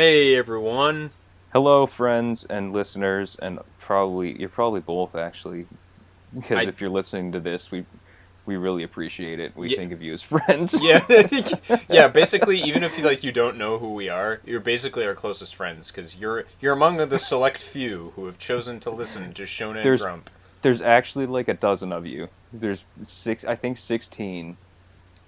Hey everyone. Hello, friends and listeners, and you're probably both actually, because I if you're listening to this, we really appreciate it. We yeah think of you as friends. yeah yeah. Basically, even if you don't know who we are, you're basically our closest friends because you're among the select few who have chosen to listen to Shonen there's Grump. there's actually like a dozen of you. There's I think 16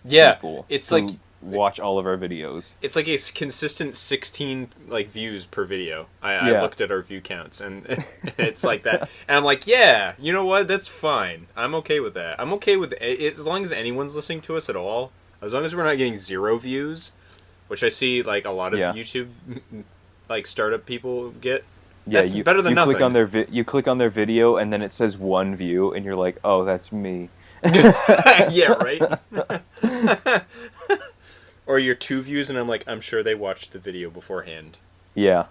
Yeah, people it's like who watch all of our videos. it's like a consistent 16 views per video. I Yeah, looked at our view counts and it's like that, and I'm like, yeah, you know what? That's fine. I'm okay with that. I'm okay with it as long as anyone's listening to us at all. As long as we're not getting zero views, which I see like a lot of yeah, YouTube startup people get. yeah. That's better than nothing. You click on their video, and then it says one view, and you're like, oh, that's me. Yeah, right. Or your two views, and I'm like, I'm sure they watched the video beforehand. Yeah.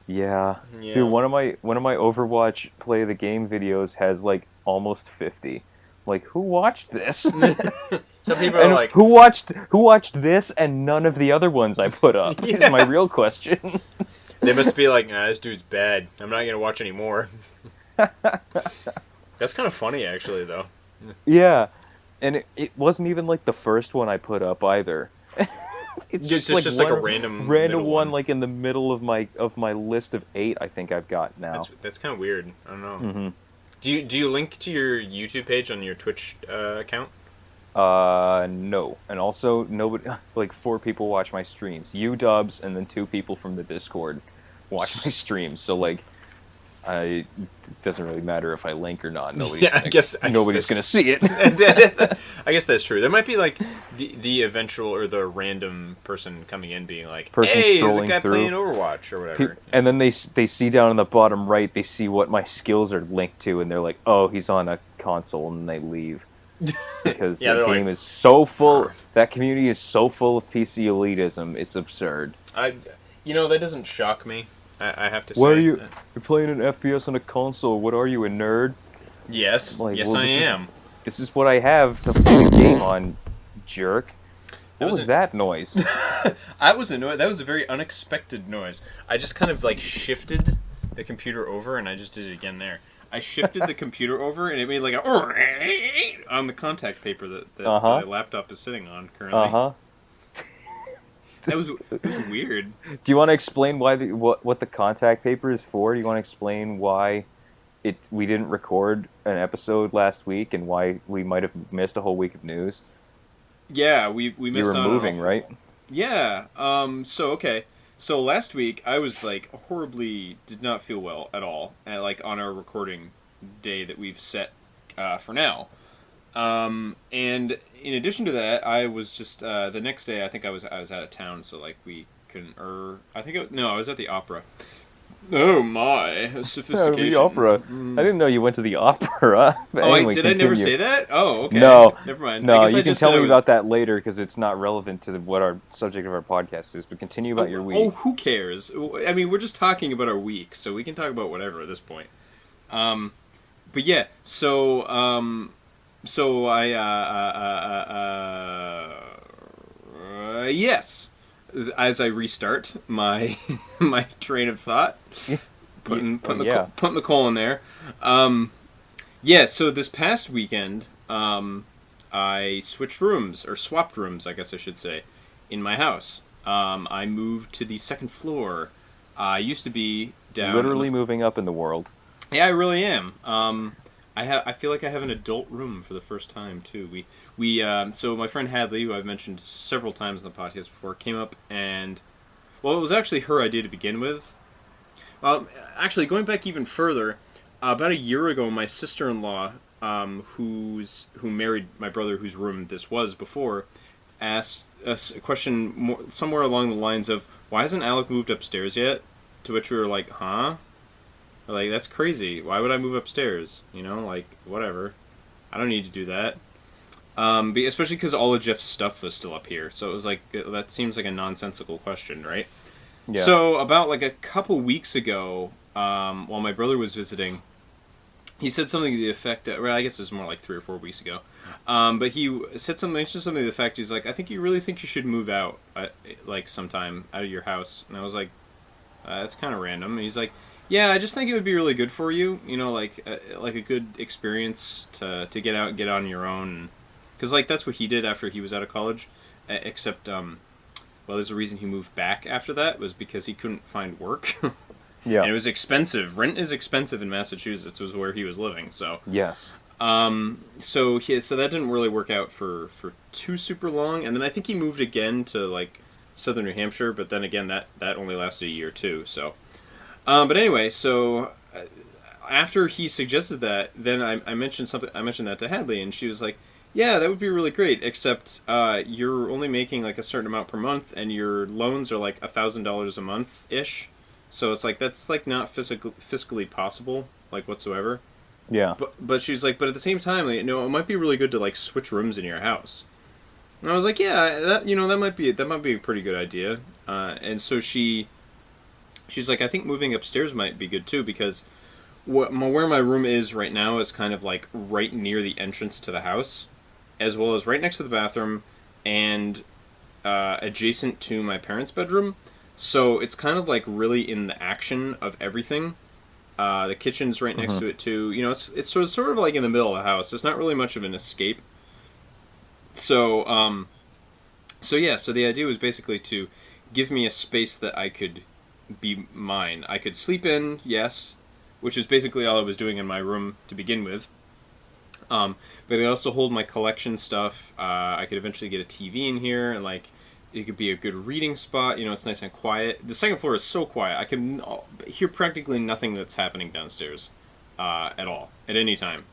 Yeah, dude, Yeah. one of my Overwatch play the game videos has like almost 50. Like, who watched this? Some people are And like, who watched this and none of the other ones I put up? Is my yeah. real question. They must be like, nah, this dude's bad. I'm not gonna watch anymore. That's kind of funny, actually, though. Yeah, and it wasn't even like the first one I put up either. It's It's just like just like a one random random middle one one. like in the middle of my list of 8 I think I've got now. That's kind of weird. I don't know. hmm Do you link to your YouTube page on your Twitch account? No. And also, nobody, like 4 people watch my streams. You, Dubs, and then 2 people from the Discord watch my streams. So, like, it doesn't really matter if I link or not. Yeah, I guess Nobody's gonna see it. I guess that's true. There might be like the eventual or the random person coming in being like, Person "Hey, there's a strolling guy through. playing Overwatch or whatever." And then they see down in the bottom right, they see what my skills are linked to, and they're like, "Oh, he's on a console," and they leave because Yeah, the they're game like, is so full. "Arr." That community is so full of PC elitism. It's absurd. I, that doesn't shock me. I have to What are say. you? You're playing an FPS on a console. What are you, a nerd? Yes, Like, yes, well, I am. this is what I have to play the game on, jerk. That What was was that noise? I was annoyed. That was a very unexpected noise. I just kind of like shifted the computer over, and I just did it again there. I shifted the computer over, and it made like a on the contact paper that Uh-huh. my laptop is sitting on currently. Uh-huh. It was weird. Do you want to explain what the contact paper is for? Do you want to explain why we didn't record an episode last week and why we might have missed a whole week of news? Yeah, we You missed were out moving, on right? Yeah. So okay. So last week I was like horribly did not feel well at all. Like on our recording day that we've set for now. And in addition to that, I was just the next day. I think I was out of town, so like we couldn't. Or I think no, I was at the opera. Oh my sophistication! The opera. I didn't know you went to the opera. But Oh, anyway, did I never continue. say that? Oh, okay. No, Never mind. I no. guess I You can just tell said I me was. about that later because it's not relevant to what our subject of our podcast is. But continue about your Oh, week. who cares? I mean, we're just talking about our week, so we can talk about whatever at this point. But yeah, so I yes, as I restart my my train of thought, putting the coal in there. Yeah, so this past weekend, I switched rooms or swapped rooms, I guess I should say, in my house. I moved to the second floor. I used to be down. Literally moving up in the world. Yeah, I really am. I feel like I have an adult room for the first time too. So my friend Hadley, who I've mentioned several times in the podcast before, came up and it was actually her idea to begin with. Actually, going back even further, about a year ago, my sister-in-law, who married my brother, whose room this was before, asked us a question somewhere along the lines of, "Why hasn't Alec moved upstairs yet?" To which we were like, "Huh?" Like, that's crazy. Why would I move upstairs? Like, whatever. I don't need to do that. Especially because all of Jeff's stuff was still up here. So it was like, that seems like a nonsensical question, right? Yeah. So about like a couple weeks ago, while my brother was visiting, he said something to the effect. Well, I guess it was more like 3 or 4 weeks ago. But he said something, mentioned something to the effect. He's like, I think you really think you should move out, like sometime out of your house. And I was like, that's kind of random. And he's like, yeah, I just think it would be really good for you. You know, like a good experience to get out and get on your own. Because like that's what he did after he was out of college. Except, well, there's a reason he moved back after that was because he couldn't find work. Yeah. And it was expensive. Rent is expensive in Massachusetts. Was where he was living. So Yes. so that didn't really work out for too super long. And then I think he moved again to like southern New Hampshire. But then again, that only lasted a year too. So, but anyway, so after he suggested that, then I mentioned something. I mentioned that to Hadley, and she was like, "Yeah, that would be really great. Except you're only making like a certain amount per month, and your loans are like $1,000 a month ish." So it's like that's like not fiscally possible, like whatsoever. Yeah. But she's like, but at the same time, like, it might be really good to like switch rooms in your house. And I was like, yeah, that might be a pretty good idea. And so she's like, I think moving upstairs might be good too because where my room is right now is kind of like right near the entrance to the house, as well as right next to the bathroom, and adjacent to my parents' bedroom. So it's kind of like really in the action of everything. The kitchen's right next to it too. You know, it's sort of like in the middle of the house. It's not really much of an escape. So so the idea was basically to give me a space that I could be mine. I could sleep in, yes, which is basically all I was doing in my room to begin with. But I also hold my collection stuff. I could eventually get a TV in here and like. It could be a good reading spot. You know, it's nice and quiet. The second floor is so quiet. I can hear practically nothing that's happening downstairs at all, at any time.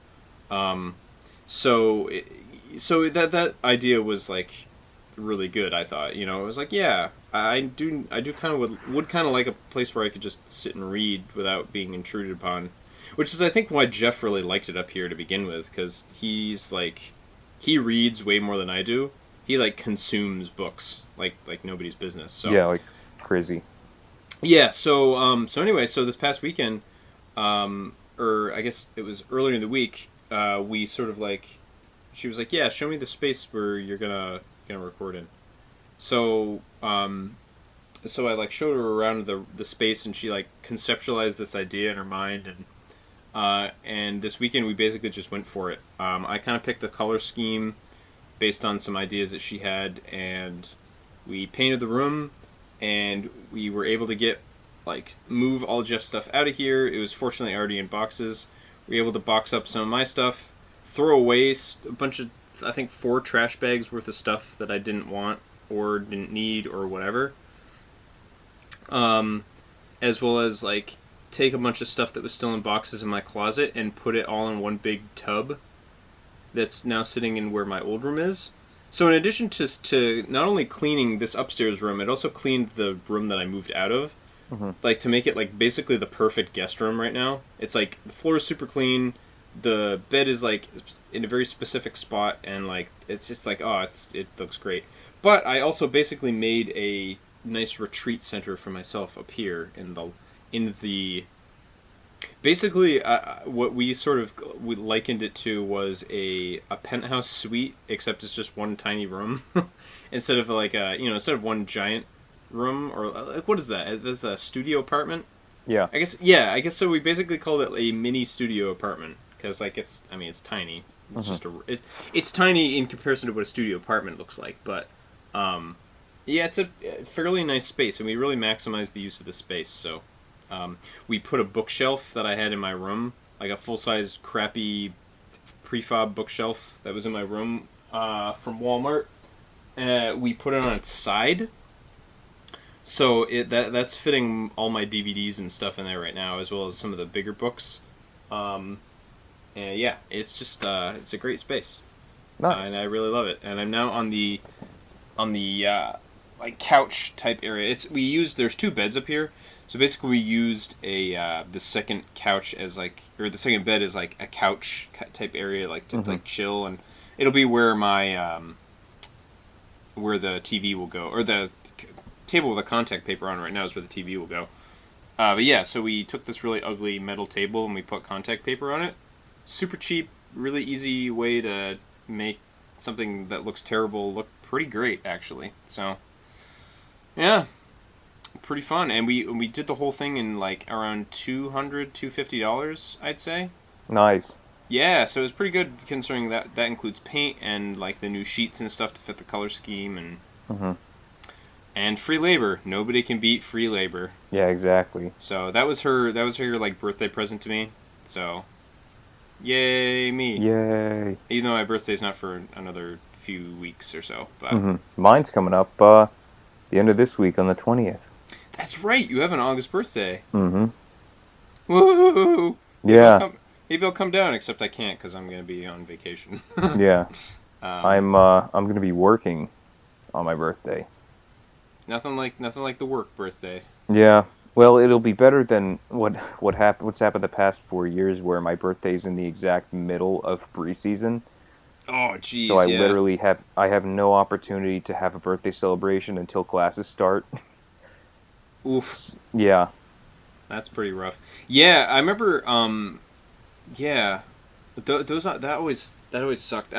So that idea was, like, really good, I thought. You know, it was like, yeah, I do kind of would kind of like a place where I could just sit and read without being intruded upon. Which is, I think, why Jeff really liked it up here to begin with, because he's, like, he reads way more than I do. He like consumes books like nobody's business. So Yeah, like crazy. yeah. So anyway, so this past weekend, or I guess it was earlier in the week, we sort of like, she was like, yeah, show me the space where you're gonna record in. So so I like showed her around the space, and she like conceptualized this idea in her mind, and this weekend we basically just went for it. I kind of picked the color scheme based on some ideas that she had, and we painted the room, and we were able to move all Jeff's stuff out of here. It was fortunately already in boxes. We were able to box up some of my stuff, throw away a bunch of, I think 4 trash bags worth of stuff that I didn't want or didn't need or whatever. As well as like take a bunch of stuff that was still in boxes in my closet and put it all in one big tub that's now sitting in where my old room is. So in addition to not only cleaning this upstairs room, it also cleaned the room that I moved out of. Like to make it like basically the perfect guest room right now. It's like the floor is super clean, the bed is like in a very specific spot, and like it's just like it looks great. But I also basically made a nice retreat center for myself up here in the basically, what we likened it to was a penthouse suite, except it's just one tiny room instead of like instead of one giant room, or like what is that? That's a studio apartment. Yeah. I guess so. We basically called it a mini studio apartment because like it's tiny. It's just it's tiny in comparison to what a studio apartment looks like, but yeah, it's a fairly nice space, and we really maximized the use of the space. So. We put a bookshelf that I had in my room, like a full-sized crappy prefab bookshelf that was in my room from Walmart. We put it on its side, so that's fitting all my DVDs and stuff in there right now, as well as some of the bigger books. And yeah, it's just it's a great space, Nice. and I really love it. And I'm now on the like couch type area. There's 2 beds up here. So basically, we used the second couch as the second bed as like a couch type area, like to like chill, and it'll be where my where the TV will go, or the table with the contact paper on right now is where the TV will go. But yeah, so we took this really ugly metal table and we put contact paper on it, super cheap, really easy way to make something that looks terrible look pretty great, actually. So, yeah, pretty fun. And we did the whole thing in like around $250, I'd say. Nice. Yeah, so it was pretty good considering that includes paint and like the new sheets and stuff to fit the color scheme Hmm. and free labor. Nobody can beat free labor. Yeah, exactly. So that was her like birthday present to me. So, yay me. Yay. Even though my birthday's not for another few weeks or so, but Mine's coming up the end of this week on the 20th. that's right. You have an August birthday. Mm-hmm. Woo! Yeah. Maybe I'll come down. Except I can't because I'm gonna be on vacation. Yeah. um, I'm gonna be working on my birthday. nothing like the work birthday. Yeah. Well, it'll be better than what's happened the past 4 years, where my birthday's in the exact middle of preseason. Oh, jeez. So I yeah. literally have no opportunity to have a birthday celebration until classes start. Oof. Yeah. That's pretty rough. Yeah, I remember. Yeah, that always sucked.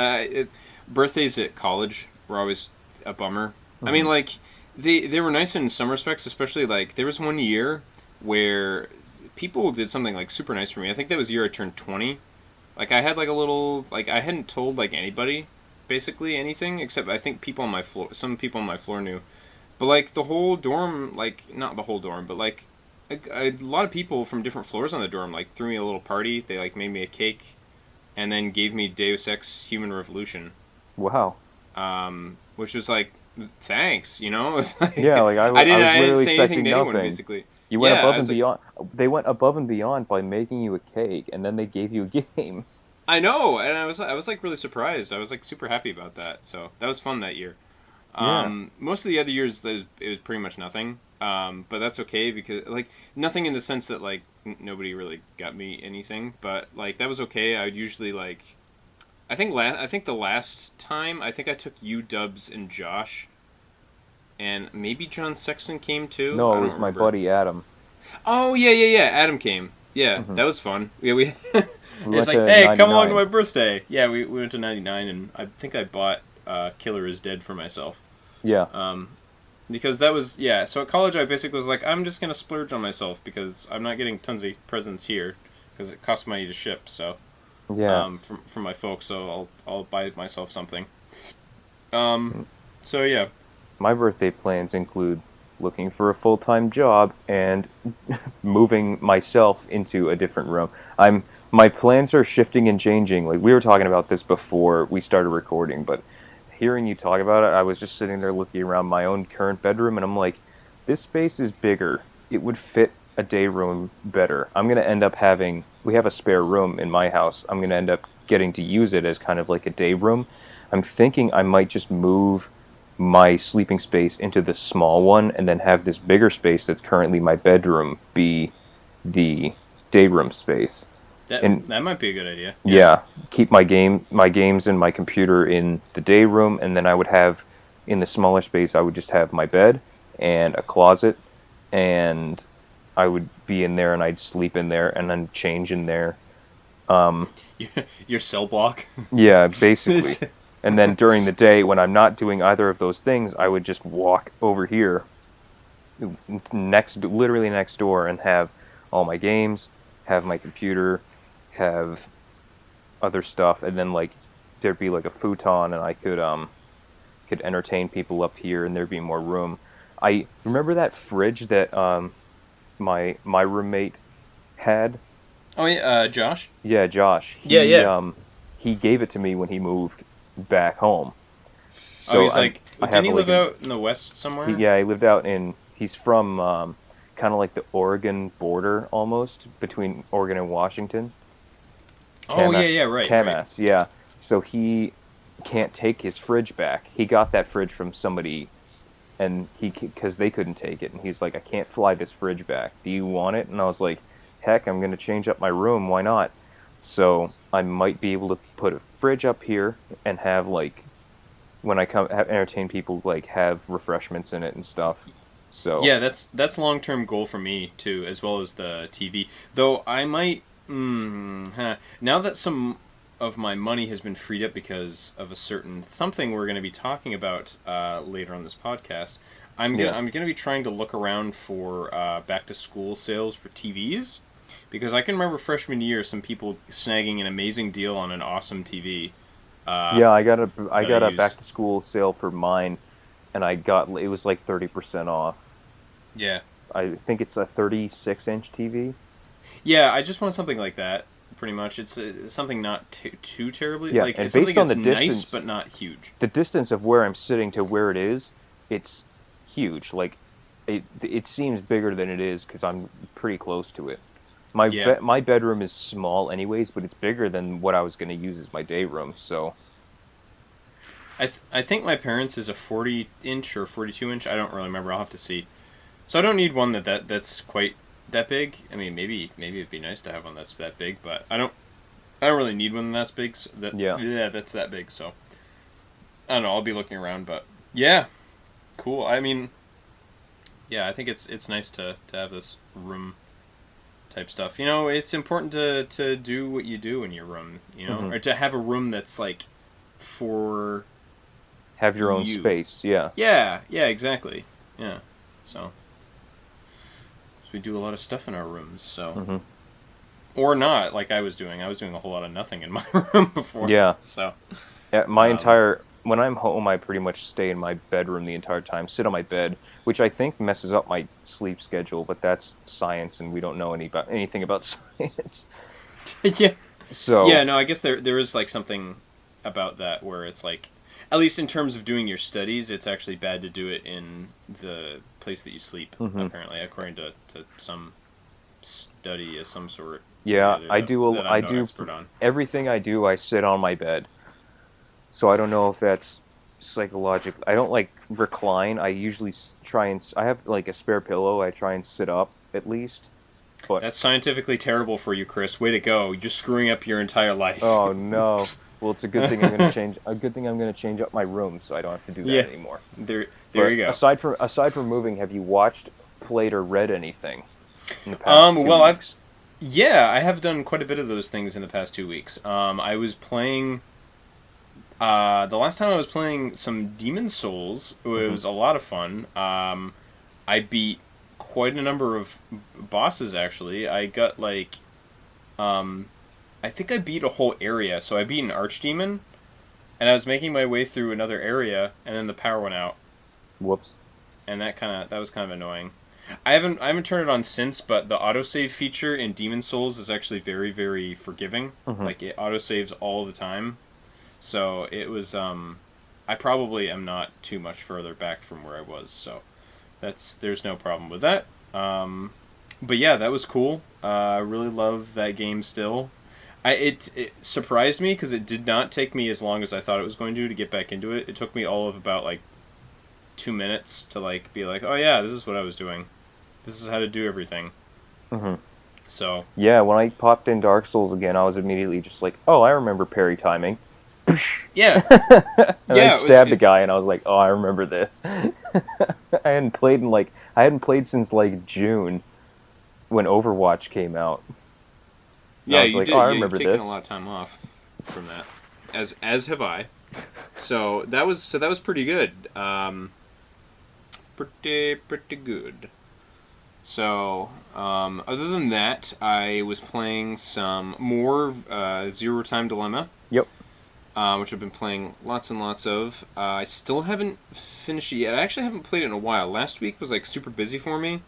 Birthdays at college were always a bummer. I mean, like they were nice in some respects, especially like there was one year where people did something like super nice for me. I think that was the year I turned 20. Like I had like a little like I hadn't told like anybody basically anything except I think people on my floor. Some people on my floor knew, but like the whole dorm, like not the whole dorm, but like a lot of people from different floors on the dorm like threw me a little party. They like made me a cake, and then gave me Deus Ex Human Revolution, Wow. which was like thanks, you know. It was like, Yeah, like I I didn't literally say anything expecting to anyone nothing. basically. You went Yeah, above I and was like, beyond. They went above and beyond by making you a cake, and then they gave you a game. I know, and I was like really surprised. I was like super happy about that. So that was fun that year. Yeah. Most of the other years, it was pretty much nothing. But that's okay because like nothing in the sense that like nobody really got me anything. But like that was okay. I would usually like, I think the last time I think I took you, Dubs, and Josh, and maybe John Sexton came too. No, I it don't was my remember. buddy Adam. Oh yeah. Adam came. Yeah, Mhm. that was fun. Yeah, we. We It's went like, to hey, come along to 99. my birthday. Yeah, we went to 99, and I think I bought Killer is Dead for myself. Yeah. Because that was, yeah, so at college I basically was like, I'm just going to splurge on myself because I'm not getting tons of presents here because it costs money to ship, so, Yeah. from my folks, so I'll buy myself something. So yeah. My birthday plans include looking for a full-time job and moving myself into a different room. My plans are shifting and changing. Like we were talking about this before we started recording, but hearing you talk about it, I was just sitting there looking around my own current bedroom and I'm like, this space is bigger. It would fit a day room better. I'm going to end up we have a spare room in my house. I'm going to end up getting to use it as kind of like a day room. I'm thinking I might just move my sleeping space into the small one and then have this bigger space that's currently my bedroom be the day room space. That might be a good idea. Yeah, keep my games and my computer in the day room, and then I would have in the smaller space I would just have my bed and a closet, and I would be in there and I'd sleep in there and then change in there. Your cell block. Yeah, basically. And then during the day when I'm not doing either of those things, I would just walk over here literally next door and have all my games, have my computer, have other stuff, and then like there'd be like a futon and I could entertain people up here and there'd be more room. I remember that fridge that my roommate had. Oh yeah, Josh. Yeah, Josh. Yeah. He gave it to me when he moved back home. So he's didn't he like live out in the west somewhere? He lived out he's from kind of like the Oregon border almost between Oregon and Washington. Oh yeah, right. Camas, yeah. So he can't take his fridge back. He got that fridge from somebody, and because they couldn't take it, and he's like, I can't fly this fridge back. Do you want it? And I was like, heck, I'm gonna change up my room. Why not? So I might be able to put a fridge up here and have like when I entertain people, like have refreshments in it and stuff. So yeah, that's a long-term goal for me too, as well as the TV. Though I might Now that some of my money has been freed up because of a certain something we're going to be talking about later on this podcast, I'm gonna be trying to look around for back to school sales for TVs, because I can remember freshman year some people snagging an amazing deal on an awesome TV. Yeah, I got a Used. back to school sale for mine, and it was like 30% off. Yeah. I think it's a 36-inch TV. Yeah, I just want something like that. Pretty much, it's something not too terribly like And it's something based on that's the nice distance, but not huge. the distance of where I'm sitting to where it is, it's huge. Like, it seems bigger than it is because I'm pretty close to it. Yeah. My bedroom is small anyways, but it's bigger than what I was going to use as my day room. So I think my parents is a 40-inch or 42-inch. I don't really remember. I'll have to see. So I don't need one that's quite that big. I mean, maybe it'd be nice to have one that's that big, but I don't really need one that's big. So that's that big. So I don't know. I'll be looking around, but yeah, cool. I mean, yeah, I think it's nice to have this room type stuff. You know, it's important to do what you do in your room. You know, or to have a room that's like for have your own space. Yeah. Yeah. Exactly. Yeah. So we do a lot of stuff in our rooms. So. Or not, like I was doing. I was doing a whole lot of nothing in my room before. Yeah. So. Yeah, when I'm home, I pretty much stay in my bedroom the entire time, sit on my bed, which I think messes up my sleep schedule, but that's science, and we don't know anything about science. Yeah. So. Yeah, no, I guess there is like something about that where it's like, at least in terms of doing your studies, it's actually bad to do it in the place that you sleep, apparently, according to some study of some sort. Yeah, I no do expert on. everything I do, I sit on my bed. So I don't know if that's psychological. I don't like recline. I usually I have like a spare pillow. I try and sit up at least. But that's scientifically terrible for you, Chris. Way to go. You're screwing up your entire life. Oh no. Well, it's a good thing I'm going to change up my room so I don't have to do that anymore. There you go. Aside from moving, have you watched, played, or read anything in the past 2 weeks? I have done quite a bit of those things in the past 2 weeks. I was playing. The last time I was playing some Demon Souls, it was a lot of fun. I beat quite a number of bosses, actually. I got, like, I think I beat a whole area. So I beat an Archdemon, and I was making my way through another area, and then the power went out. Whoops. And that was kind of annoying. I haven't turned it on since, but the autosave feature in Demon Souls is actually very, very forgiving. Like, it autosaves all the time. So it was, I probably am not too much further back from where I was, so there's no problem with that. But yeah, that was cool. I really love that game still. It surprised me because it did not take me as long as I thought it was going to get back into it. It took me all of about, like, 2 minutes to, like, be like, oh yeah, this is what I was doing. This is how to do everything. So. Yeah, when I popped in Dark Souls again, I was immediately just like, oh, I remember parry timing. Yeah. I stabbed the guy, and I was like, oh, I remember this. I hadn't played since, like, June, when Overwatch came out. Yeah, I was like, did. Oh, I remember you've taken this. a lot of time off from that, as have I. So that was pretty good. Pretty good. So other than that, I was playing some more Zero Time Dilemma. Yep. Which I've been playing lots and lots of. I still haven't finished it yet. I actually haven't played it in a while. Last week was like super busy for me.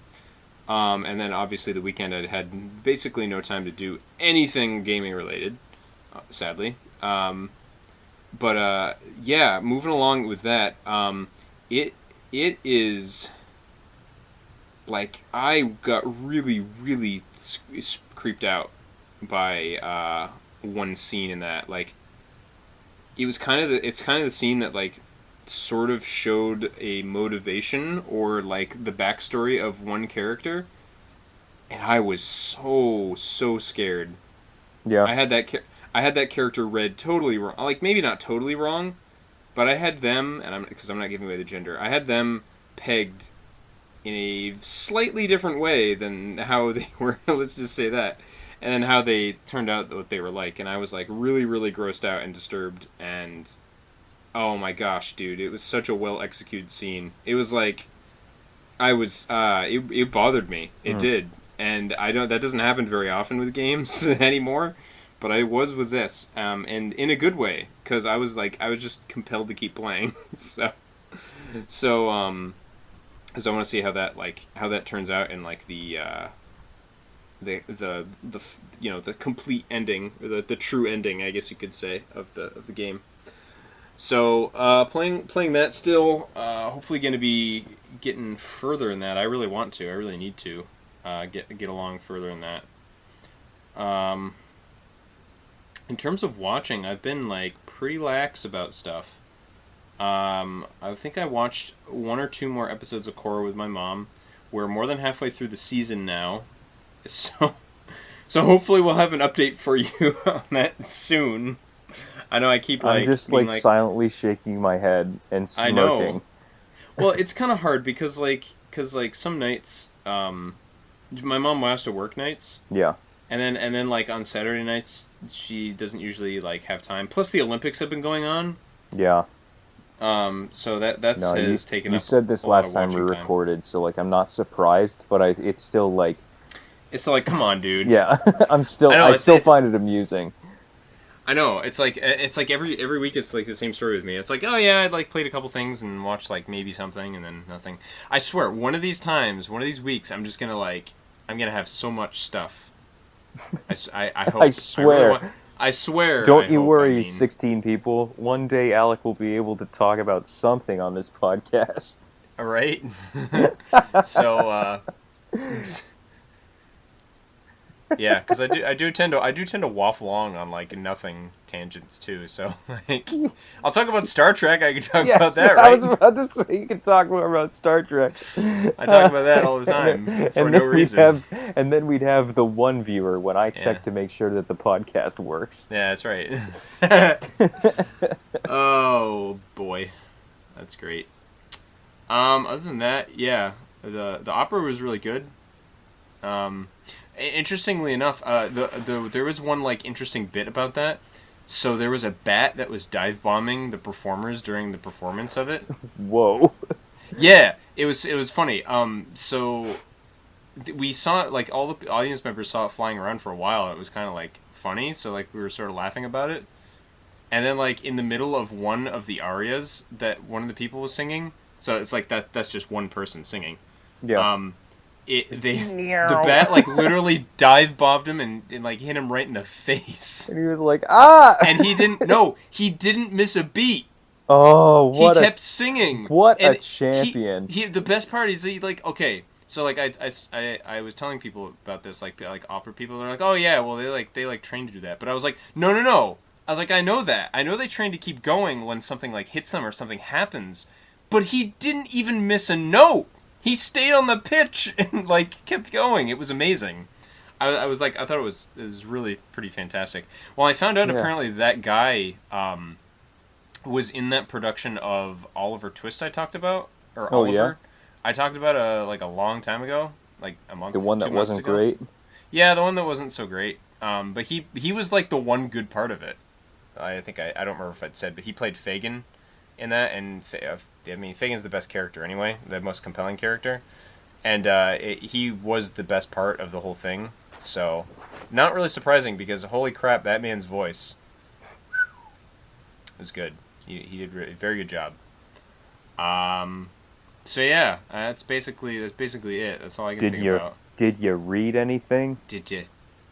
And then obviously the weekend I had basically no time to do anything gaming related, sadly. But yeah, moving along with that, it is like I got really, really creeped out by one scene in that. Like, it's kind of the scene that, like, sort of showed a motivation or, like, the backstory of one character, and I was so scared. Yeah. I had that character read totally wrong. Like, maybe not totally wrong, but I had them, and because I'm not giving away the gender, I had them pegged in a slightly different way than how they were. Let's just say that. and then how they turned out what they were like, and I was like really, really grossed out and disturbed, and oh my gosh, dude, it was such a well executed scene. It was like I was it bothered me. It did, and I don't that doesn't happen very often with games anymore, but I was with this, and in a good way, because I was just compelled to keep playing. So I want to see how that turns out in like the complete ending, the true ending, I guess you could say, of the game. So playing that still, hopefully going to be getting further in that. I really want to. I really need to get along further in that. In terms of watching, I've been like pretty lax about stuff. I think I watched 1 or 2 more episodes of Korra with my mom. We're more than halfway through the season now, so hopefully we'll have an update for you on that soon. I know I keep I'm just like silently shaking my head and smirking. I know. Well, it's kind of hard because some nights, my mom has to work nights. Yeah. And then like on Saturday nights she doesn't usually like have time. Plus the Olympics have been going on. Yeah. So that's has taken up. You said this last time we recorded, so like I'm not surprised, but it's still like. It's still like, come on, dude. Yeah, I still find it amusing. I know, it's like every week it's like the same story with me. It's like, oh yeah, I like played a couple things and watched like maybe something and then nothing. I swear, one of these weeks, I'm gonna have so much stuff. I hope. I swear. I swear. Don't you worry, 16 people. One day Alec will be able to talk about something on this podcast. All right. So. Yeah, because I do tend to waffle on like nothing tangents too. So like, I'll talk about Star Trek. I can talk about that, right? I was about to say you can talk more about Star Trek. I talk about that all the time for no reason. And then we'd have the one viewer when I check to make sure that the podcast works. Yeah, that's right. Oh boy, that's great. Other than that, yeah, the opera was really good. Interestingly enough, there was one like interesting bit about that. So there was a bat that was dive bombing the performers during the performance of it. Whoa. Yeah, it was funny. So we saw it, like all the audience members saw it flying around for a while. It was kind of like funny, so like we were sort of laughing about it. And then like in the middle of one of the arias that one of the people was singing, so it's like that's just one person singing. Yeah. The bat like literally dive bombed him and like hit him right in the face. And he was like, ah! And he didn't miss a beat. Oh, he kept singing. What a champion. He the best part is okay. So like I was telling people about this, like opera people, they're like, oh yeah, well they train to do that. But I was like, no. I was like, I know that. I know they train to keep going when something like hits them or something happens. But he didn't even miss a note. He stayed on the pitch and like kept going. It was amazing. I thought it was really pretty fantastic. Well, I found out apparently that guy was in that production of Oliver Twist I talked about, or Oliver. Yeah? I talked about a long time ago, like a month. The one that wasn't ago. Great. Yeah, the one that wasn't so great. But he was like the one good part of it. I think I don't remember if I'd said, but he played Fagin in that, and Fagin's the best character anyway, the most compelling character, and he was the best part of the whole thing. So, not really surprising because holy crap, that man's voice was good. He did a very good job. So yeah, that's basically it. That's all I can think about. Did you read anything? Did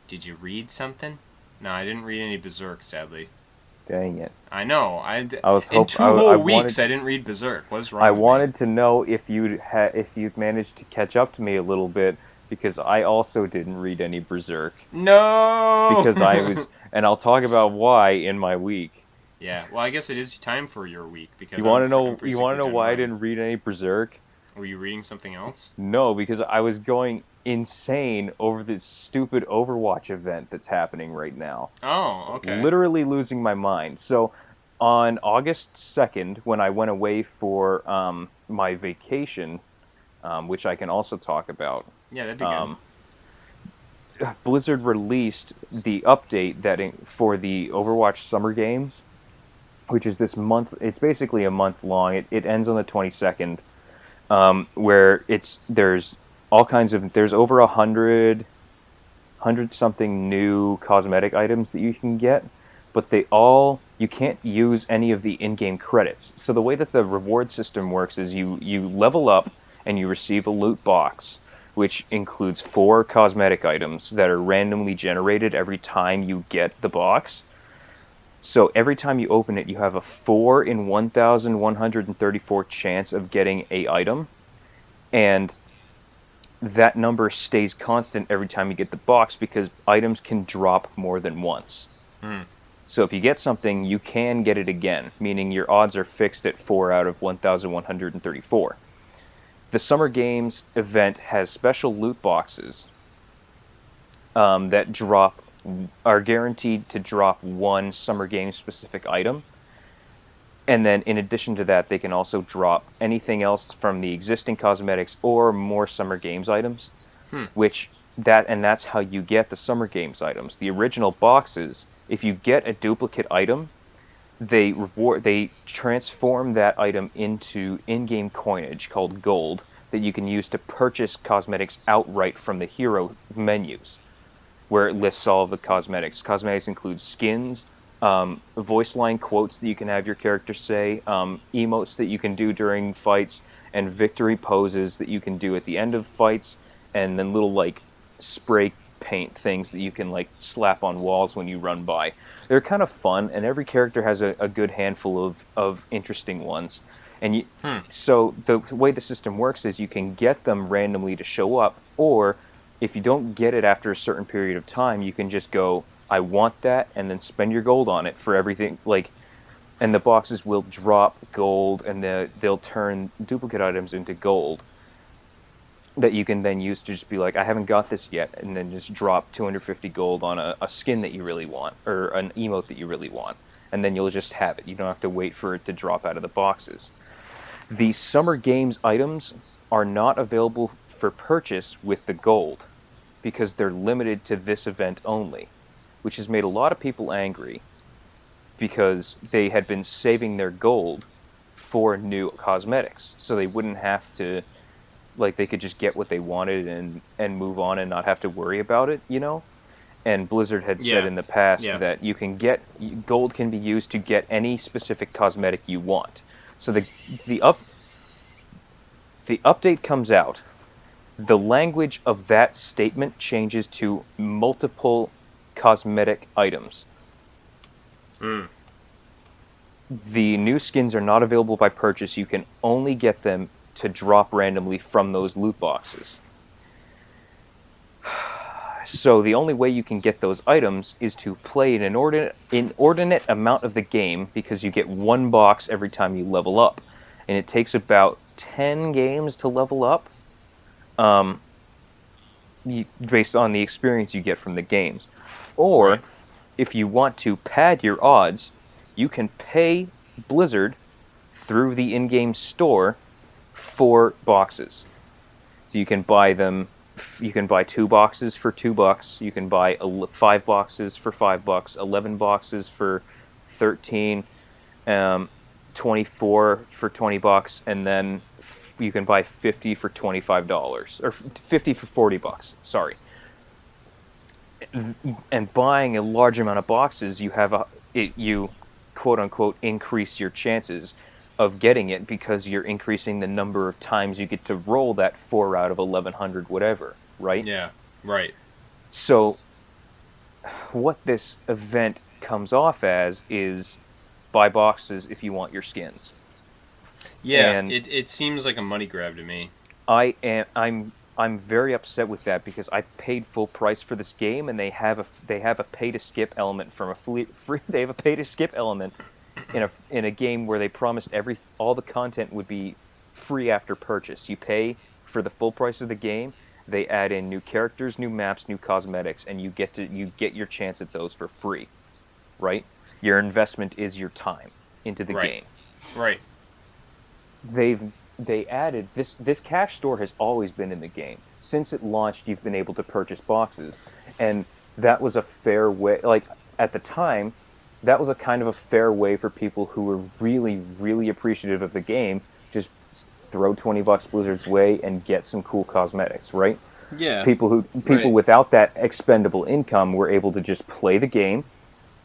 you read something? No, I didn't read any Berserk, sadly. Dang it! I know. In 2 whole weeks, I didn't read Berserk. What is wrong? I with wanted me? to know if you'd managed to catch up to me a little bit because I also didn't read any Berserk. No. Because I was, and I'll talk about why in my week. Yeah. Well, I guess it is time for your week because you want to know. You want to know why I didn't read any Berserk? Were you reading something else? No, because I was going insane over this stupid Overwatch event that's happening right now. Oh, okay. Literally losing my mind. So, on August 2nd, when I went away for my vacation, which I can also talk about. Yeah, that'd be Blizzard released the update for the Overwatch Summer Games, which is this month. It's basically a month long. It ends on the 22nd, where there's all kinds of there's over 100 something new cosmetic items that you can get, but you can't use any of the in-game credits. So the way that the reward system works is you level up and you receive a loot box, which includes 4 cosmetic items that are randomly generated every time you get the box. So every time you open it, you have a 4 in 1,134 chance of getting a item, and that number stays constant every time you get the box because items can drop more than once. Hmm. So if you get something, you can get it again, meaning your odds are fixed at 4 out of 1,134. The Summer Games event has special loot boxes that are guaranteed to drop one Summer Games specific item. And then in addition to that, they can also drop anything else from the existing cosmetics or more Summer Games items, Hmm. that's how you get the Summer Games items. The original boxes, if you get a duplicate item, they transform that item into in-game coinage called gold that you can use to purchase cosmetics outright from the hero menus, where it lists all of the cosmetics. Cosmetics include skins, voice line quotes that you can have your character say, emotes that you can do during fights, and victory poses that you can do at the end of fights, and then little like spray paint things that you can like slap on walls when you run by. They're kind of fun, and every character has a good handful of interesting ones. And so the way the system works is you can get them randomly to show up, or if you don't get it after a certain period of time, you can just go, I want that, and then spend your gold on it for everything. And the boxes will drop gold, and they'll turn duplicate items into gold that you can then use to just be like, I haven't got this yet, and then just drop 250 gold on a skin that you really want, or an emote that you really want, and then you'll just have it. You don't have to wait for it to drop out of the boxes. The Summer Games items are not available for purchase with the gold, because they're limited to this event only, which has made a lot of people angry, because they had been saving their gold for new cosmetics, so they wouldn't have to, they could just get what they wanted and move on and not have to worry about it, And Blizzard had said in the past that gold can be used to get any specific cosmetic you want. So the update comes out. The language of that statement changes to multiple cosmetic items. Hmm. The new skins are not available by purchase. You can only get them to drop randomly from those loot boxes. So the only way you can get those items is to play an inordinate amount of the game, because you get one box every time you level up. And it takes about 10 games to level up, based on the experience you get from the games. Or, Right. if you want to pad your odds, you can pay Blizzard through the in-game store for boxes. So you can buy them. You can buy 2 boxes for $2. You can buy 5 boxes for $5, 11 boxes for 13, 24 for $20, and then you can buy 50 for $25, or 50 for $40. Sorry. And buying a large amount of boxes, you quote unquote increase your chances of getting it, because you're increasing the number of times you get to roll that 4 out of 1,100 whatever, right? Yeah, right. So what this event comes off as is buy boxes if you want your skins. Yeah, And it seems like a money grab to me. I'm very upset with that, because I paid full price for this game, and they have a pay to skip element from a free they have a pay to skip element in a game where they promised all the content would be free after purchase. You pay for the full price of the game, they add in new characters, new maps, new cosmetics, and you get your chance at those for free, right? Your investment is your time into the game. Right. They added this cash store has always been in the game. Since it launched, you've been able to purchase boxes, And that was a fair way, like, at the time, that was a kind of a fair way for people who were really, really appreciative of the game, just throw $20 Blizzard's way and get some cool cosmetics, right? Yeah. People Right. without that expendable income were able to just play the game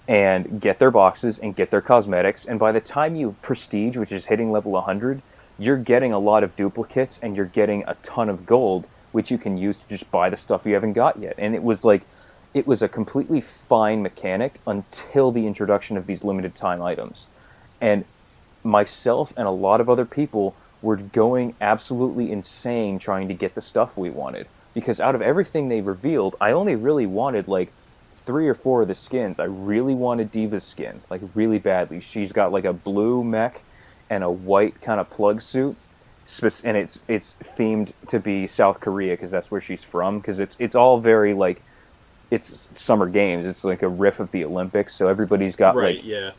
and get their boxes and get their cosmetics. And by the time you prestige, which is hitting level 100, you're getting a lot of duplicates and you're getting a ton of gold, which you can use to just buy the stuff you haven't got yet. And it was like, it was a completely fine mechanic until the introduction of these limited time items. And myself and a lot of other people were going absolutely insane trying to get the stuff we wanted. Because out of everything they revealed, I only really wanted like 3 or 4 of the skins. I really wanted Diva's skin, like really badly. She's got like a blue mech and a white kind of plug suit, and it's themed to be South Korea because that's where she's from. Because it's all very like, it's Summer Games. It's like a riff of the Olympics, so everybody's got Right. Yeah.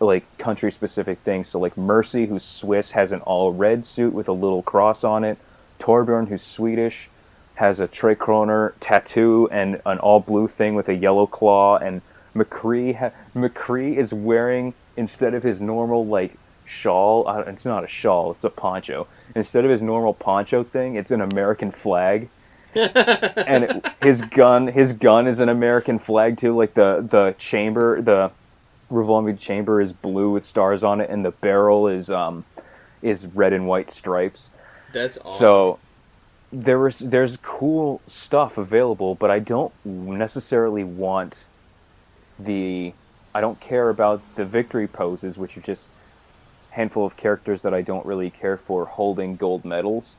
like country specific things. So like Mercy, who's Swiss, has an all red suit with a little cross on it. Torbjorn, who's Swedish, has a Tre Kronor tattoo and an all blue thing with a yellow claw. And McCree is wearing, instead of his normal like shawl, it's not a shawl, it's a poncho. Instead of his normal poncho thing, it's an American flag. And his gun is an American flag too. Like the revolving chamber is blue with stars on it, and the barrel is red and white stripes. That's awesome. So there's cool stuff available, but I don't necessarily want the I don't care about the victory poses, which are just a handful of characters that I don't really care for holding gold medals.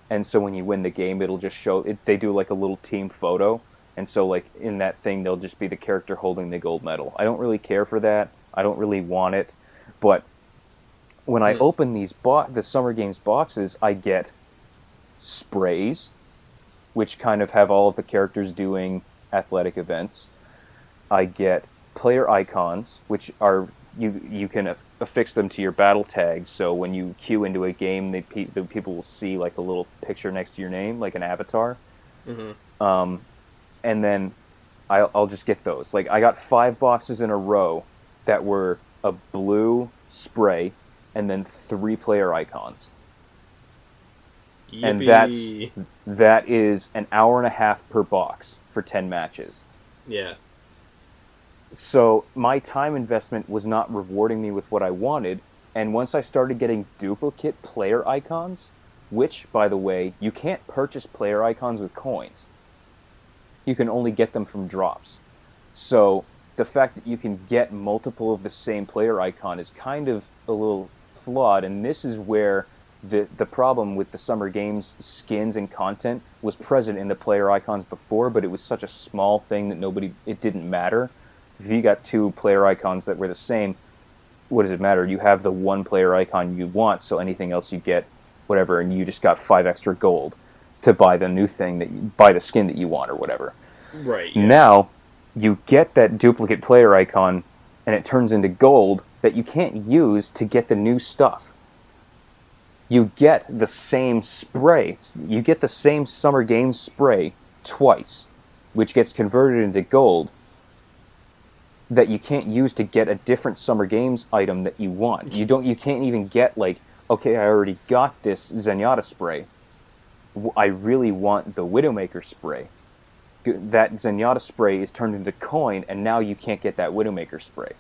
And so when you win the game, it'll just show it. They do like a little team photo, and so like in that thing, they'll just be the character holding the gold medal. I don't really care for that. I don't really want it. But when I open the Summer Games boxes, I get sprays, which kind of have all of the characters doing athletic events. I get player icons, which are you can affix them to your battle tags. So when you queue into a game, the people will see like a little picture next to your name, like an avatar. And then I'll just get those. Like I got 5 boxes in a row that were a blue spray and then 3 player icons. And Yippee. that is an hour and a half per box for 10 matches. Yeah. So my time investment was not rewarding me with what I wanted, and once I started getting duplicate player icons, which, by the way, you can't purchase player icons with coins. You can only get them from drops. So the fact that you can get multiple of the same player icon is kind of a little flawed, and this is where the problem with the Summer Games skins and content was present in the player icons before, but it was such a small thing that it didn't matter. If you got 2 player icons that were the same, what does it matter? You have the 1 player icon you want, so anything else you get, whatever, and you just got 5 extra gold to buy the new thing buy the skin that you want or whatever. Right. Yeah. Now, you get that duplicate player icon, and it turns into gold that you can't use to get the new stuff. You get the same spray. You get the same Summer Games spray twice, which gets converted into gold that you can't use to get a different Summer Games item that you want. You can't even get like, okay, I already got this Zenyatta spray. I really want the Widowmaker spray. That Zenyatta spray is turned into coin, and now you can't get that Widowmaker spray.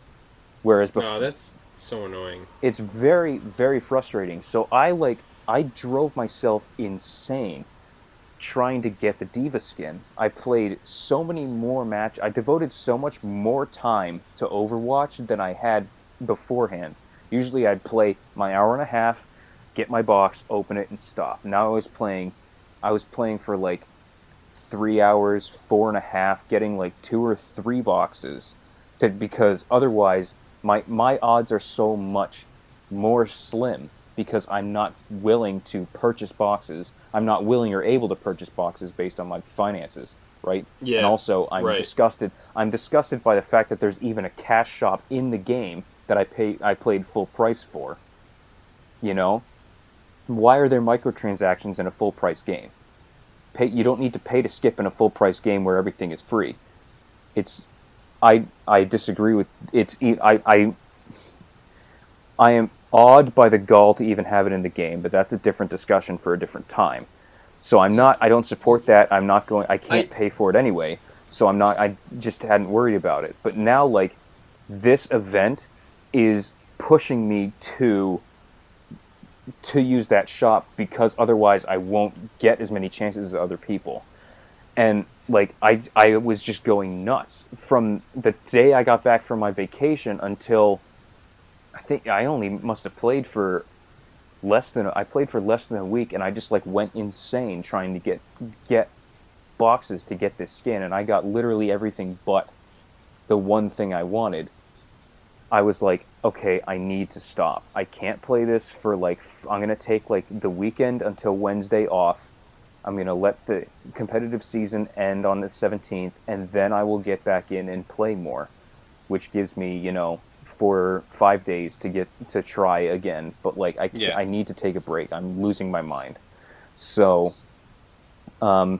Whereas before, Oh, that's so annoying. it's very, very frustrating. So I drove myself insane trying to get the Diva skin. I played so many more matches. I devoted so much more time to Overwatch than I had beforehand. Usually I'd play my hour and a half, get my box, open it, and stop. Now I was playing for like 3 hours, 4.5, getting like 2 or 3 boxes, because otherwise my odds are so much more slim because I'm not willing to purchase boxes. I'm not willing or able to purchase boxes based on my finances, right? Yeah. And also, I'm right. disgusted. I'm disgusted by the fact that there's even a cash shop in the game that I played full price for. You know, why are there microtransactions in a full price game? pay. You don't need to pay to skip in a full price game where everything is free. I disagree with I am awed by the gall to even have it in the game, but that's a different discussion for a different time. So I don't support that. I can't pay for it anyway. So I just hadn't worried about it. But now, like, this event is pushing me to use that shop because otherwise I won't get as many chances as other people. And, like, I was just going nuts. From the day I got back from my vacation until, I think I only must have played for less than a week, and I just, like, went insane trying to get boxes to get this skin, and I got literally everything but the one thing I wanted. I was like, okay, I need to stop. I can't play this for, like, I'm going to take, like, the weekend until Wednesday off. I'm going to let the competitive season end on the 17th, and then I will get back in and play more, which gives me, 4 or 5 days to try again. But, like, I need to take a break. I'm losing my mind. So, I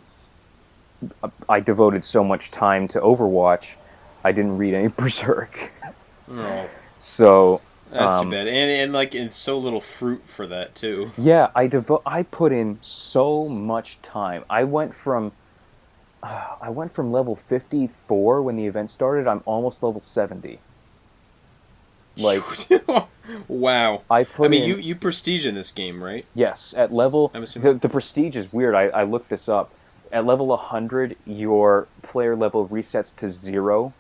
devoted so much time to Overwatch, I didn't read any Berserk. Oh. So That's too bad, and like, it's so little fruit for that too. Yeah, I put in so much time. I went from level 54 when the event started. I'm almost level 70. Like, wow. I mean, you prestige in this game, right? Yes, at level. I'm assuming. The prestige is weird. I looked this up. At level 100, your player level resets to 0.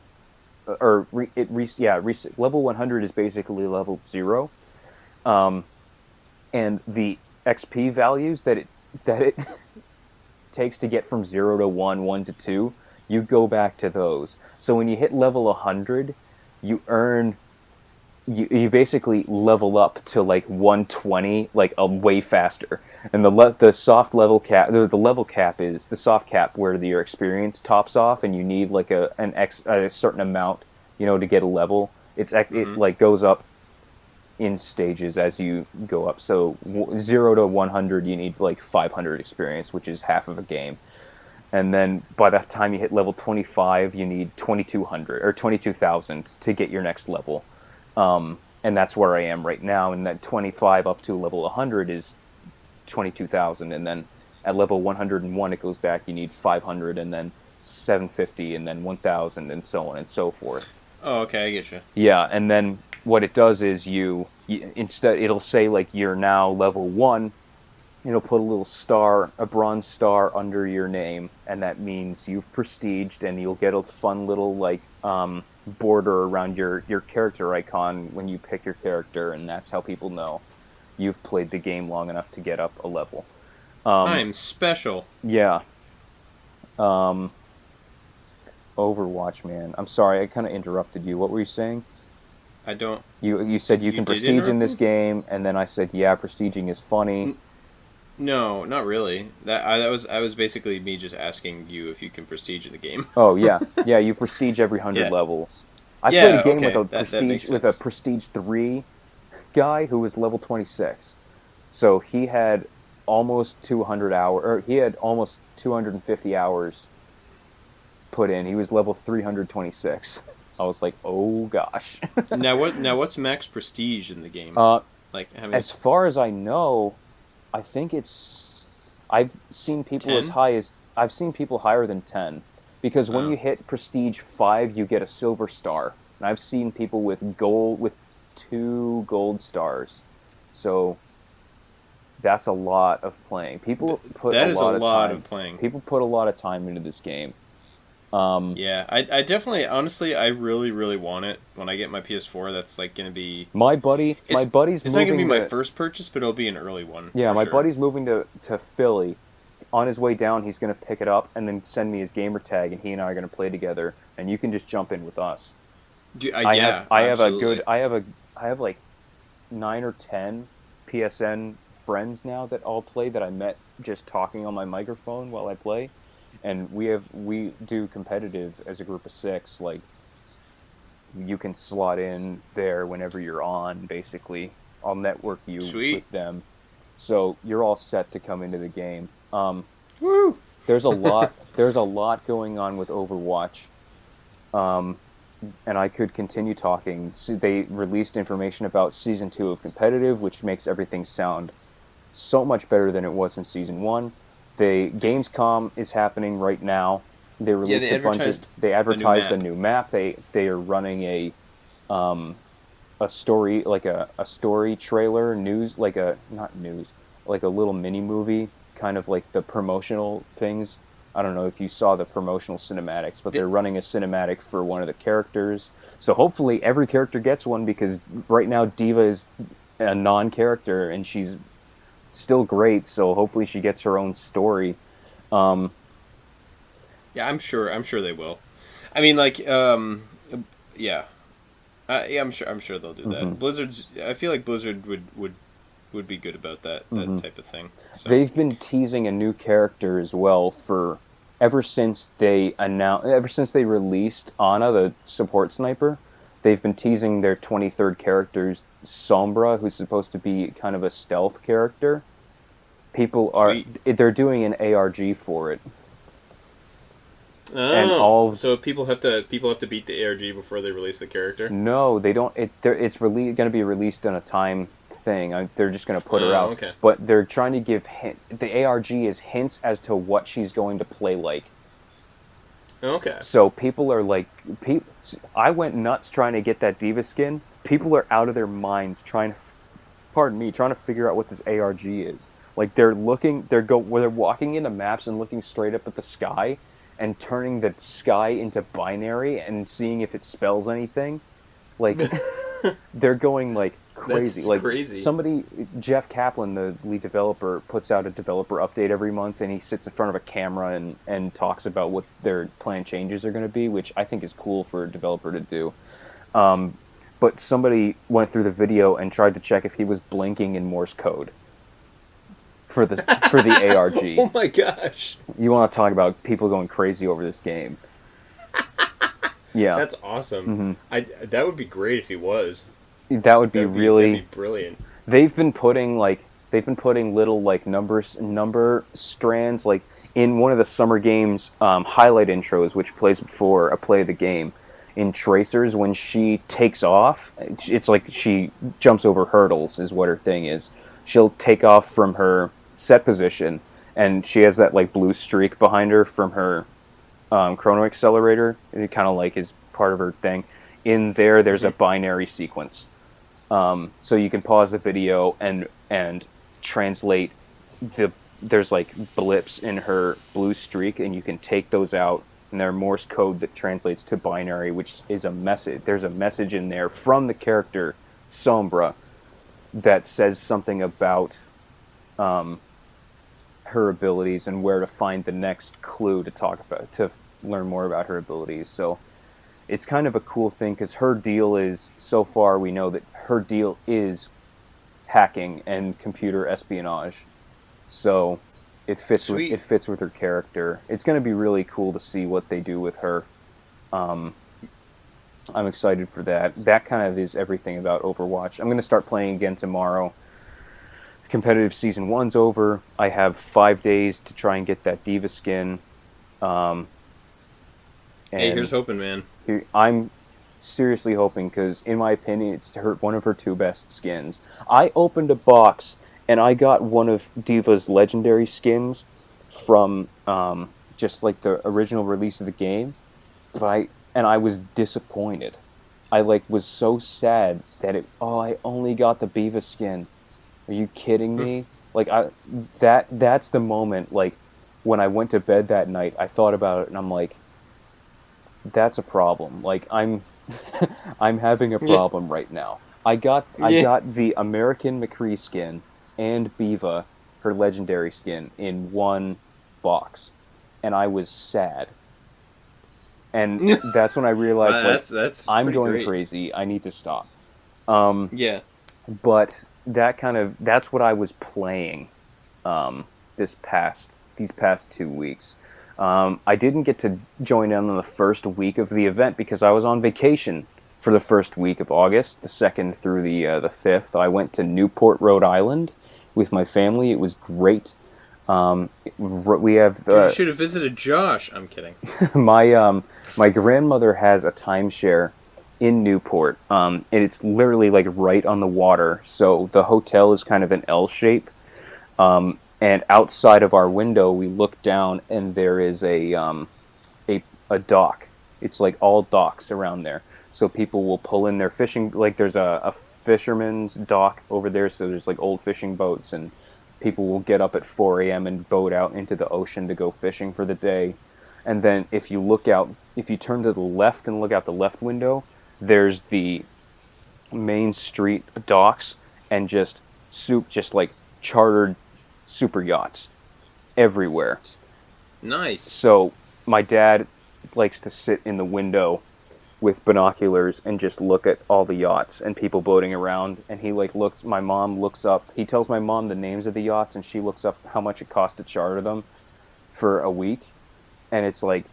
Level 100 is basically level 0, and the XP values that it takes to get from 0 to 1, 1 to 2, you go back to those. So when you hit level 100, you you basically level up to, like, 120, like, way faster. And the soft level cap, the level cap is the soft cap where your experience tops off, and you need, like, a certain amount, to get a level. It like goes up in stages as you go up. So 0 to 100, you need, like, 500 experience, which is half of a game. And then by the time you hit level 25, you need 2,200 or 22,000 to get your next level. And that's where I am right now. And that 25 up to level 100 is 22,000. And then at level 101, it goes back. You need 500, and then 750, and then 1,000, and so on and so forth. Oh, okay, I get you. Yeah, and then what it does is instead, it'll say, like, you're now level 1. It'll put a little star, a bronze star under your name, and that means you've prestiged, and you'll get a fun little, like, border around your character icon when you pick your character, and that's how people know you've played the game long enough to get up a level. I'm special. Yeah. Overwatch, man. I'm sorry, I kind of interrupted you. What were you saying? I don't... You said you can prestige in this game, and then I said, yeah, prestiging is funny. No, not really. I was basically me just asking you if you can prestige in the game. Oh, yeah. Yeah, you prestige every 100 levels. I played a game with a prestige 3 guy who was level 26. So he had almost 200 hours, or he had almost 250 hours put in. He was level 326. I was like, oh gosh. Now what's max prestige in the game? Like, how many... As far as I know, I think I've seen people 10? as high as I've seen people higher than 10, because when you hit prestige 5, you get a silver star, and I've seen people with 2 gold stars. So that's a lot of playing. People put that a is lot a of lot time. Of playing. People put a lot of time into this game. Yeah, I definitely, honestly, I really, really want it. When I get my PS4, that's, like, going to be... My buddy's It's not moving going to be my first purchase, but it'll be an early one. Yeah, my sure. buddy's moving to Philly. On his way down, he's going to pick it up and then send me his gamer tag, and he and I are going to play together, and you can just jump in with us. I have like 9 or 10 PSN friends now that all play, that I met just talking on my microphone while I play. And we do competitive as a group of 6. Like, you can slot in there whenever you're on, basically. I'll network you with them. So you're all set to come into the game. Woo! there's a lot. There's a lot going on with Overwatch. Um, and I could continue talking. So they released information about Season 2 of Competitive, which makes everything sound so much better than it was in Season 1. The Gamescom is happening right now. They released they a bunch of... advertised They a new advertised a map. new map. They are running a story, like a story trailer, news, like a... Not news, like a little mini-movie, kind of like the promotional things. I don't know if you saw the promotional cinematics, but they're running a cinematic for one of the characters. So hopefully every character gets one, because right now Diva is a non-character and she's still great. So hopefully she gets her own story. Um, Yeah, I'm sure. I'm sure they will. I mean, like, yeah, yeah. I'm sure. I'm sure they'll do mhm, that. Blizzard's. I feel like Blizzard would be good about that mhm. type of thing. So They've been teasing a new character as well for ever since they released Ana, the support sniper. They've been teasing their 23rd characters, Sombra, who's supposed to be kind of a stealth character. People are sweet. they're doing an ARG for it, and Oh, all so people have to beat the ARG before they release the character. no, they don't. It's going to be released on a time thing. They're just going to put her Oh, out, okay. but they're trying to give the ARG is hints as to what she's going to play like. Okay. So people are like, I went nuts trying to get that Diva skin. People are out of their minds trying to, pardon me, trying to figure out what this ARG is. Like they're walking into maps and looking straight up at the sky, and turning the sky into binary and seeing if it spells anything. Like they're going like crazy. That's Like crazy. somebody, Jeff Kaplan, the lead developer, puts out a developer update every month, and he sits in front of a camera and talks about what their planned changes are going to be, which I think is cool for a developer to do. Um, but somebody went through the video and tried to check if he was blinking in Morse code for the ARG. Oh my gosh. You want to talk about people going crazy over this game? Yeah. That's awesome. Hmm. I that would be great if he was. That would be That'd really... be brilliant. They've been putting little like number strands like in one of the Summer Games highlight intros, which plays before a play of the game. In Tracers, when she takes off, it's like she jumps over hurdles, is what her thing is. She'll take off from her set position, and she has that like blue streak behind her from her chrono accelerator. It kind of like is part of her thing. In there, there's a Hmm. binary sequence, so you can pause the video and translate there's like blips in her blue streak, and you can take those out, and they're Morse code that translates to binary, which is a message. There's a message in there from the character Sombra that says something about um, her abilities and where to find the next clue to talk about, to learn more about her abilities. So it's kind of a cool thing, because her deal is, so far we know that her deal is hacking and computer espionage. So Sweet. it fits with her character. It's going to be really cool to see what they do with her. Um, I'm excited for that. That kind of is everything about Overwatch. I'm going to start playing again tomorrow. Competitive season 1's over. I have 5 days to try and get that Diva skin. Um, Hey, here's and hoping, man. I'm seriously hoping, because in my opinion, it's one of her two best skins. I opened a box and I got one of Diva's legendary skins from just like the original release of the game, but I was disappointed. I like was so sad that I only got the Diva skin. Are you kidding me? Like that's the moment, like when I went to bed that night, I thought about it and I'm like, that's a problem. Like I'm having a Yeah. problem right now. I Yeah. got the American McCree skin and Biva, her legendary skin, in one box, and I was sad. And that's when I realized, like, That's I'm pretty going great. crazy. I need to stop. Um, Yeah. but that's what I was playing these past 2 weeks. I didn't get to join in on the first week of the event because I was on vacation for the first week of August, the 2nd through the 5th. I went to Newport, Rhode Island with my family. It was great. We have Dude, you should have visited Josh. I'm kidding. my grandmother has a timeshare in Newport, and it's literally like right on the water. So the hotel is kind of an L shape, and outside of our window, we look down, and there is a dock. It's like all docks around there. So people will pull in their fishing. Like there's a fisherman's dock over there. So there's like old fishing boats, and people will get up at 4 a.m. and boat out into the ocean to go fishing for the day. And then if you turn to the left and look out the left window, there's the main street docks and just like chartered super yachts everywhere. Nice. So my dad likes to sit in the window with binoculars and just look at all the yachts and people boating around, and my mom looks up, he tells my mom the names of the yachts, and she looks up how much it costs to charter them for a week, and it's like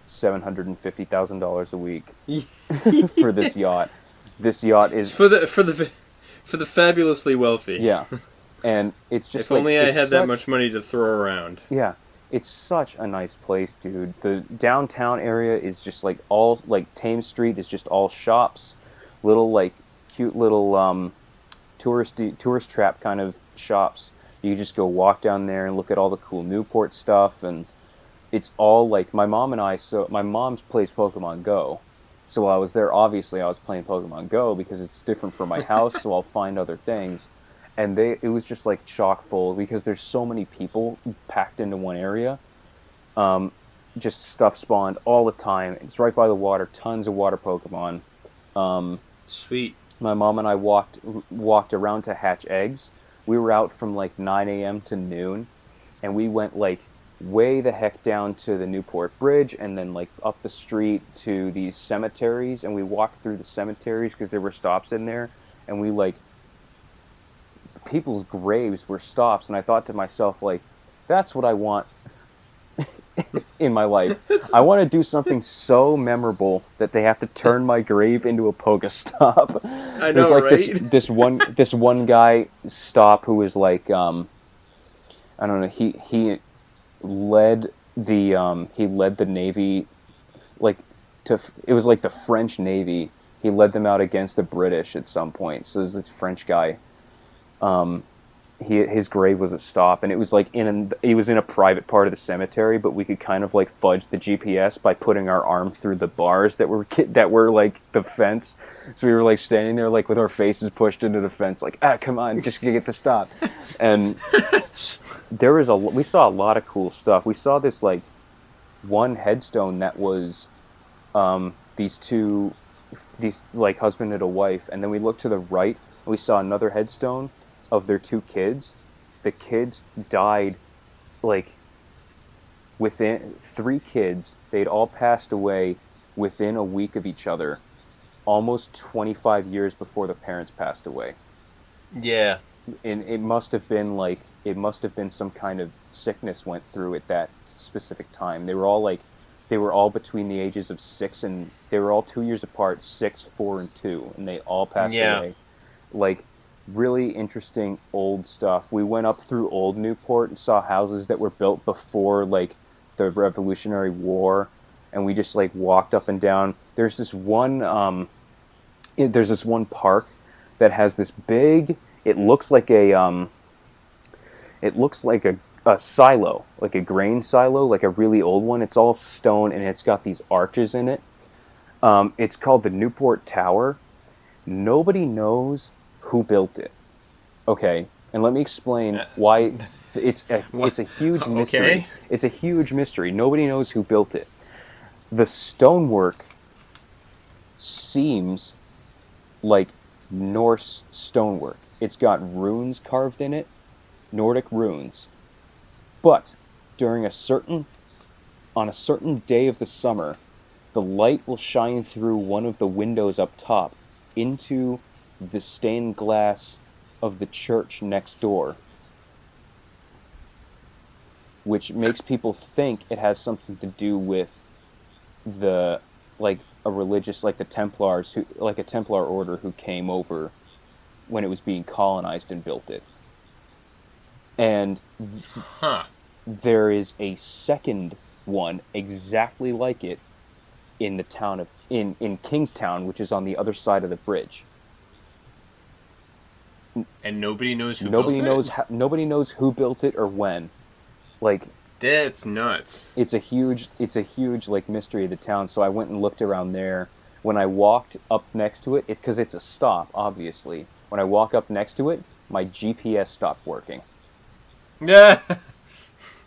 $750,000 a week for this yacht. This yacht is for the fabulously wealthy. Yeah. And it's just if only I had that much money to throw around. Yeah. It's such a nice place, dude. The downtown area is just like all like Thames Street is just all shops, little like cute little tourist trap kind of shops. You just go walk down there and look at all the cool Newport stuff, and it's all like my mom plays Pokemon Go. So while I was there, obviously I was playing Pokemon Go because it's different from my house, so I'll find other things. And it was just like chock full because there's so many people packed into one area. Just stuff spawned all the time. It's right by the water, tons of water Pokemon. Sweet. My mom and I walked around to hatch eggs. We were out from like 9 a.m. to noon, and we went like way the heck down to the Newport Bridge and then like up the street to these cemeteries, and we walked through the cemeteries because there were stops in there, and we like people's graves were stops, and I thought to myself, like, that's what I want in my life. I want to do something so memorable that they have to turn my grave into a Pokestop. I know, like right? this one guy stop who was like I don't know, he led the Navy, like it was like the French Navy. He led them out against the British at some point. So there's this French guy. His grave was a stop, and it was like he was in a private part of the cemetery, but we could kind of like fudge the GPS by putting our arm through the bars that were like the fence. So we were like standing there like with our faces pushed into the fence, like come on, just get the stop. And we saw a lot of cool stuff. We saw this like one headstone that was these like husband and a wife, and then we looked to the right and we saw another headstone of their two kids. The kids died like within 3 kids. They'd all passed away within a week of each other, almost 25 years before the parents passed away. Yeah. And it must have been some kind of sickness went through at that specific time. They were all between the ages of 6 and they were all 2 years apart, 6, 4, and 2, and they all passed away. Like, really interesting old stuff. We went up through old Newport and saw houses that were built before like the Revolutionary War, and we just like walked up and down. There's this one park that has this big, it looks like a silo, like a grain silo, like a really old one. It's all stone and it's got these arches in it. It's called the Newport Tower. Nobody knows who built it. Okay, and let me explain why. It's a huge mystery. Okay. It's a huge mystery. Nobody knows who built it. The stonework seems like Norse stonework. It's got runes carved in it, Nordic runes. But on a certain day of the summer, the light will shine through one of the windows up top into the stained glass of the church next door, which makes people think it has something to do with a religious, like the Templars, like a Templar order who came over when it was being colonized and built it. And Huh. there is a second one exactly like it in the town of in Kingstown, which is on the other side of the bridge. And nobody knows who built it? Nobody knows who built it or when. Like, That's nuts. it's a huge like mystery of the town. So I went and looked around there. When I walked up next to it, because it's a stop, obviously. When I walk up next to it, my GPS stopped working. Yeah.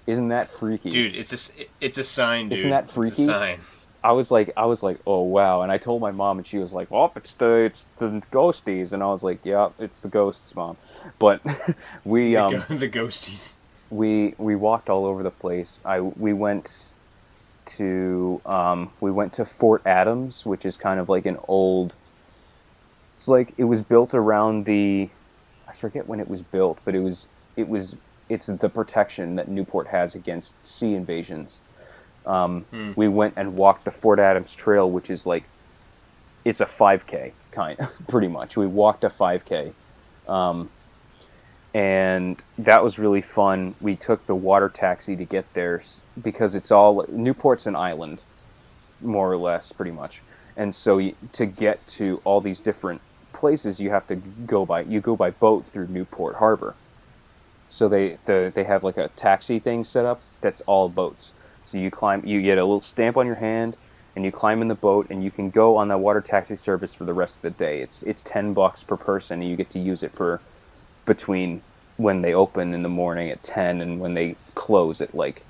Isn't that freaky? Dude, it's a sign, dude. Isn't that freaky? It's a sign. I was like, oh wow, and I told my mom, and she was like, oh, it's the ghosties, and I was like, yeah, it's the ghosts, mom. But we The ghosties. we walked all over the place. We went to Fort Adams, which is kind of like an old. It's like it was built around the, I forget when it was built, but it's the protection that Newport has against sea invasions. We went and walked the Fort Adams Trail, which is like, it's a 5K pretty much. We walked a 5K, and that was really fun. We took the water taxi to get there because Newport's an island, more or less, pretty much. And so to get to all these different places, you have to go by boat through Newport Harbor. So they have like a taxi thing set up that's all boats. So you get a little stamp on your hand, and you climb in the boat, and you can go on that water taxi service for the rest of the day. It's $10 per person, and you get to use it for between when they open in the morning at 10 and when they close at like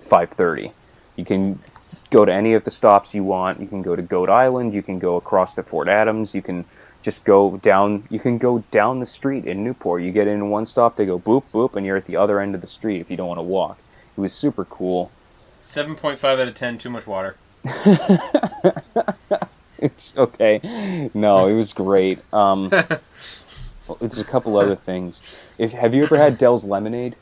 5:30. You can go to any of the stops you want. You can go to Goat Island. You can go across to Fort Adams. You can just go down. You can go down the street in Newport. You get in one stop, they go boop boop, and you're at the other end of the street if you don't want to walk. It was super cool. 7.5 out of 10. Too much water. It's okay. No, it was great. There's a couple other things. Have you ever had Dell's Lemonade?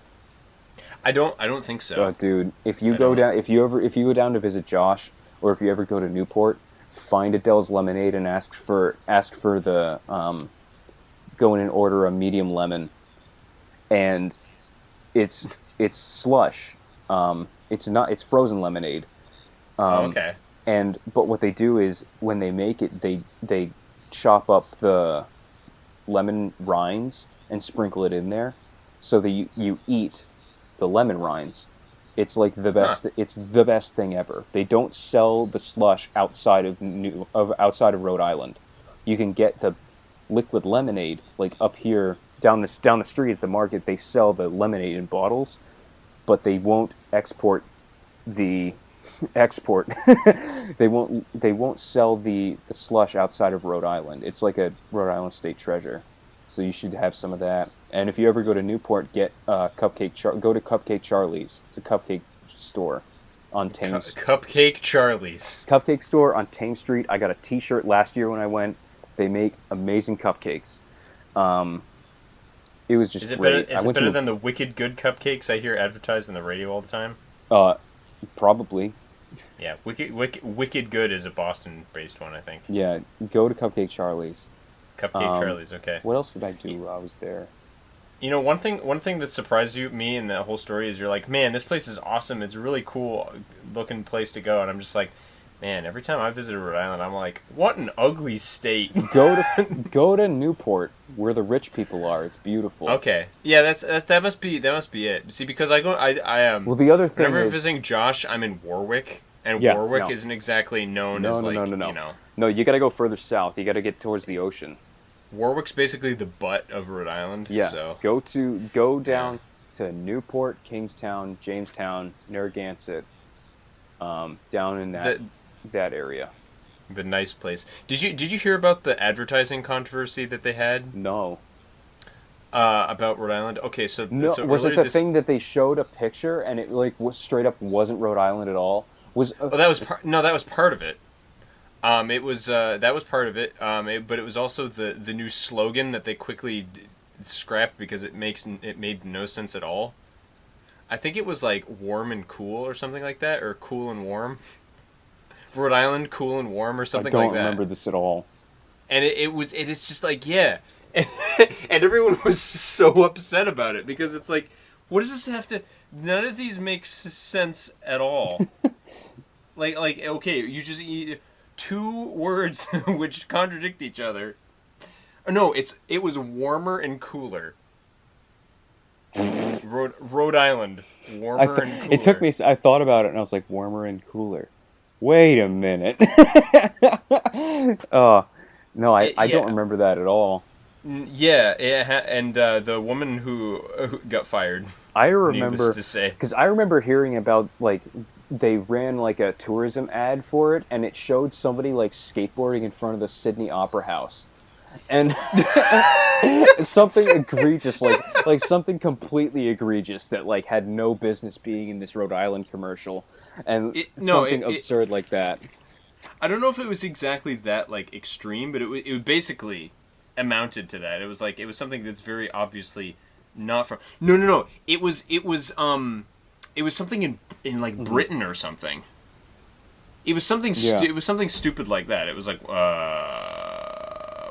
I don't think so. Oh, dude, if you go down to visit Josh, or if you ever go to Newport, find a Dell's Lemonade and ask for the go in and order a medium lemon, and it's slush. It's frozen lemonade. Okay. But what they do is when they make it, they chop up the lemon rinds and sprinkle it in there, so that you eat the lemon rinds. It's like the best. Huh. It's the best thing ever. They don't sell the slush outside of Rhode Island. You can get the liquid lemonade like up here down the street at the market. They sell the lemonade in bottles, but they won't export the export. they won't sell the slush outside of Rhode Island. It's like a Rhode Island state treasure. So you should have some of that. And if you ever go to Newport, go to Cupcake Charlie's. It's a cupcake store on Thames. Cupcake Charlie's. Cupcake store on Thames Street. I got a T-shirt last year when I went. They make amazing cupcakes. It was just great. Is it better than the Wicked Good cupcakes I hear advertised on the radio all the time? Probably. Yeah, Wicked Good is a Boston-based one, I think. Yeah, go to Cupcake Charlie's. Cupcake Charlie's, okay. What else did I do while I was there? You know, one thing that surprised me in that whole story is you're like, man, this place is awesome. It's a really cool looking place to go. And I'm just like, man, every time I visited Rhode Island, I'm like, what an ugly state. Go to Newport, where the rich people are. It's beautiful. Okay, yeah, that must be it. See, because I am. Well, the other thing whenever I'm visiting Josh, I'm in Warwick, and Warwick isn't exactly known as you know. No, you got to go further south. You got to get towards the ocean. Warwick's basically the butt of Rhode Island. Yeah. So go down to Newport, Kingstown, Jamestown, Narragansett, down in that area. The nice place. Did you hear about the advertising controversy that they had? No. About Rhode Island. Okay, so was it the thing that they showed a picture and it like was straight up wasn't Rhode Island at all? That was part of it. That was part of it. But it was also the new slogan that they quickly scrapped because it made no sense at all. I think it was like warm and cool or something like that, or cool and warm. Rhode Island, cool and warm, or something like that. I don't remember this at all. And it is just like, yeah, and everyone was so upset about it because it's like, What does this have to? None of these makes sense at all. Okay, two words which contradict each other. No, it was warmer and cooler. Rhode Island, warmer and cooler. It took me. I thought about it, and I was like, warmer and cooler. Wait a minute. Oh, no, I don't remember that at all. Yeah, and the woman who got fired. I remember, needless to say, because I remember hearing about like they ran like a tourism ad for it, and it showed somebody like skateboarding in front of the Sydney Opera House, and something egregious, like something completely egregious that like had no business being in this Rhode Island commercial, and something absurd like that. I don't know if it was exactly that like extreme, but it basically amounted to that. It was something that's very obviously not from. No. It was something in like Britain or something. It was something. It was something stupid like that. It was like,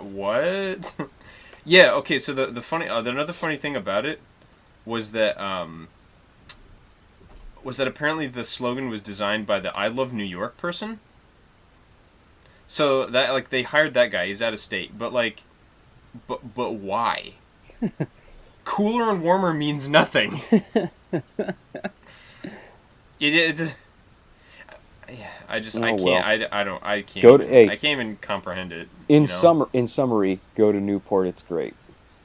what? Yeah. Okay. So the funny, another funny thing about it was that apparently the slogan was designed by the I Love New York person. So that like they hired that guy. He's out of state, but why? Cooler and warmer means nothing. It's. Yeah, I can't. Well. I can't. I can't even comprehend it. In summary, go to Newport. It's great.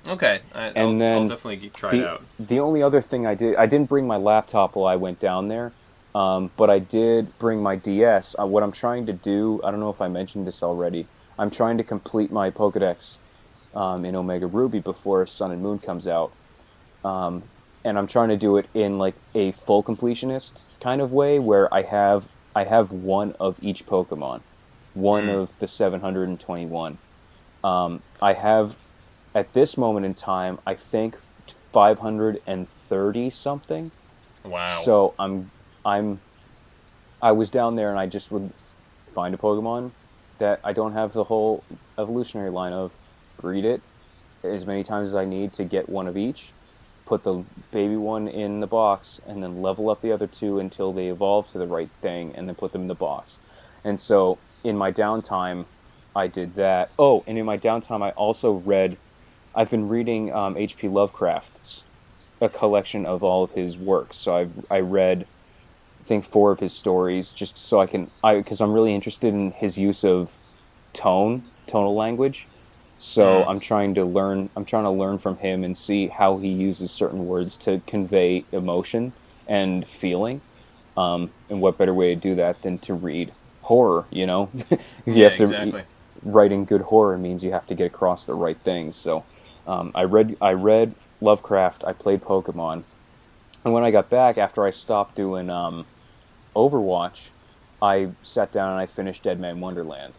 Okay, I'll definitely try it out. The only other thing I didn't bring my laptop while I went down there, but I did bring my DS. What I'm trying to do, I don't know if I mentioned this already. I'm trying to complete my Pokedex in Omega Ruby before Sun and Moon comes out, and I'm trying to do it in like a full completionist kind of way, where I have one of each Pokemon, one of the 721. I have, at this moment in time, I think 530 something. Wow. So I was down there and I just would find a Pokemon that I don't have the whole evolutionary line of, breed it as many times as I need to get one of each, put the baby one in the box, and then level up the other two until they evolve to the right thing, and then put them in the box. And so in my downtime, I did that. Oh, and in my downtime, I also I've been reading H.P. Lovecraft's, a collection of all of his works. So I read, I think, 4 of his stories, just so because I'm really interested in his use of tonal language. So I'm trying to learn from him and see how he uses certain words to convey emotion and feeling. And what better way to do that than to read horror, you know? Exactly. Writing good horror means you have to get across the right things. So I read Lovecraft, I played Pokemon, and when I got back, after I stopped doing Overwatch, I sat down and I finished Deadman Wonderland.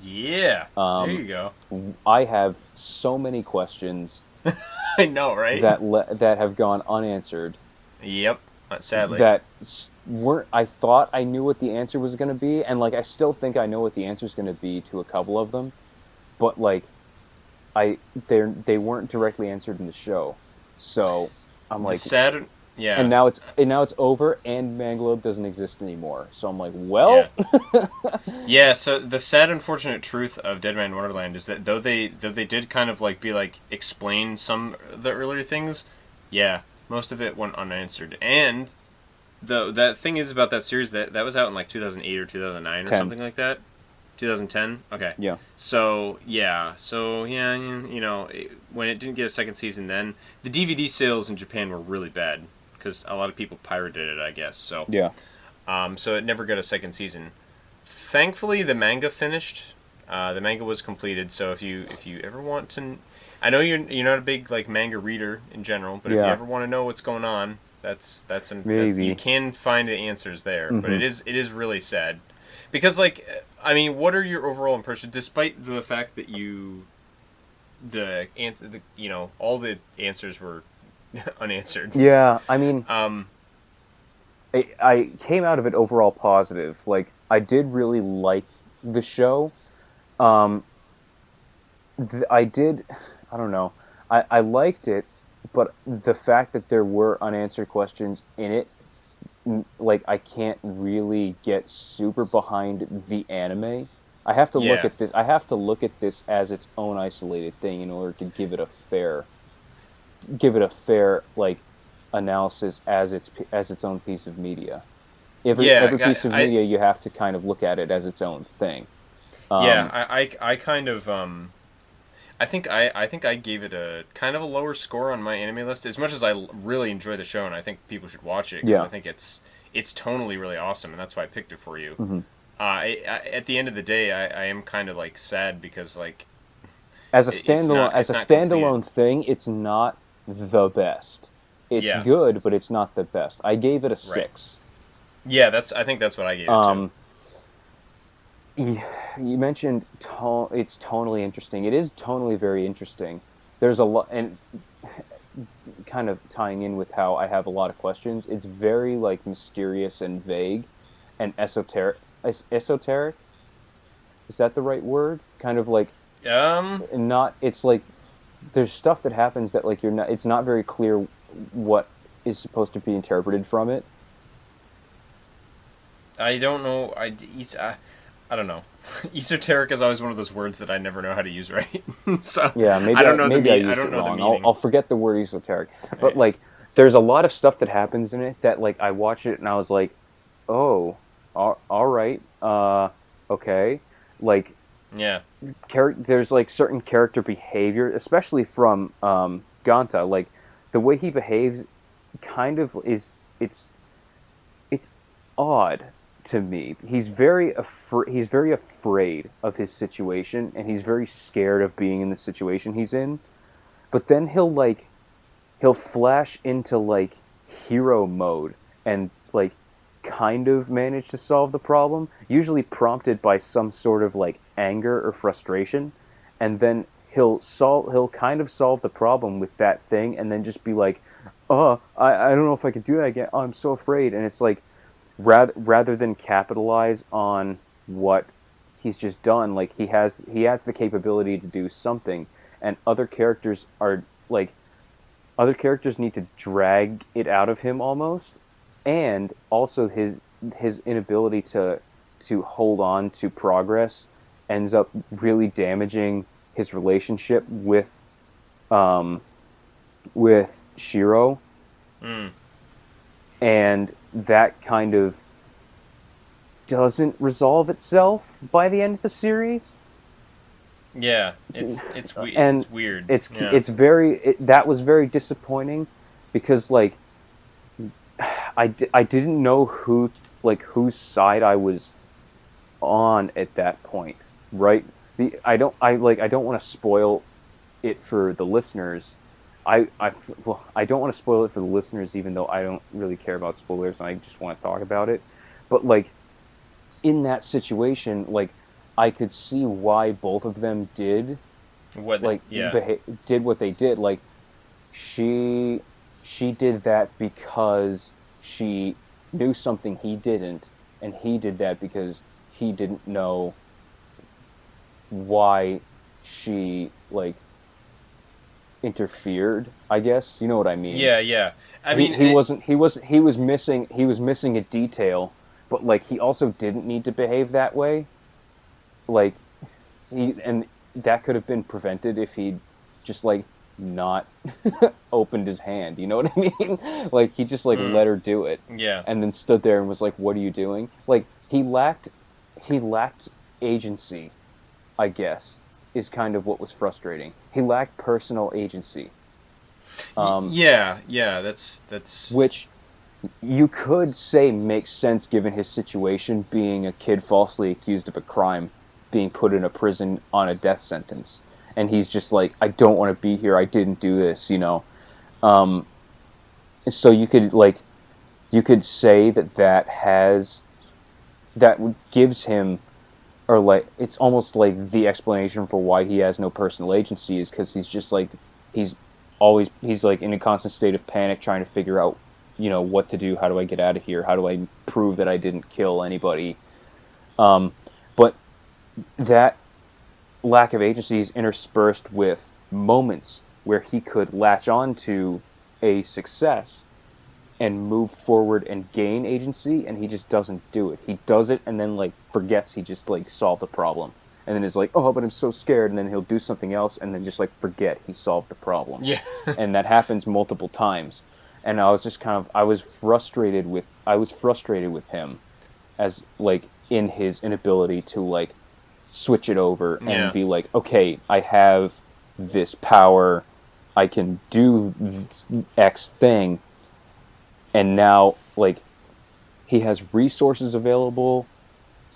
Yeah, there you go. I have so many questions. I know, right? That have gone unanswered. Yep, sadly. That weren't. I thought I knew what the answer was going to be, and like I still think I know what the answer is going to be to a couple of them, but like they weren't directly answered in the show, so I'm like yeah. And now it's over, and Manglobe doesn't exist anymore. So I'm like, well. Yeah. So the sad, unfortunate truth of Deadman Wonderland is that though they did kind of like explain some of the earlier things, yeah, most of it went unanswered. And that thing is about that series that was out in like 2008 or 2009 or something like that. 2010. Okay. Yeah. So yeah. When it didn't get a second season, then the DVD sales in Japan were really bad, because a lot of people pirated it, I guess. So yeah. So it never got a second season. Thankfully, the manga finished. The manga was completed. So if you ever want to, I know you're not a big like manga reader in general, but if you ever want to know what's going on, you can find the answers there. Mm-hmm. But it is really sad, because like, I mean, what are your overall impressions, despite the fact that all the answers were unanswered? Yeah, I mean, I came out of it overall positive. Like, I did really like the show. I don't know. I liked it, but the fact that there were unanswered questions in it, like I can't really get super behind the anime. I have to look Yeah. at this. I have to look at this as its own isolated thing in order to give it a fair like analysis as its own piece of media. Every Yeah, piece of media you have to kind of look at it as its own thing. yeah, Um, I kind of I think I gave it a kind of a lower score on my anime list. As much as I really enjoy the show, and I think people should watch it because I yeah. think it's tonally really awesome, and that's why I picked it for you. Hmm. At the end of the day, I am kind of like sad because like As it's a not completed. standalone thing, it's not the best. It's Yeah, good, but it's not the best. I gave it a right. 6. Yeah, that's I think that's what I gave it too. Um, you mentioned it's tonally interesting. It is tonally very interesting. There's a lot, and kind of tying in with how I have a lot of questions. It's very like mysterious and vague, and esoteric. Esoteric, is that the right word? Kind of like Um, not. It's like there's stuff that happens that like you're not. It's not very clear what is supposed to be interpreted from it. I don't know. I don't know. Esoteric is always one of those words that I never know how to use right. So Yeah, I don't know the maybe I I used don't it know the wrong. meaning. I'll forget the word esoteric. But Right. like, there's a lot of stuff that happens in it that like I watched it and I was like, oh, all right, okay. Like, Yeah. there's like certain character behavior, especially from Ganta. Like, the way he behaves, kind of is it's it's odd to me. He's very afraid of his situation, and he's very scared of being in the situation he's in. But then he'll flash into like hero mode and like kind of manage to solve the problem, usually prompted by some sort of like anger or frustration, and then he'll kind of solve the problem with that thing and then just be like, "Oh, I don't know if I could do that again. Oh, I'm so afraid." And it's like rather than capitalize on what he's just done, like he has the capability to do something, and like other characters need to drag it out of him almost, and also his inability to hold on to progress ends up really damaging his relationship um with Shiro, Mm. and that kind of doesn't resolve itself by the end of the series. Yeah. And it's weird. Yeah. that was very disappointing because like I didn't know whose side I was on at that point, right? I don't want to spoil it for the listeners. I don't want to spoil it for the listeners, even though I don't really care about spoilers and I just want to talk about it. But like in that situation, like I could see why both of them Yeah. did what they did. Like she she did that because she knew something he didn't, and he did that because he didn't know why she like interfered. I guess you know what I mean. Yeah, yeah. I mean, He was missing a detail, but like he also didn't need to behave that way. Like and that could have been prevented if he'd just like not opened his hand. You know what I mean? Like he just like mm, let her do it, yeah. and then stood there and was like, "What are you doing?" Like he lacked agency. I guess is kind of what was frustrating. He lacked personal agency, Yeah, yeah. That's which you could say makes sense given his situation, being a kid falsely accused of a crime, being put in a prison on a death sentence, and he's just like, I don't want to be here. I didn't do this, you know. Um, so you could say that that gives him, or like it's almost like the explanation for why he has no personal agency is because he's just like he's he's like in a constant state of panic trying to figure out, you know, what to do. How do I get out of here? How do I prove that I didn't kill anybody? But that lack of agency is interspersed with moments where he could latch on to a success and move forward and gain agency, and he just doesn't do it. He does it and then like forgets he just like solved a problem, and then is like, oh, but I'm so scared, and then he'll do something else and then just like forget he solved the problem. Yeah. And that happens multiple times, and I was just I was frustrated with him as like in his inability to like switch it over and be like, okay, I have this power, I can do X thing, and now like he has resources available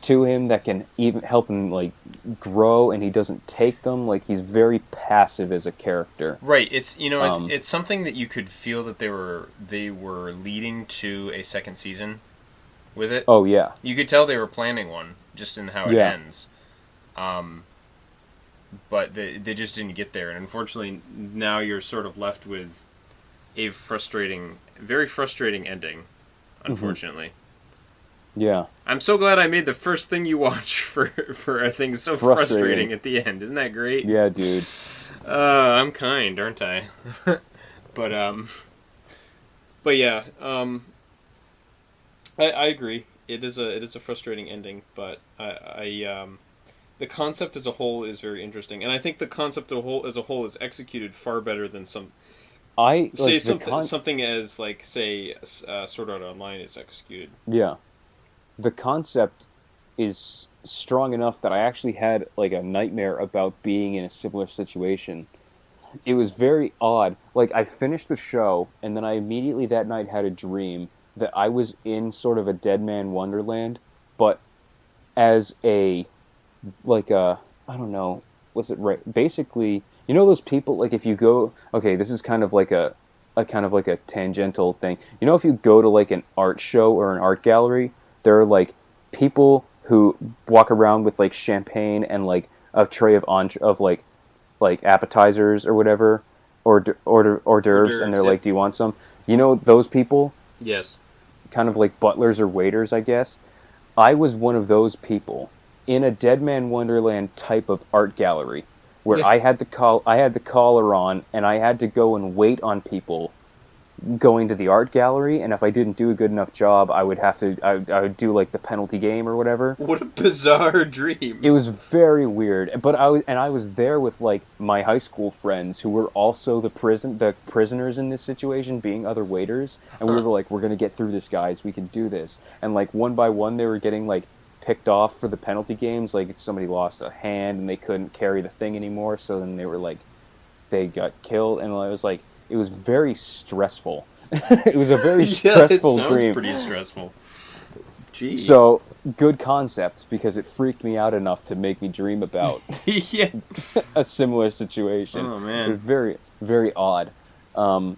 to him that can even help him like grow, and he doesn't take them. Like, he's very passive as a character. Right. It's it's something that you could feel that they were leading to a second season with it. Oh yeah. You could tell they were planning one just in how it ends. But they just didn't get there, and unfortunately now you're sort of left with a very frustrating ending, unfortunately. Yeah. I'm so glad I made the first thing you watch for a thing so frustrating at the end. Isn't that great? Yeah, dude. I'm kind, aren't I? but yeah, I agree. It is a frustrating ending, but I the concept as a whole is very interesting, and I think the concept as a whole is executed far better than something as like say Sword Art Online is executed. Yeah, the concept is strong enough that I actually had like a nightmare about being in a similar situation. It was very odd. Like, I finished the show, and then I immediately that night had a dream that I was in sort of a Deadman Wonderland, but as a I don't know, what's it right? Basically, you know those people, like, if you go, okay, this is kind of like a tangential thing. You know, if you go to like an art show or an art gallery, there are like people who walk around with like champagne and like a tray of like appetizers or whatever, or hors d'oeuvres, and they're like, do you want some? You know those people? Yes. Kind of like butlers or waiters, I guess. I was one of those people in a Deadman Wonderland type of art gallery where I had the collar on, and I had to go and wait on people going to the art gallery, and if I didn't do a good enough job, I would do like the penalty game or whatever. What a bizarre dream. It was very weird, but I was there with like my high school friends who were also the prisoners in this situation, being other waiters, and we were like, we're gonna get through this, guys, we can do this. And like one by one they were getting like picked off for the penalty games, like somebody lost a hand and they couldn't carry the thing anymore, so then they were like, they got killed, and I was like, it was very stressful. It was a very stressful dream. It sounds pretty stressful. Jeez. So, good concept, because it freaked me out enough to make me dream about a similar situation. Oh, man. It was very, very odd. The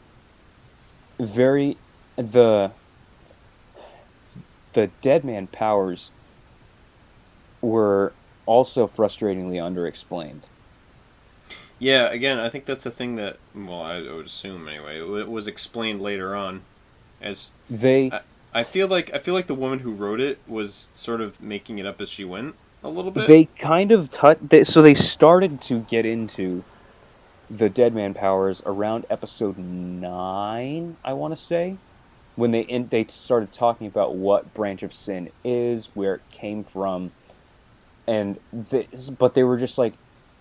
Deadman powers were also frustratingly underexplained. Yeah, again, I think that's a thing that, well, I would assume anyway, it was explained later on, as I feel like the woman who wrote it was sort of making it up as she went a little bit. They kind of so they started to get into the Deadman powers around episode 9, I want to say, when they started talking about what Branch of Sin is, where it came from, but they were just like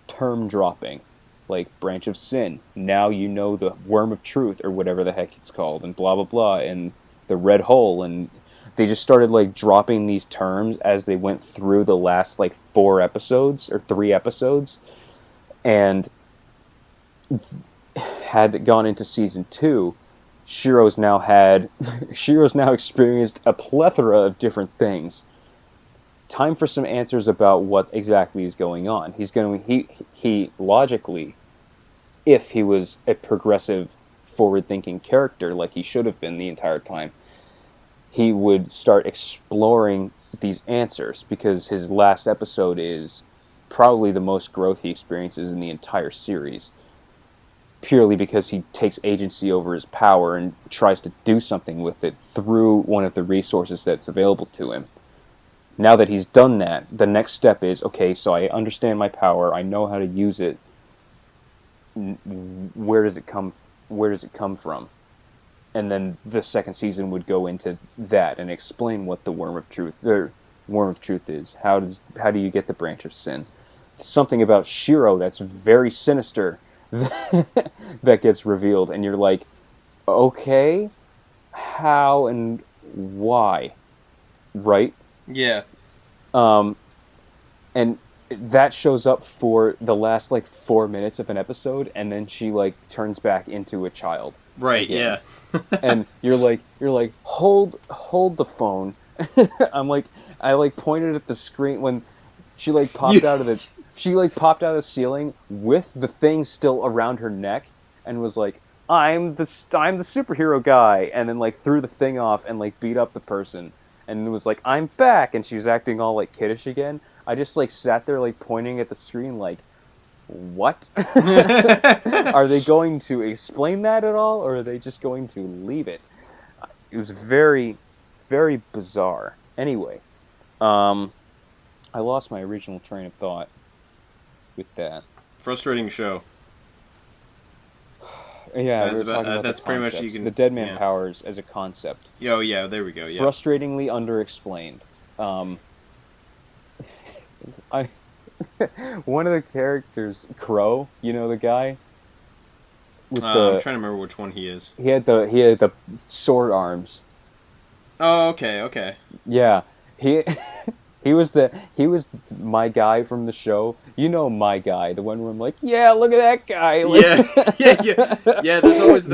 term dropping. Like, Branch of Sin, now you know the Worm of Truth, or whatever the heck it's called, and blah blah blah, and the Red Hole, and they just started like dropping these terms as they went through the last like 4 episodes or 3 episodes, and had gone into season 2, Shiro's now experienced a plethora of different things. Time for some answers about what exactly is going on. He logically, if he was a progressive, forward-thinking character like he should have been the entire time, he would start exploring these answers, because his last episode is probably the most growth he experiences in the entire series, purely because he takes agency over his power and tries to do something with it through one of the resources that's available to him. Now that he's done that, the next step is, okay, so I understand my power, I know how to use it. where does it come from? And then the second season would go into that and explain what the worm of truth is. How do you get the branch of sin? Something about Shiro that's very sinister that gets revealed, and you're like, okay, how and why, right? Yeah. And that shows up for the last like 4 minutes of an episode, and then she like turns back into a child. Right. Again. Yeah. And you're like, hold the phone. I like pointed at the screen when she like popped out of the ceiling with the thing still around her neck, and was like, I'm the superhero guy, and then like threw the thing off and like beat up the person, and it was like, I'm back, and she was acting all like kiddish again. I just like sat there like pointing at the screen like, what? Are they going to explain that at all, or are they just going to leave it? It was very, very bizarre. Anyway, I lost my original train of thought with that. Frustrating show. Yeah, we were talking about that's the pretty much concepts. you can. The Deadman powers as a concept. Oh yeah, there we go. Yeah. Frustratingly underexplained. One of the characters, Crow, you know the guy with I'm trying to remember which one he is. He had the sword arms. Oh, okay. Yeah, he was my guy from the show. You know my guy, the one where I'm like, yeah, look at that guy. Like, yeah. There's always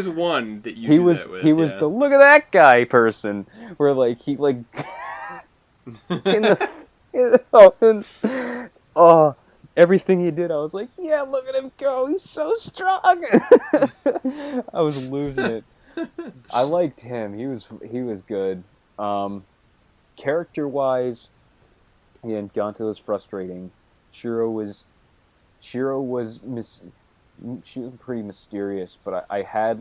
one that you do that with. He was the look at that guy person, where like he like in the everything he did, I was like, yeah, look at him go, he's so strong. I was losing it. I liked him. He was good. Character wise, again, Ganta was frustrating. Shiro was she was pretty mysterious, but I had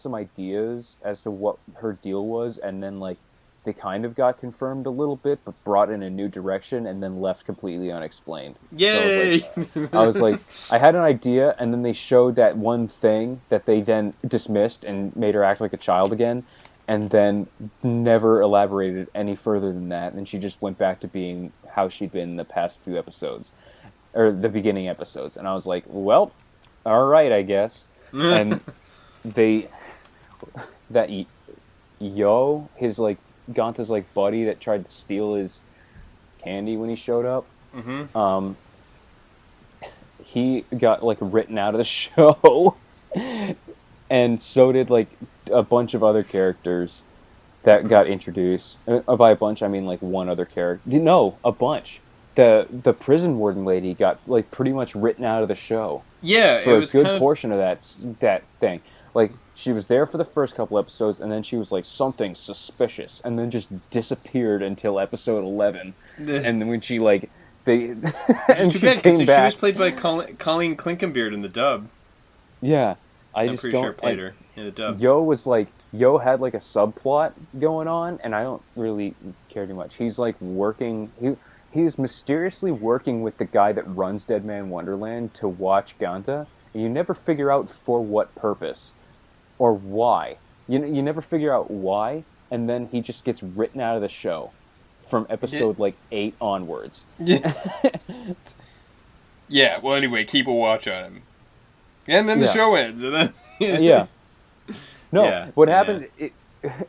some ideas as to what her deal was, and then like they kind of got confirmed a little bit, but brought in a new direction and then left completely unexplained. Yay! So I was like, I had an idea, and then they showed that one thing that they then dismissed and made her act like a child again, and then never elaborated any further than that, and she just went back to being how she'd been the past few episodes, or the beginning episodes, and I was like, well, alright, I guess. And his like, Ganta's like buddy that tried to steal his candy when he showed up. Mm-hmm. He got like written out of the show, and so did like a bunch of other characters that got introduced. By a bunch, I mean like one other character. No, a bunch. The prison warden lady got like pretty much written out of the show. Yeah, for a good portion of that thing. Like, she was there for the first couple episodes, and then she was like, something suspicious, and then just disappeared until episode 11. And then when she like and too bad, because she was played by Colleen Clinkenbeard in the dub. Yeah, I'm pretty sure I played her in the dub. Yo had like a subplot going on, and I don't really care too much. He's like working. He is mysteriously working with the guy that runs Deadman Wonderland to watch Ganta, and you never figure out for what purpose or why. You never figure out why, and then he just gets written out of the show from episode like 8 onwards. Yeah. Yeah. Well, anyway, keep a watch on him, and then the show ends, and then yeah. No, what happened?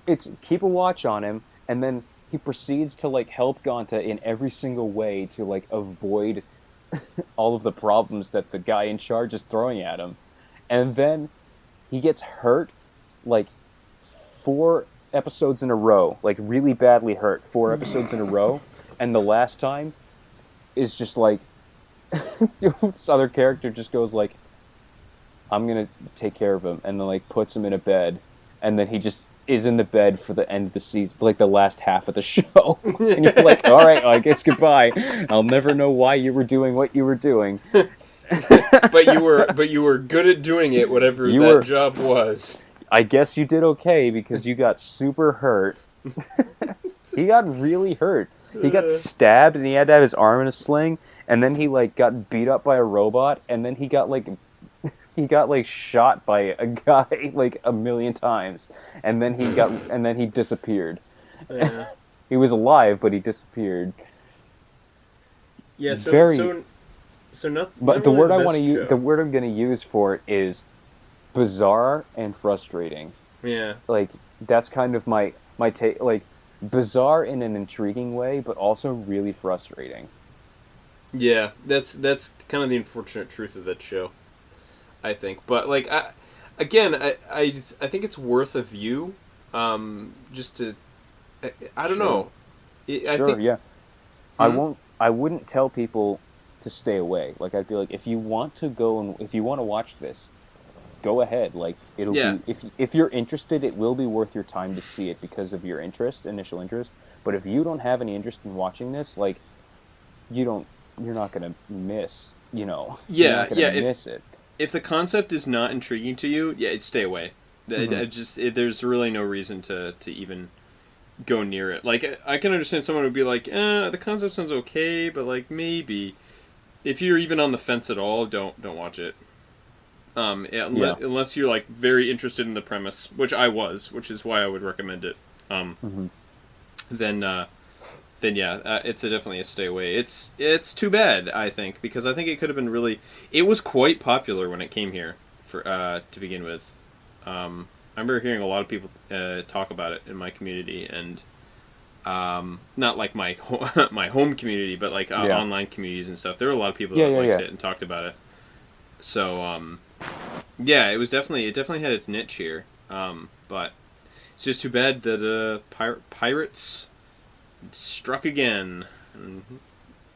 It's keep a watch on him, and then he proceeds to like help Ganta in every single way to like avoid all of the problems that the guy in charge is throwing at him, and then he gets hurt like 4 episodes in a row, like really badly hurt 4 episodes in a row, and the last time is just like this other character just goes like, I'm gonna take care of him, and then like puts him in a bed, and then he just is in the bed for the end of the season, like the last half of the show. And you're like, all right, I guess goodbye. I'll never know why you were doing what you were doing. but you were good at doing it, whatever that job was. I guess you did okay, because you got super hurt. He got really hurt. He got stabbed, and he had to have his arm in a sling, and then he like got beat up by a robot, and then he got like he got like shot by a guy like a million times, and then he disappeared. Yeah. He was alive, but he disappeared. Yeah. Very. Not But the really word the I want to best use, the show. word I'm going to use for it is bizarre and frustrating. Yeah. Like that's kind of my take. Like bizarre in an intriguing way, but also really frustrating. Yeah. That's kind of the unfortunate truth of that show, I think. But like, I think it's worth a view. Just to, I don't Sure. know. I Sure, think. yeah. Hmm? I wouldn't tell people to stay away. Like I'd be like, if you want to go and if you want to watch this, go ahead. Like it'll Yeah. be if you're interested, it will be worth your time to see it because of your initial interest. But if you don't have any interest in watching this, like you don't, you're not gonna miss. You're Yeah. not gonna Yeah. miss it. If the concept is not intriguing to you, yeah, stay away. Hmm. There's really no reason to even go near it. Like I can understand someone would be like, the concept sounds okay, but like maybe if you're even on the fence at all, don't watch it. Yeah, Yeah. unless you're like very interested in the premise, which I was, which is why I would recommend it. Hmm. Then then yeah, it's definitely a stay away. It's too bad, I think, because I think it could have been really. It was quite popular when it came here for to begin with. I remember hearing a lot of people talk about it in my community, and not like my my home community, but like Yeah. online communities and stuff. There were a lot of people Yeah. that Yeah. liked Yeah. it and talked about it. So yeah, it definitely had its niche here. But it's just too bad that pirates struck again and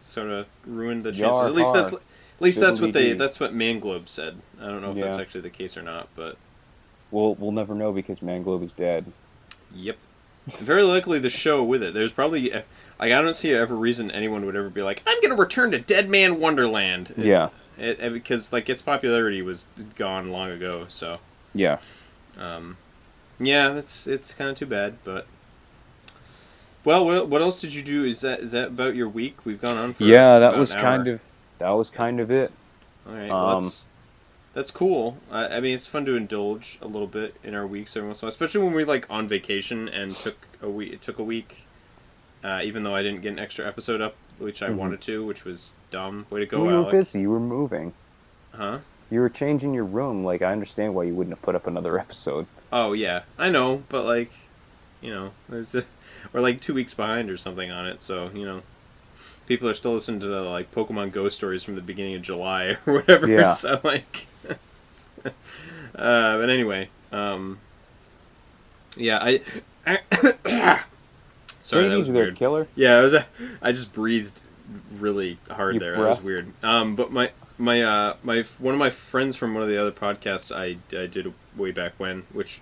sort of ruined the chances. Yar har. At least Diddly-dee. that's what Manglobe said. I don't know if that's Yeah. actually the case or not, but We'll never know because Manglobe is dead. yep. Very likely the show with it. There's probably like I don't see ever reason anyone would ever be like, I'm gonna return to Deadman Wonderland. Yeah. Because like its popularity was gone long ago. So Yeah. yeah, it's kind of too bad. But well, what else did you do? Is that about your week? We've gone on for Yeah, about an hour. that was kind of it. All right, well Um, that's cool. I mean, it's fun to indulge a little bit in our weeks every once in a while, especially when we're like on vacation and took a week. It took a week, even though I didn't get an extra episode up, which I wanted to, which was dumb. Way to go, well, you were Alec. busy. You were moving. Huh? You were changing your room. Like I understand why you wouldn't have put up another episode. Oh yeah, I know, but like, we're like 2 weeks behind or something on it, so people are still listening to the like Pokemon Go stories from the beginning of July or whatever. Yeah. So like, but anyway, yeah, sorry, that Take it was easy there, weird. killer. Yeah, I just breathed really hard You there. That was breathed. weird. But my one of my friends from one of the other podcasts I did way back when, which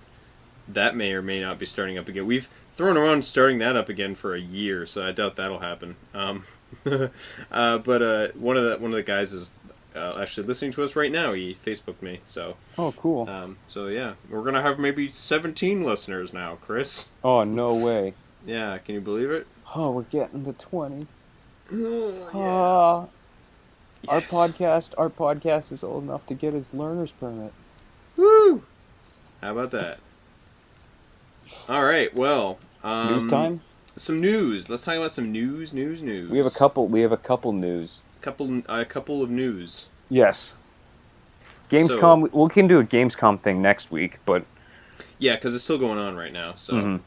that may or may not be starting up again. We've thrown around starting that up again for a year, so I doubt that'll happen. But one of the guys is actually listening to us right now. He Facebooked me, so Oh, cool. so yeah, we're gonna have maybe 17 listeners now, Chris. Oh, no way. Yeah, can you believe it? Oh, we're getting to 20. Yeah. Yes. Our podcast is old enough to get his learner's permit. Woo! How about that? All right. Well, News time? some news. Let's talk about some news. We have a couple news. A couple of news. Yes. Gamescom, we can do a Gamescom thing next week, but Yeah, because it's still going on right now. So Mhm.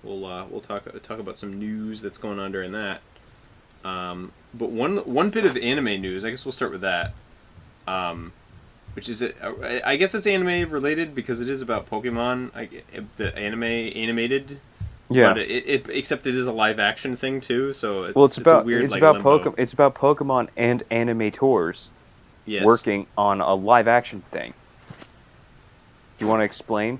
we'll talk about some news that's going on during that. But one bit of anime news. I guess we'll start with that. Which is I guess it's anime related because it is about Pokemon. The animated. yeah. But except it is a live action thing too. So it's Well, it's a weird like limbo. It's about Pokemon and animators Yes. working on a live action thing. Do you want to explain?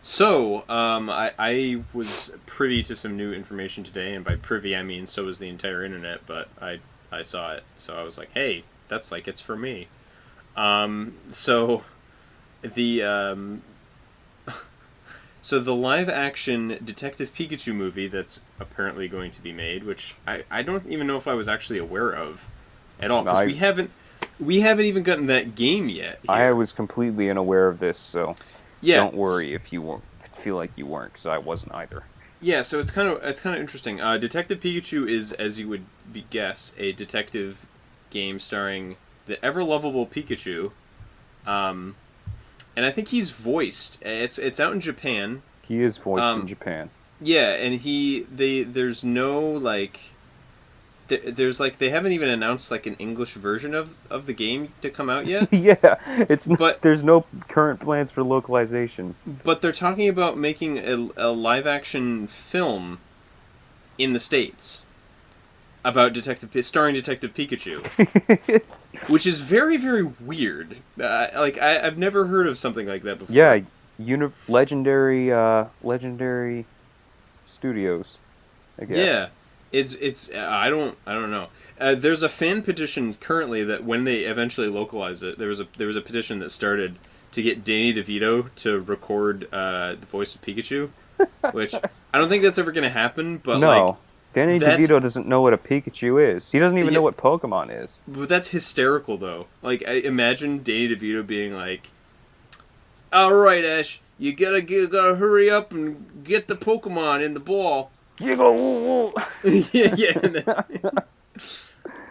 So, I was privy to some new information today, and by privy I mean so was the entire internet, but I saw it, so I was like, hey, that's like, it's for me. So, the, so the live-action Detective Pikachu movie that's apparently going to be made, which I don't even know if I was actually aware of at all, because we haven't even gotten that game yet. Here. I was completely unaware of this, so Yeah. don't worry if you feel like you weren't, because I wasn't either. Yeah, so it's kind of interesting. Detective Pikachu is, as you would guess, a detective game starring the ever lovable Pikachu, and I think he's voiced. It's out in Japan. He is voiced in Japan. Yeah, and there's no like. There's like they haven't even announced like an English version of the game to come out yet. Yeah, But there's no current plans for localization. But they're talking about making a live action film in the States about starring Detective Pikachu, which is very, very weird. I've never heard of something like that before. Yeah, legendary studios, I guess. Yeah. It's I don't know. There's a fan petition currently that when they eventually localize it, there was a petition that started to get Danny DeVito to record the voice of Pikachu, which I don't think that's ever going to happen. But no, Danny DeVito doesn't know what a Pikachu is. He doesn't even know what Pokemon is. But that's hysterical, though. Like, I imagine Danny DeVito being like, "All right, Ash, you gotta hurry up and get the Pokemon in the ball." You go woo woo. Yeah.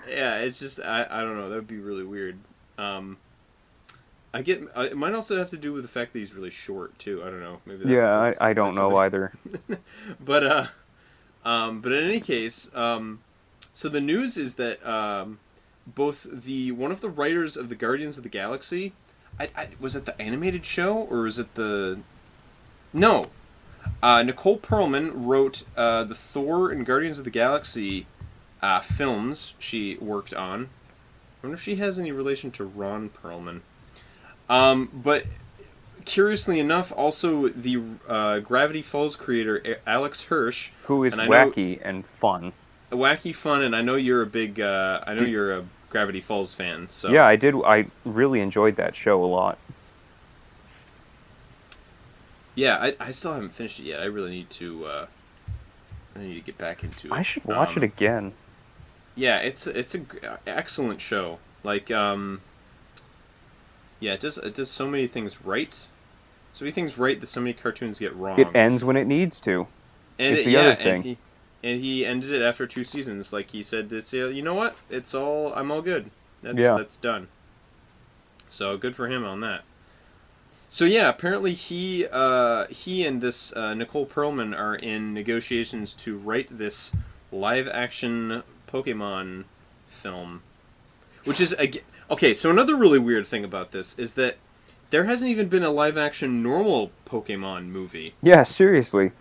Yeah, it's just I don't know. That would be really weird. It might also have to do with the fact that he's really short too. I don't know. Maybe. I don't know either. But in any case, so the news is that both one of the writers of the Guardians of the Galaxy, was it the animated show or was it no. Nicole Perlman wrote the Thor and Guardians of the Galaxy films she worked on. I wonder if she has any relation to Ron Perlman. But curiously enough, also the Gravity Falls creator Alex Hirsch, who is wacky and fun. Wacky fun, and I know you're a big. You're a Gravity Falls fan. So yeah, I did. I really enjoyed that show a lot. Yeah, I still haven't finished it yet. I really need to. I need to get back into it. I should watch it again. Yeah, it's a excellent show. Like, yeah, it does so many things right. So many things right that so many cartoons get wrong. It ends when it needs to. And it's the other thing. And he ended it after 2 seasons. Like he said, you know what? I'm all good. That's done. So good for him on that. So yeah, apparently he and this Nicole Perlman are in negotiations to write this live-action Pokemon film, which is okay. So another really weird thing about this is that there hasn't even been a live-action normal Pokemon movie. Yeah, seriously,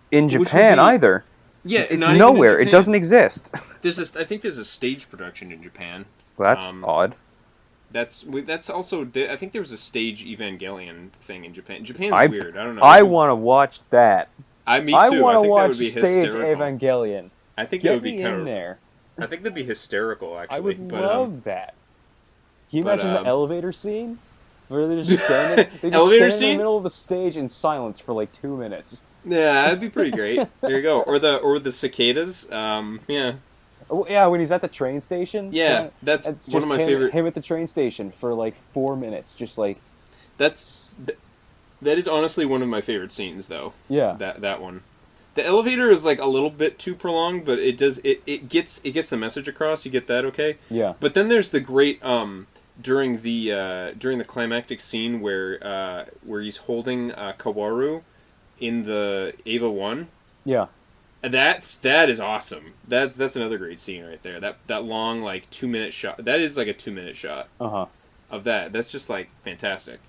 in Japan either. Yeah, it's nowhere. It doesn't exist. I think there's a stage production in Japan. Well, that's odd. That's also. I think there was a stage Evangelion thing in Japan. Japan's weird. I don't know. I want to watch that. Me too. I want to watch that would be stage hysterical. Evangelion. I think that would be kind of there. I think that'd be hysterical. Actually, I would love that. Can you imagine the elevator scene where they're just standing? They just elevator stand scene in the middle of the stage in silence for like 2 minutes. Yeah, that'd be pretty great. There you go. Or the cicadas. Yeah. Oh, yeah, when he's at the train station. Yeah, that's one of my favorite. Him at the train station for like 4 minutes, just like. That is honestly one of my favorite scenes, though. Yeah. That one. The elevator is like a little bit too prolonged, but it gets the message across. You get that, okay? Yeah. But then there's the great during the climactic scene where he's holding Kaworu in the Eva 1. Yeah. That is awesome. That's another great scene right there. That long 2-minute shot. That is like a 2-minute shot. Of that. That's just like fantastic.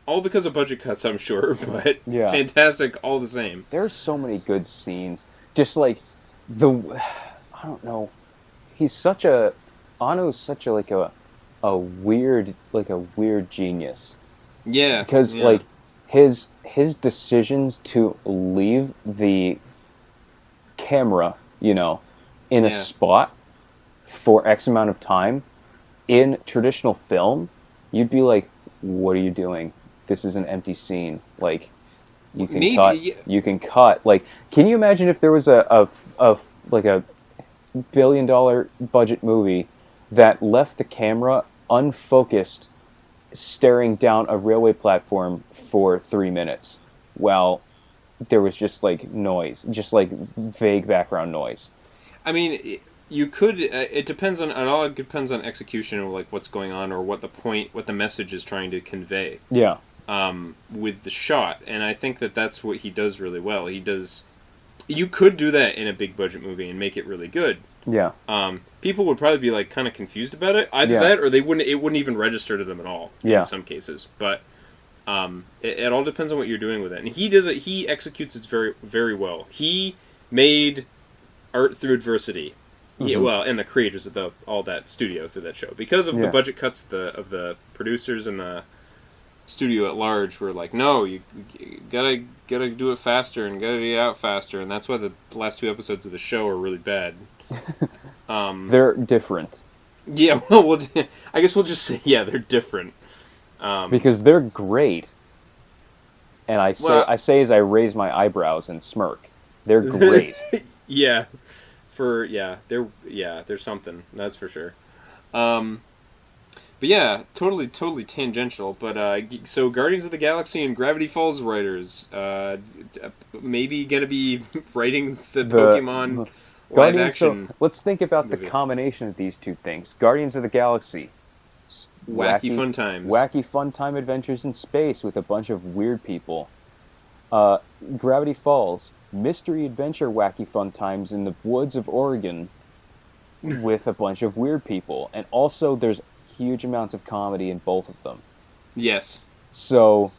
All because of budget cuts, I'm sure, but fantastic all the same. There's so many good scenes. Just like I don't know. He's such a Ano's such a weird genius. Yeah. Because like his decisions to leave the camera, in a spot for X amount of time, in traditional film, you'd be like, what are you doing? This is an empty scene. Like, you can cut. Yeah. You can cut. Like, can you imagine if there was a $1 billion budget movie that left the camera unfocused, staring down a railway platform for 3 minutes, while there was just like noise, just like vague background noise. I mean, you could. It depends on it. All depends on execution or like what's going on or what the point, what the message is trying to convey. Yeah. With the shot, and I think that that's what he does really well. He does. You could do that in a big budget movie and make it really good. Yeah. People would probably be like kind of confused about it, either that or they wouldn't. It wouldn't even register to them at all. In some cases, but it all depends on what you're doing with it. And he does it. He executes it very, very well. He made art through adversity. Yeah, well, and the creators of all that studio through that show, because of the budget cuts of the producers and the studio at large were like, no, you gotta do it faster and gotta get out faster, and that's why the last 2 episodes of the show are really bad. They're different. Yeah, well, I guess we'll just say they're different. Because they're great, and I say as I raise my eyebrows and smirk, they're great. Yeah. They're something, that's for sure. But yeah, totally tangential. But so Guardians of the Galaxy and Gravity Falls writers, maybe gonna be writing the Pokemon live action. So let's think about movie. The combination of these two things: Guardians of the Galaxy, wacky fun times, wacky fun time adventures in space with a bunch of weird people. Gravity Falls, mystery adventure wacky fun times in the woods of Oregon with a bunch of weird people. And also there's huge amounts of comedy in both of them. Yes. So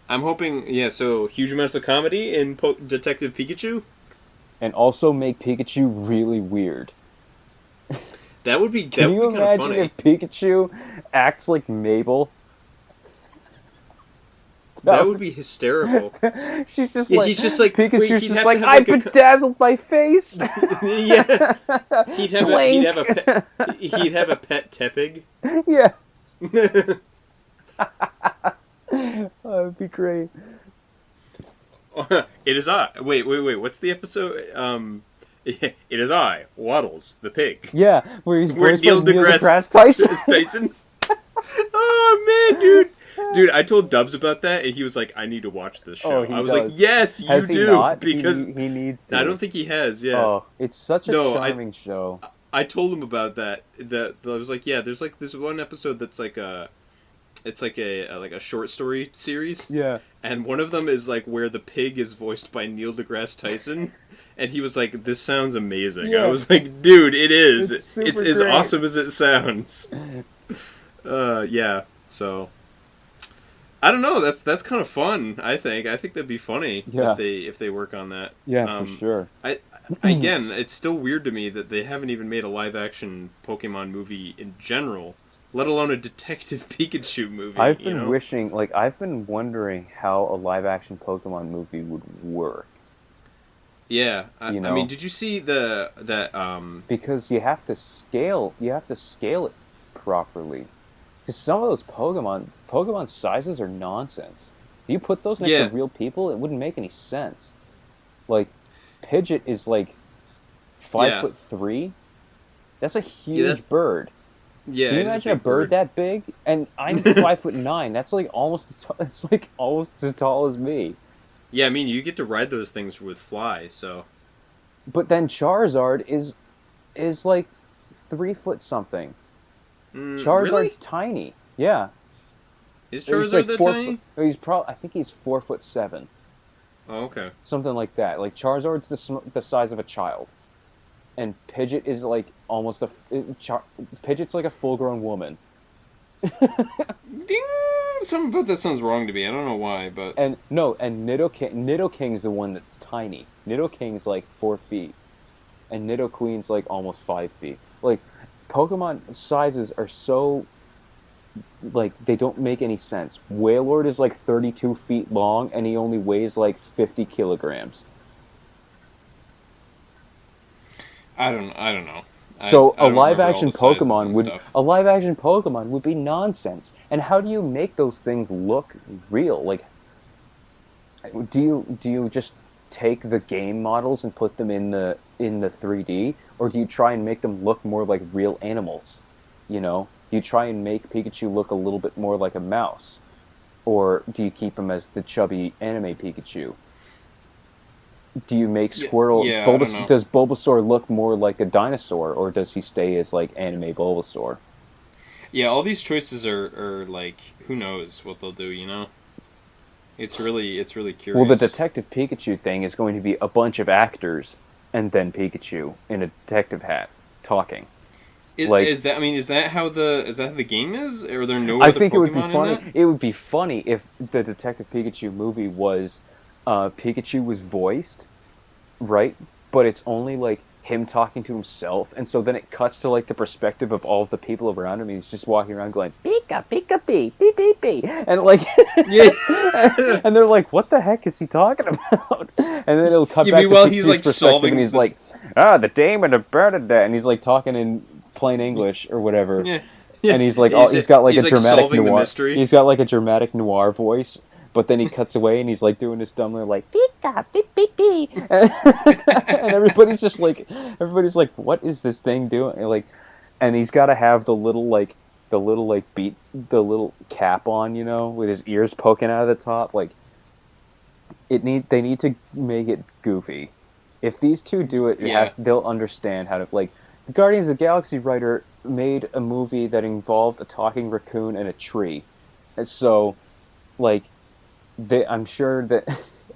I'm hoping, so huge amounts of comedy in Detective Pikachu? And also make Pikachu really weird. That would be Can you imagine if Pikachu acts like Mabel? That would be hysterical. She's just he's just like Pikachu's just like, I bedazzled my face. Yeah, he'd have a pet Tepig. Yeah, that would be great. It is I. Wait. What's the episode? It is I, Waddles the pig. Yeah, where he's Neil deGrasse Tyson. Oh man, dude. Dude, I told Dubs about that, and he was like, "I need to watch this show." I was like, "Yes, you has do." He not? Because he needs to. I don't think he has. Yeah. Oh, it's such a charming show. I told him about that. That I was like, "Yeah, there's like this one episode that's like a short story series." Yeah. And one of them is like where the pig is voiced by Neil deGrasse Tyson, and he was like, "This sounds amazing." Yeah. I was like, "Dude, it is. It's as awesome as it sounds." Yeah. So. I don't know. That's kind of fun. I think that'd be funny if they work on that. Yeah, for sure. Again, it's still weird to me that they haven't even made a live action Pokemon movie in general, let alone a Detective Pikachu movie. I've been wondering how a live action Pokemon movie would work. Yeah, I mean, did you see that? Because you have to scale it properly. Because some of those Pokemon sizes are nonsense. If you put those next to real people, it wouldn't make any sense. Like, Pidgeot is like 5'3". That's a huge bird. Yeah, can you imagine a bird that big? And I'm 5'9". That's like almost as tall as me. Yeah, I mean, you get to ride those things with Fly, so. But then Charizard is like 3 foot something. Charizard's really? tiny. Yeah. Is Charizard that tiny? I think he's 4'7". Oh, okay. Something like that. Like Charizard's the size of a child, and Pidgeot is like Pidgeot's like a full-grown woman. Ding! Something about that sounds wrong to me. I don't know why, but and Nidoking's the one that's tiny. Nidoking's like 4 feet, and Nidoqueen's like almost 5 feet. Like. Pokemon sizes are so, like, they don't make any sense. Wailord is like 32 feet long, and he only weighs like 50 kilograms. I don't know. So a live action Pokemon would be nonsense. And how do you make those things look real? Like, do you just take the game models and put them in the 3D, or do you try and make them look more like real animals? You know, do you try and make Pikachu look a little bit more like a mouse, or do you keep him as the chubby anime Pikachu? Do you make Yeah, Squirtle yeah, I don't know. Does Bulbasaur look more like a dinosaur, or does he stay as like anime Bulbasaur? Yeah, all these choices are like, who knows what they'll do, you know? It's really Well, the curious. Detective Pikachu thing is going to be a bunch of actors and then Pikachu in a detective hat talking. Like, Is that, I mean, is that how the game is? Are there no I other think it would be Pokemon in funny. that? It would be funny if the Detective Pikachu movie was Pikachu was voiced, right? But it's only like him talking to himself, and so then it cuts to like the perspective of all of the people around him. And he's just walking around going Pika Pika Pee Beep Beep Beep, and like, Yeah. and they're like, "What the heck is he talking about?" And then it'll cut Yeah, back to meanwhile he's Pikachu's like perspective, and solving he's the like, "Ah, the demon of Bernadette," and he's like talking in plain English or whatever, yeah. Yeah. and he's like, "Oh, He's he's got like a he's like dramatic solving the noir. mystery. He's got like a dramatic noir voice." But then he cuts away and he's like doing this dumb little like Pika beep beep beep, and everybody's like, what is this thing doing? And, like, and he's got to have the little like beat the little cap on, you know, with his ears poking out of the top. Like, they need to make it goofy. If these two do it, Yeah. they'll understand how to like. The Guardians of the Galaxy writer made a movie that involved a talking raccoon and a tree, and so like I'm sure that,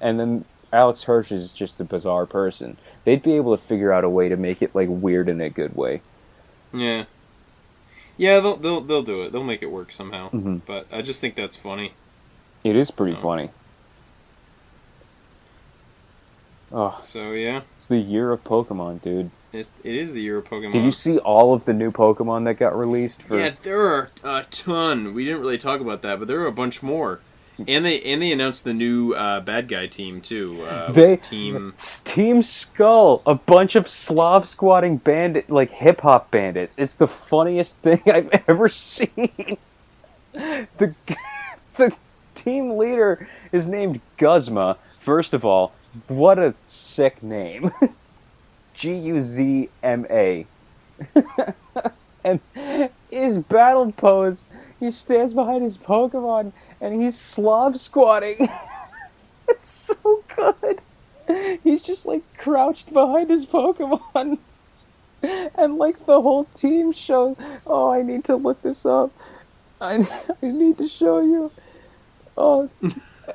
and then Alex Hirsch is just a bizarre person. They'd be able to figure out a way to make it like weird in a good way. Yeah. Yeah, they'll do it. They'll make it work somehow. Mm-hmm. But I just think that's funny. It is pretty So funny. Oh, so yeah. it's the year of Pokemon, dude. It is the year of Did you Pokemon. see all of the new Pokemon that got released Yeah, for? there are a ton. We didn't really talk about that, but there are a bunch more. And they announced the new bad guy team too. Was They it Team? Team Skull, a bunch of Slav squatting bandit like hip hop bandits. It's the funniest thing I've ever seen. The the team leader is named Guzma. First of all, what a sick name. Guzma. And his battle pose, he stands behind his Pokemon and he's Slav squatting. It's so good. He's just like crouched behind his Pokemon. And like the whole team shows. Oh, I need to look this up. I need to show you. Oh,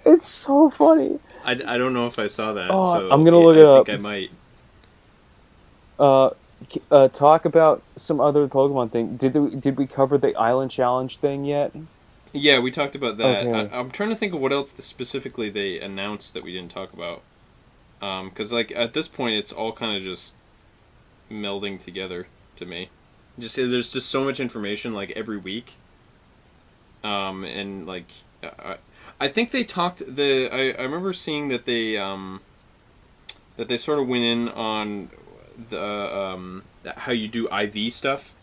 it's so funny. I don't know if I saw that, Oh, so I'm gonna yeah, look it I up. think I might. Uh, Talk about some other Pokemon thing. Did we cover the Island Challenge thing yet? Yeah, we talked about that. Okay. I'm trying to think of what else specifically they announced that we didn't talk about. Because like at this point, it's all kind of just melding together to me. Just there's just so much information like every week. And like I think they talked I remember seeing that they sort of went in on the how you do IV stuff.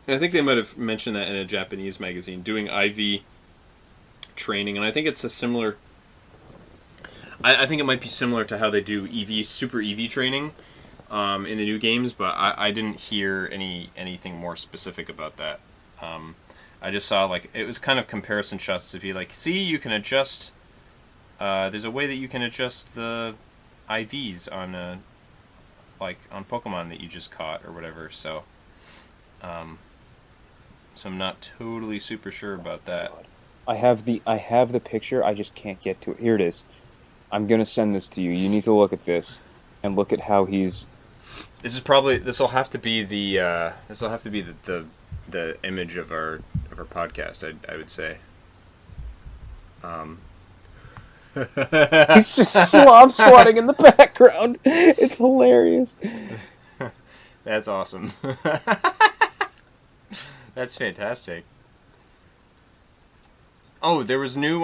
And I think they might have mentioned that in a Japanese magazine, doing IV training, and I think it's a similar. I think it might be similar to how they do Super EV training in the new games, but I didn't hear anything more specific about that. I just saw like it was kind of comparison shots to be like, see, you can adjust. There's a way that you can adjust the IVs on on Pokemon that you just caught or whatever. So, so I'm not totally super sure about that. I have the picture. I just can't get to it. Here it is. I'm gonna send this to you. You need to look at this, and look at how he's. This will have to be the image of our podcast. I would say. He's just slob squatting in the background. It's hilarious. That's awesome. That's fantastic. Oh, there's new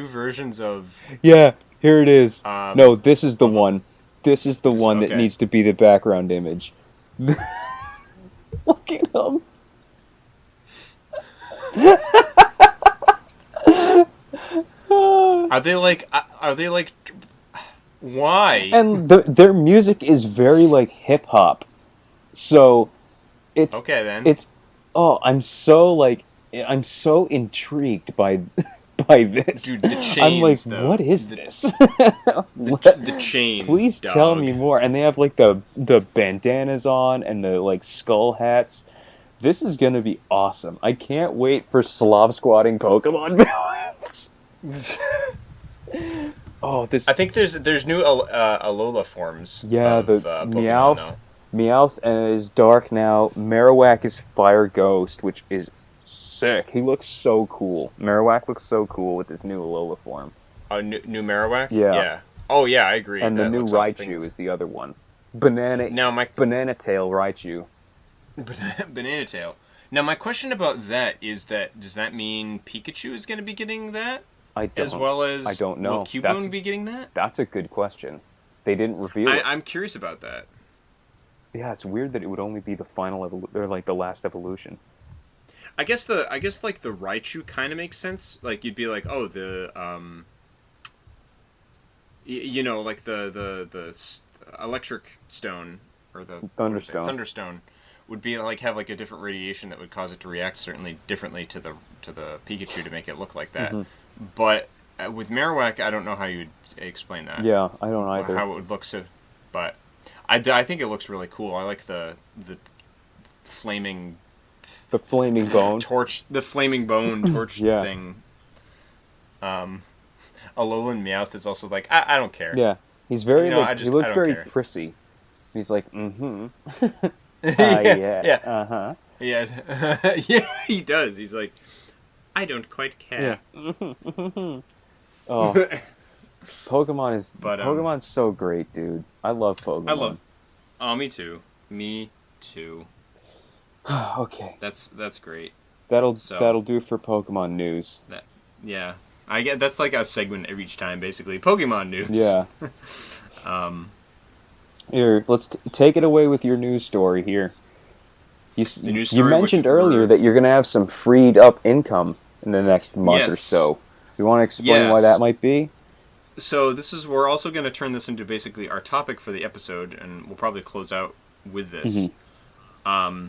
versions of Yeah, here it is. No, this is the of- one. This is the one that okay. needs to be the background image. Look at him. Are they like why? And their music is very like hip hop. So It's Okay then. it's oh, I'm so intrigued by by this. Dude, the I'm like, chains though. what is this? The chains. Please dog. tell me more. And they have like the bandanas on and the like skull hats. This is gonna be awesome. I can't wait for Slav squatting Pokemon villains. Oh, this. I think there's new Alola forms. Yeah, of, the Pokemon, Meowth. though. Meowth is dark now. Marowak is Fire Ghost, which is sick. He looks so cool. Marowak looks so cool with his new Alola form. New Marowak. Yeah. Yeah. Oh yeah, I agree. And that the new looks like Raichu is the other one. Banana Tail Raichu. Banana Tail. Now my question about that is that does that mean Pikachu is going to be getting that? I don't. As well as I don't know. Will Cubone be getting that? That's a good question. They didn't reveal it. I'm curious about that. Yeah, it's weird that it would only be the final or like the last evolution. I guess like the Raichu kind of makes sense. Like you'd be like, oh, the like the electric stone or the Thunderstone. Thunderstone would be like have like a different radiation that would cause it to react certainly differently to the Pikachu to make it look like that. Mm-hmm. But with Marowak, I don't know how you would explain that. Yeah, I don't either. How it would look but I think it looks really cool. I like the flaming bone torch, the flaming bone torch yeah. thing. Alolan Meowth is also like I don't care. Yeah, he's very he looks very care. prissy. He's like yeah. Yeah. Yes. Yeah, he does. He's like, I don't quite care. Yeah. Oh, Pokemon's so great, dude. I love Pokemon. Oh, me too. Me too. Okay. That's great. That'll do for Pokemon news. Yeah. I get that's like a segment every each time, basically. Pokemon news. Yeah. Here, let's take it away with your news story here. You mentioned earlier that you're going to have some freed up income in the next month or so. You want to explain why that might be? So we're also going to turn this into basically our topic for the episode, and we'll probably close out with this. Mm-hmm.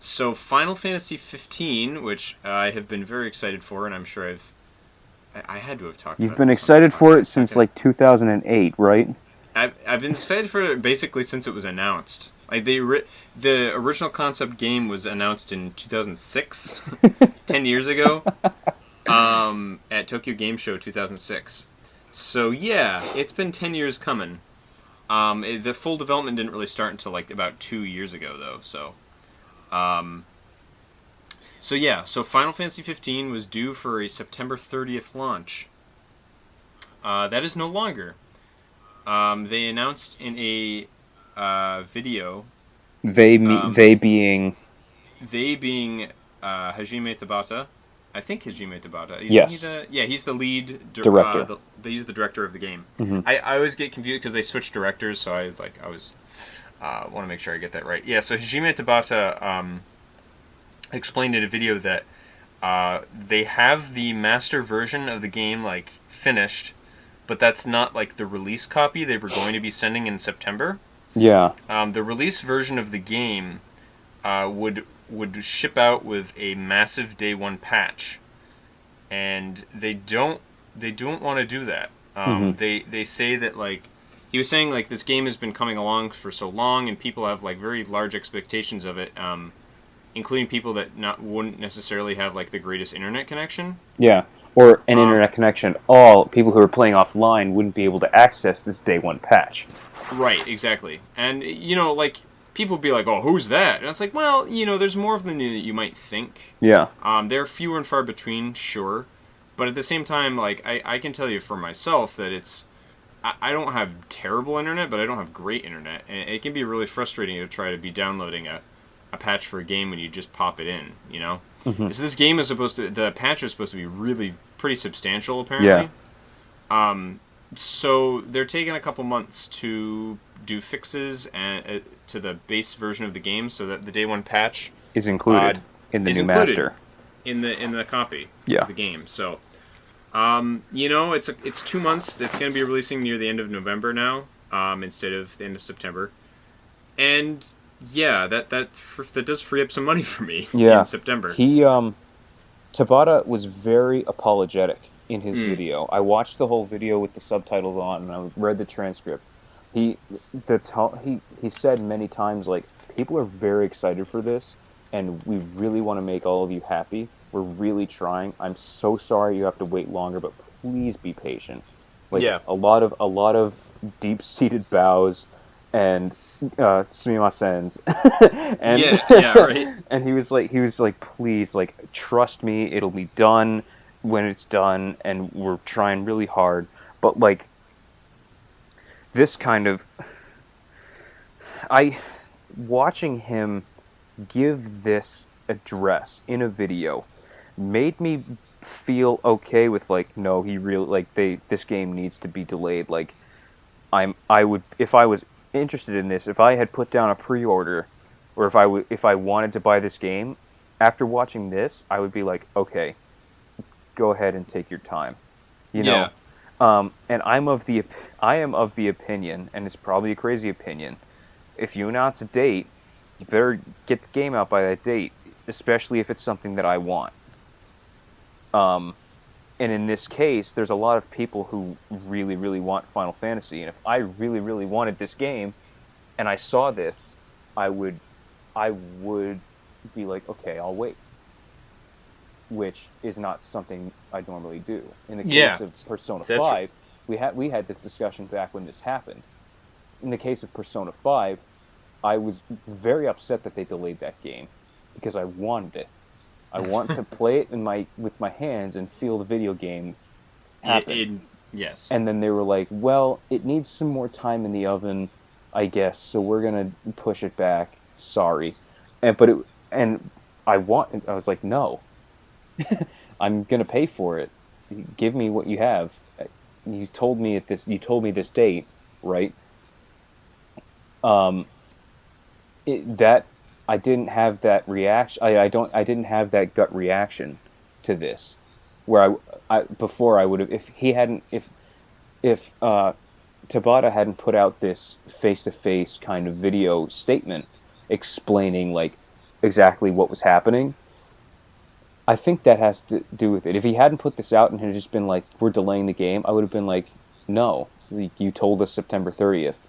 So Final Fantasy 15, which I have been very excited for, and I'm sure I had to have talked about it. You've been excited for it since like 2008, right? I've been excited for it basically since it was announced. Like the original concept game was announced in 2006, 10 years ago, at Tokyo Game Show 2006. So yeah, it's been 10 years coming. The full development didn't really start until like about 2 years ago though. So Final Fantasy 15 was due for a September 30th launch. That is no longer. They announced in a video. They being Hajime Tabata. I think Hajime Tabata. He's the lead director. He's the director of the game. Mm-hmm. I always get confused because they switched directors, so I want to make sure I get that right. Yeah, so Hajime Tabata explained in a video that they have the master version of the game like finished, but that's not like the release copy they were going to be sending in September. Yeah. The release version of the game would ship out with a massive day one patch, and they don't want to do that. They say that like he was saying like this game has been coming along for so long, and people have like very large expectations of it, including people that wouldn't necessarily have like the greatest internet connection. Yeah. Or an internet connection. All people who are playing offline wouldn't be able to access this day one patch. Right, exactly. And, like, people would be like, oh, who's that? And it's like, well, there's more of them than you might think. Yeah. They're fewer and far between, sure. But at the same time, like, I can tell you for myself that it's... I don't have terrible internet, but I don't have great internet. And it can be really frustrating to try to be downloading a patch for a game when you just pop it in, Mm-hmm. So this game is the patch is supposed to be really pretty substantial, apparently. Yeah. So they're taking a couple months to do fixes to the base version of the game, so that the day one patch is included in the new master in the copy of the game. So, it's 2 months. It's going to be releasing near the end of November now, instead of the end of September. And Yeah, that does free up some money for me in Yeah, September. he Tabata was very apologetic in his Mm. video. I watched the whole video with the subtitles on, and I read the transcript. He he said many times like people are very excited for this, and we really want to make all of you happy. We're really trying. I'm so sorry you have to wait longer, but please be patient. Like Yeah. a lot of deep seated bows and sumimasens and Yeah. Yeah. Right. and he was like please like trust me, it'll be done when it's done, and we're trying really hard. But like this kind of I watching him give this address in a video made me feel okay with like no, he really like they this game needs to be delayed. Like I would, if I was interested in this, if I had put down a pre-order, or if I wanted to buy this game, after watching this, I would be like, okay, go ahead and take your time, you Yeah. know. And I am of the opinion, and it's probably a crazy opinion. If you announce a date, you better get the game out by that date, especially if it's something that I want. Um, and in this case, there's a lot of people who really, really want Final Fantasy, and if I really, really wanted this game, and I saw this, I would, I would be like, okay, I'll wait, which is not something I normally do. In the Yeah. case of Persona That's 5, we had this discussion back when this happened. In the case of Persona 5, I was very upset that they delayed that game because I wanted it. I want to play it with my hands and feel the video game happen. it. Yes. And then they were like, "Well, it needs some more time in the oven, I guess. So we're gonna push it back. Sorry." And but it and I was like, "No, I'm gonna pay for it. Give me what you have. You told me this date, right? Um, that I didn't have that reaction. I didn't have that gut reaction to this, where I before I would have if he hadn't if Tabata hadn't put out this face to face kind of video statement explaining like exactly what was happening. I think that has to do with it. If he hadn't put this out and had just been like, "We're delaying the game," I would have been like, "No, you told us September 30th.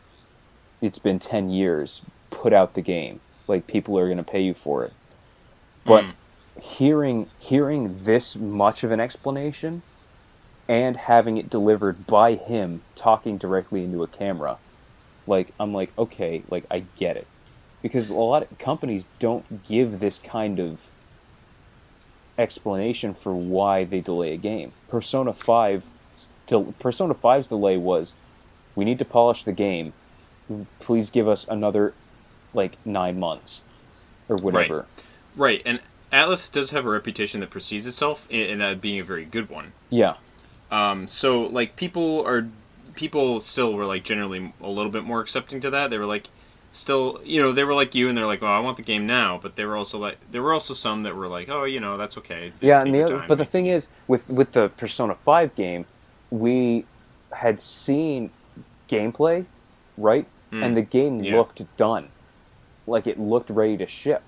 It's been 10 years. Put out the game. Like people are going to pay you for it." But Mm. hearing this much of an explanation and having it delivered by him talking directly into a camera, like I'm like, okay, like I get it. Because a lot of companies don't give this kind of explanation for why they delay a game. Persona 5's delay was we need to polish the game. Please give us another like 9 months or Right. whatever. Right. And Atlas does have a reputation that precedes itself, in that being a very good one. Yeah. So like people still were like generally a little bit more accepting to that. They were like still, they were like you, and they're like, "Oh, I want the game now." But there were also some that were like, "Oh, that's okay. Just Yeah, and take your but time." the thing is, with the Persona 5 game, we had seen gameplay, right? And Mm. the game Yeah. looked done. Like it looked ready to ship.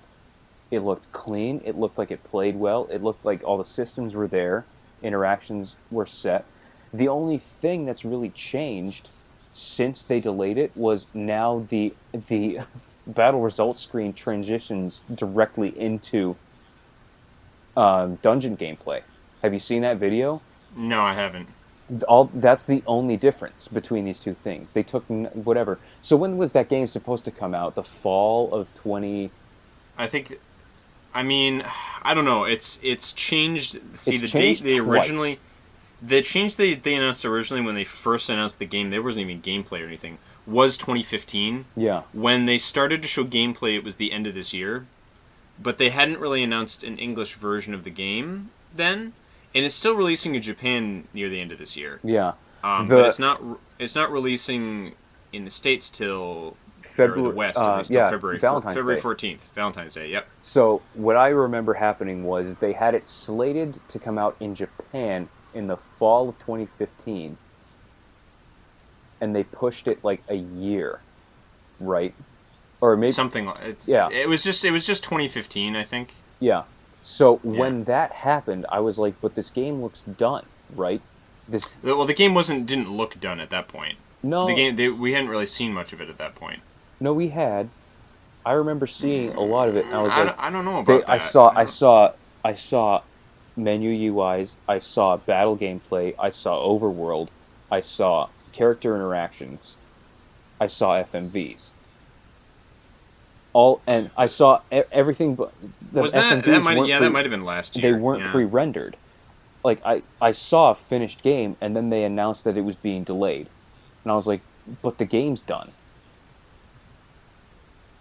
It looked clean. It looked like it played well. It looked like all the systems were there. Interactions were set. The only thing that's really changed since they delayed it was now the battle results screen transitions directly into dungeon gameplay. Have you seen that video? No, I haven't. All that's the only difference between these two things. They took whatever. So when was that game supposed to come out? The fall of 20. I think. I mean, I don't know. It's changed. See, It's the date changed they twice. originally the change they announced originally when they first announced the game, there wasn't even gameplay or anything, was 2015. Yeah. When they started to show gameplay, it was the end of this year. But they hadn't really announced an English version of the game then, and it's still releasing in Japan near the end of this year. Yeah. But The it's not releasing in the States till or the February West at least till yeah, Valentine's February Day. 14th, Valentine's Day. Yep. So what I remember happening was they had it slated to come out in Japan in the fall of 2015, and they pushed it like a year, right? or maybe something. yeah. It was just 2015, I think. Yeah. So when that happened, I was like, but this game looks done, right? The game didn't look done at that point. No. The game we hadn't really seen much of it at that point. No, we had. I remember seeing a lot of it, and I was I don't know about that. I saw menu UIs. I saw battle gameplay. I saw overworld. I saw character interactions. I saw FMVs. And I saw everything, but the FMVs that might have been last year. They weren't pre-rendered. Like I saw a finished game, and then they announced that it was being delayed, and I was like, but the game's done.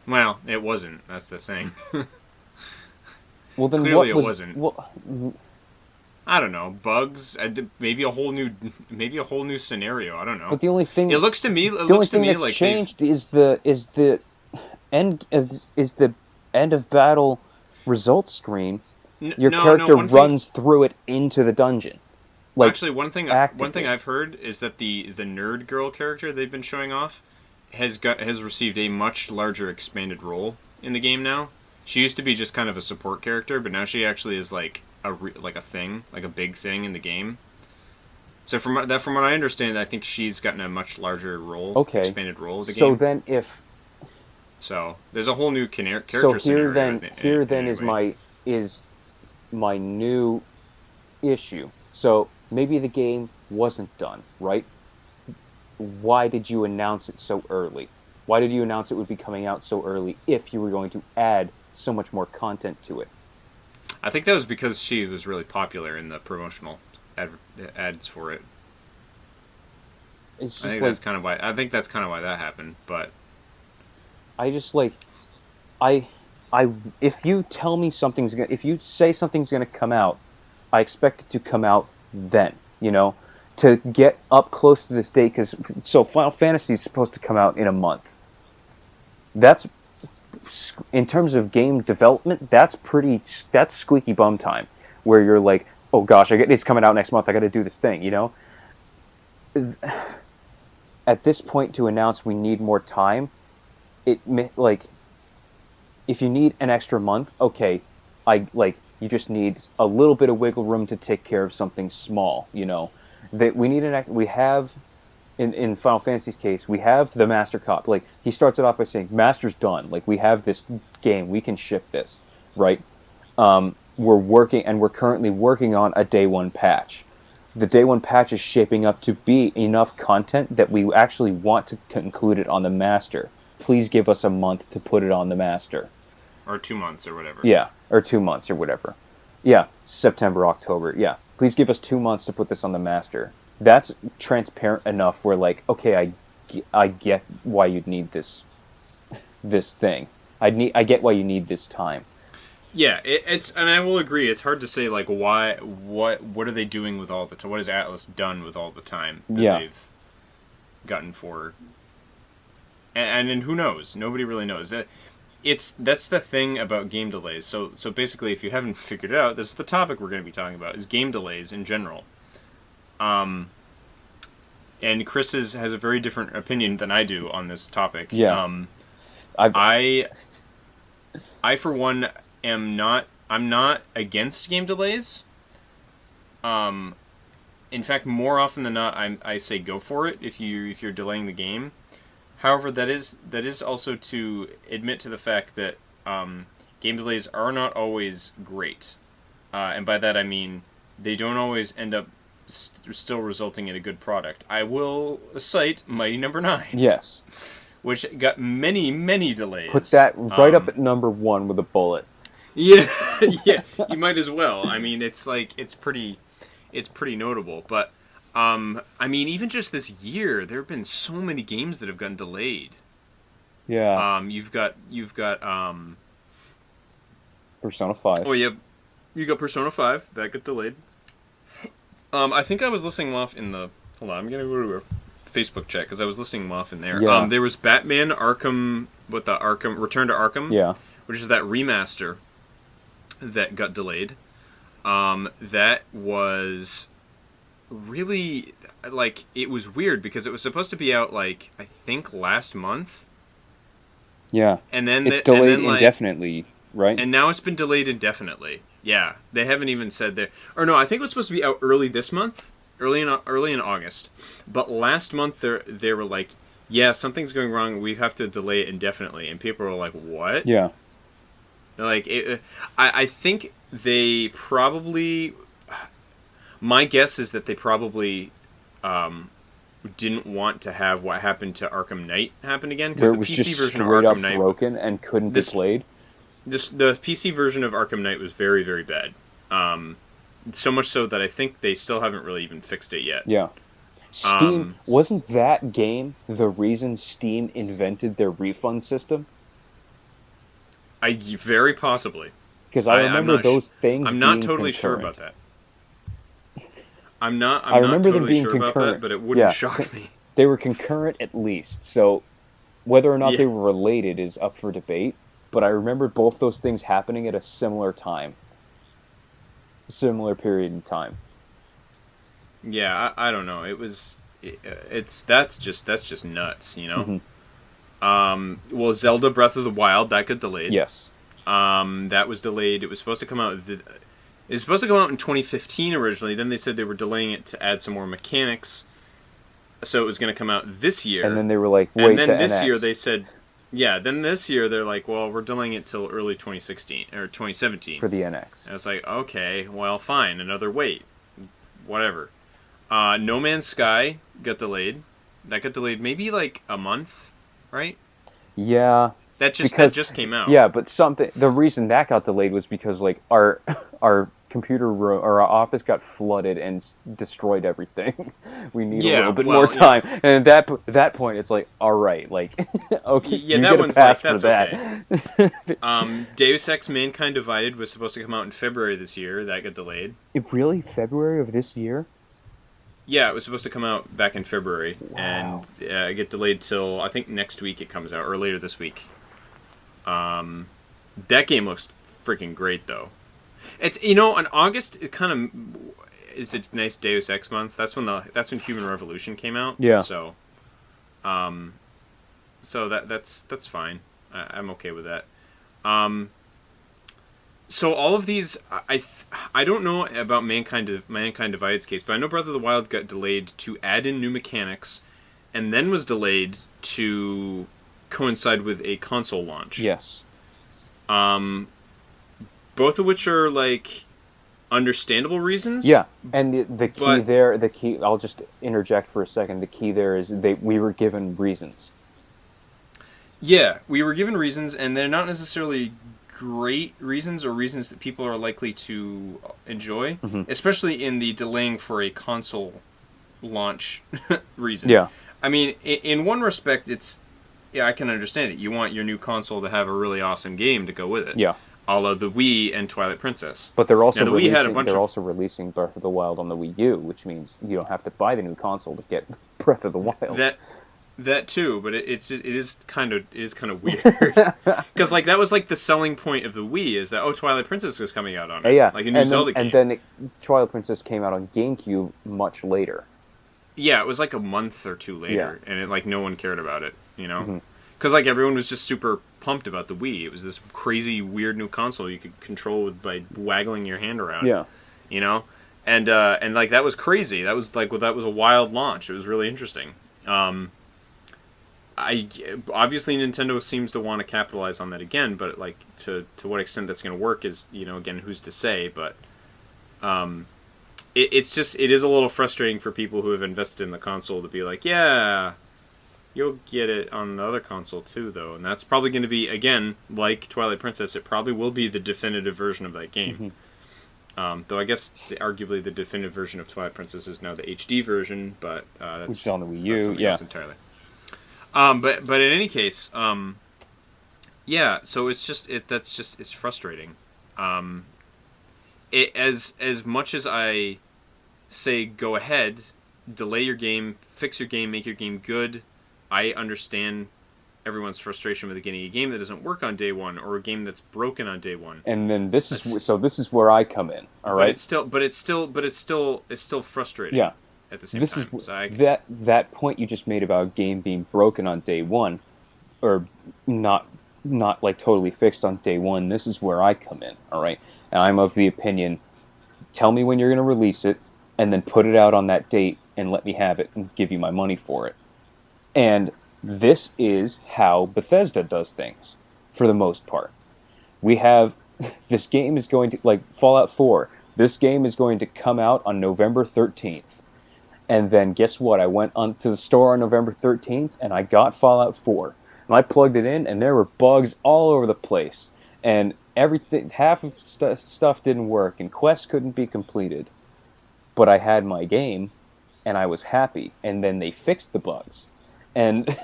Well, it wasn't. That's the thing. Well, then clearly it wasn't. I don't know. Bugs. Maybe a whole new scenario. I don't know. But the only thing it looks to me. The only thing that's changed is the end of battle results screen. Your character runs through it into the dungeon. Like, actually, one thing I've heard is that the nerd girl character they've been showing off has received a much larger expanded role in the game now. She used to be just kind of a support character, but now she actually is like a thing, like a big thing in the game. So from what I understand, I think she's gotten a much larger role, expanded role of the game. So there's a whole new character scenario. Here then is my new issue. So maybe the game wasn't done, right? Why did you announce it so early? Why did you announce it would be coming out so early if you were going to add so much more content to it? I think that was because she was really popular in the promotional ads for it. I think that's kind of why that happened. But if you tell me if you say something's gonna come out, I expect it to come out then. You know, to get up close to this date, so Final Fantasy is supposed to come out in a month. That's, in terms of game development, that's squeaky bum time, where you're like, oh gosh, it's coming out next month, I got to do this thing, you know? At this point, to announce we need more time, if you need an extra month, okay, you just need a little bit of wiggle room to take care of something small, you know? We have, in Final Fantasy's case, we have the master copy. Like, he starts it off by saying, master's done. Like, we have this game, we can ship this, right? We're currently working on a day one patch. The day one patch is shaping up to be enough content that we actually want to include it on the master. Please give us a month to put it on the master. Or 2 months or whatever. Yeah, or 2 months or whatever. Yeah, September, October, yeah. Please give us 2 months to put this on the master. That's transparent enough where, like, okay, I get why you'd need this thing. I get why you need this time. Yeah, it's and I will agree. It's hard to say, like, why. What are they doing with all the time? What has Atlas done with all the time that they've gotten for? And who knows? Nobody really knows. That's the thing about game delays. So basically, if you haven't figured it out, this is the topic we're going to be talking about: is game delays in general. And Chris has a very different opinion than I do on this topic. Yeah. I for one I'm not against game delays. In fact, more often than not, I say go for it if you're delaying the game. However, that is also to admit to the fact that game delays are not always great, and by that I mean they don't always end up still resulting in a good product. I will cite Mighty Number 9. Yes. Which got many delays. Put that right up at number 1 with a bullet. Yeah, yeah, you might as well. I mean, it's pretty notable. But I mean, even just this year, there have been so many games that have gotten delayed. Yeah. You've got Persona 5. Oh, you got Persona 5 that got delayed. I think I was listening off in the. Hold on, I'm gonna go to a Facebook chat because I was listening off in there. Yeah. There was Batman Arkham, Return to Arkham. Yeah. Which is that remaster that got delayed. That was really, like, it was weird because it was supposed to be out, like, I think last month. Yeah. and then It's and delayed then like indefinitely, right? and now it's been delayed indefinitely. Yeah, they haven't even said that. Or no, I think it was supposed to be out early this month, early in August. But last month they were like, yeah, something's going wrong. We have to delay it indefinitely, and people were like, what? Yeah. They're like, I think they probably. My guess is that they probably didn't want to have what happened to Arkham Knight happen again, Where because it the was PC just version of straight up Arkham Knight, broken and couldn't be played. the PC version of Arkham Knight was very, very bad. So much so that I think they still haven't really even fixed it yet. Yeah. Steam wasn't that game the reason Steam invented their refund system? Very possibly. Because I remember those things. I'm not being totally concurrent. sure about that. I'm not remember them totally being sure concurrent. about that, but it wouldn't shock me. They were concurrent at least. So whether or not Yeah. they were related is up for debate. But I remember both those things happening at a similar time. Similar period in time. Yeah, I don't know. That's just nuts, you know. Well, Zelda Breath of the Wild that got delayed. Yes. That was delayed. It was supposed to come out. It was supposed to come out in 2015 originally. Then they said they were delaying it to add some more mechanics, so it was going to come out this year. And then they were like, "Wait." And then this NX. year they said, yeah. Then this year they're like, "Well, we're delaying it till early 2016 or 2017 for the NX." And I was like, "Okay, well, fine. Another wait, whatever." No Man's Sky got delayed. That got delayed maybe like a month, right? Yeah. That just came out. Yeah, but the reason that got delayed was because like our computer room or our office got flooded and destroyed everything. We need a little bit more time. Yeah. And at that point it's like, all right, like okay, yeah, you that get one's a pass like, for that's that. Okay. Deus Ex Mankind Divided was supposed to come out in February this year. That got delayed. Really? February of this year? Yeah, it was supposed to come out back in February, wow. and it get delayed till I think next week it comes out, or later this week. That game looks freaking great though. It's in August it kind of is a nice Deus Ex month. That's when Human Revolution came out. Yeah. So, that's fine. I'm okay with that. So all of these, I don't know about Mankind Divided's case, but I know Breath of the Wild got delayed to add in new mechanics, and then was delayed to coincide with a console launch. Yes. Both of which are like understandable reasons. Yeah, and the key. I'll just interject for a second. The key there is we were given reasons. Yeah, we were given reasons, and they're not necessarily great reasons or reasons that people are likely to enjoy, especially in the delaying for a console launch reason. Yeah. I mean, in one respect, I can understand it. You want your new console to have a really awesome game to go with it. Yeah. A la the Wii and Twilight Princess. But they're also also releasing Breath of the Wild on the Wii U, which means you don't have to buy the new console to get Breath of the Wild. That too, but it is kind of weird because like that was like the selling point of the Wii is that Twilight Princess is coming out on it, like a new Zelda game. And then Twilight Princess came out on GameCube much later. Yeah, it was like a month or two later, and it like no one cared about it, because like everyone was just super pumped about the Wii. It was this crazy weird new console you could control by waggling your hand around. Yeah, and like that was crazy. That was a wild launch. It was really interesting. Obviously Nintendo seems to want to capitalize on that again, but like to what extent that's going to work is again who's to say. But it is a little frustrating for people who have invested in the console to be like, yeah, you'll get it on the other console too though, and that's probably going to be again like Twilight Princess. It probably will be the definitive version of that game. Though I guess arguably the definitive version of Twilight Princess is now the HD version, but that's which is on the Wii U. Yeah, entirely. But in any case, yeah. So it's frustrating. As much as I say go ahead, delay your game, fix your game, make your game good, I understand everyone's frustration with getting a game that doesn't work on day one or a game that's broken on day one. And then this is where I come in. All right. But it's still frustrating. Yeah. At the same time. That point you just made about a game being broken on day one, or not not like totally fixed on day one. This is where I come in, all right? And I'm of the opinion, tell me when you're going to release it, and then put it out on that date and let me have it and give you my money for it. And this is how Bethesda does things, for the most part. We have, this game is going to, like Fallout 4, this game is going to come out on November 13th. And then guess what? I went to the store on November 13th and I got Fallout 4. And I plugged it in and there were bugs all over the place. And everything, half of stuff didn't work and quests couldn't be completed. But I had my game and I was happy. And then they fixed the bugs. And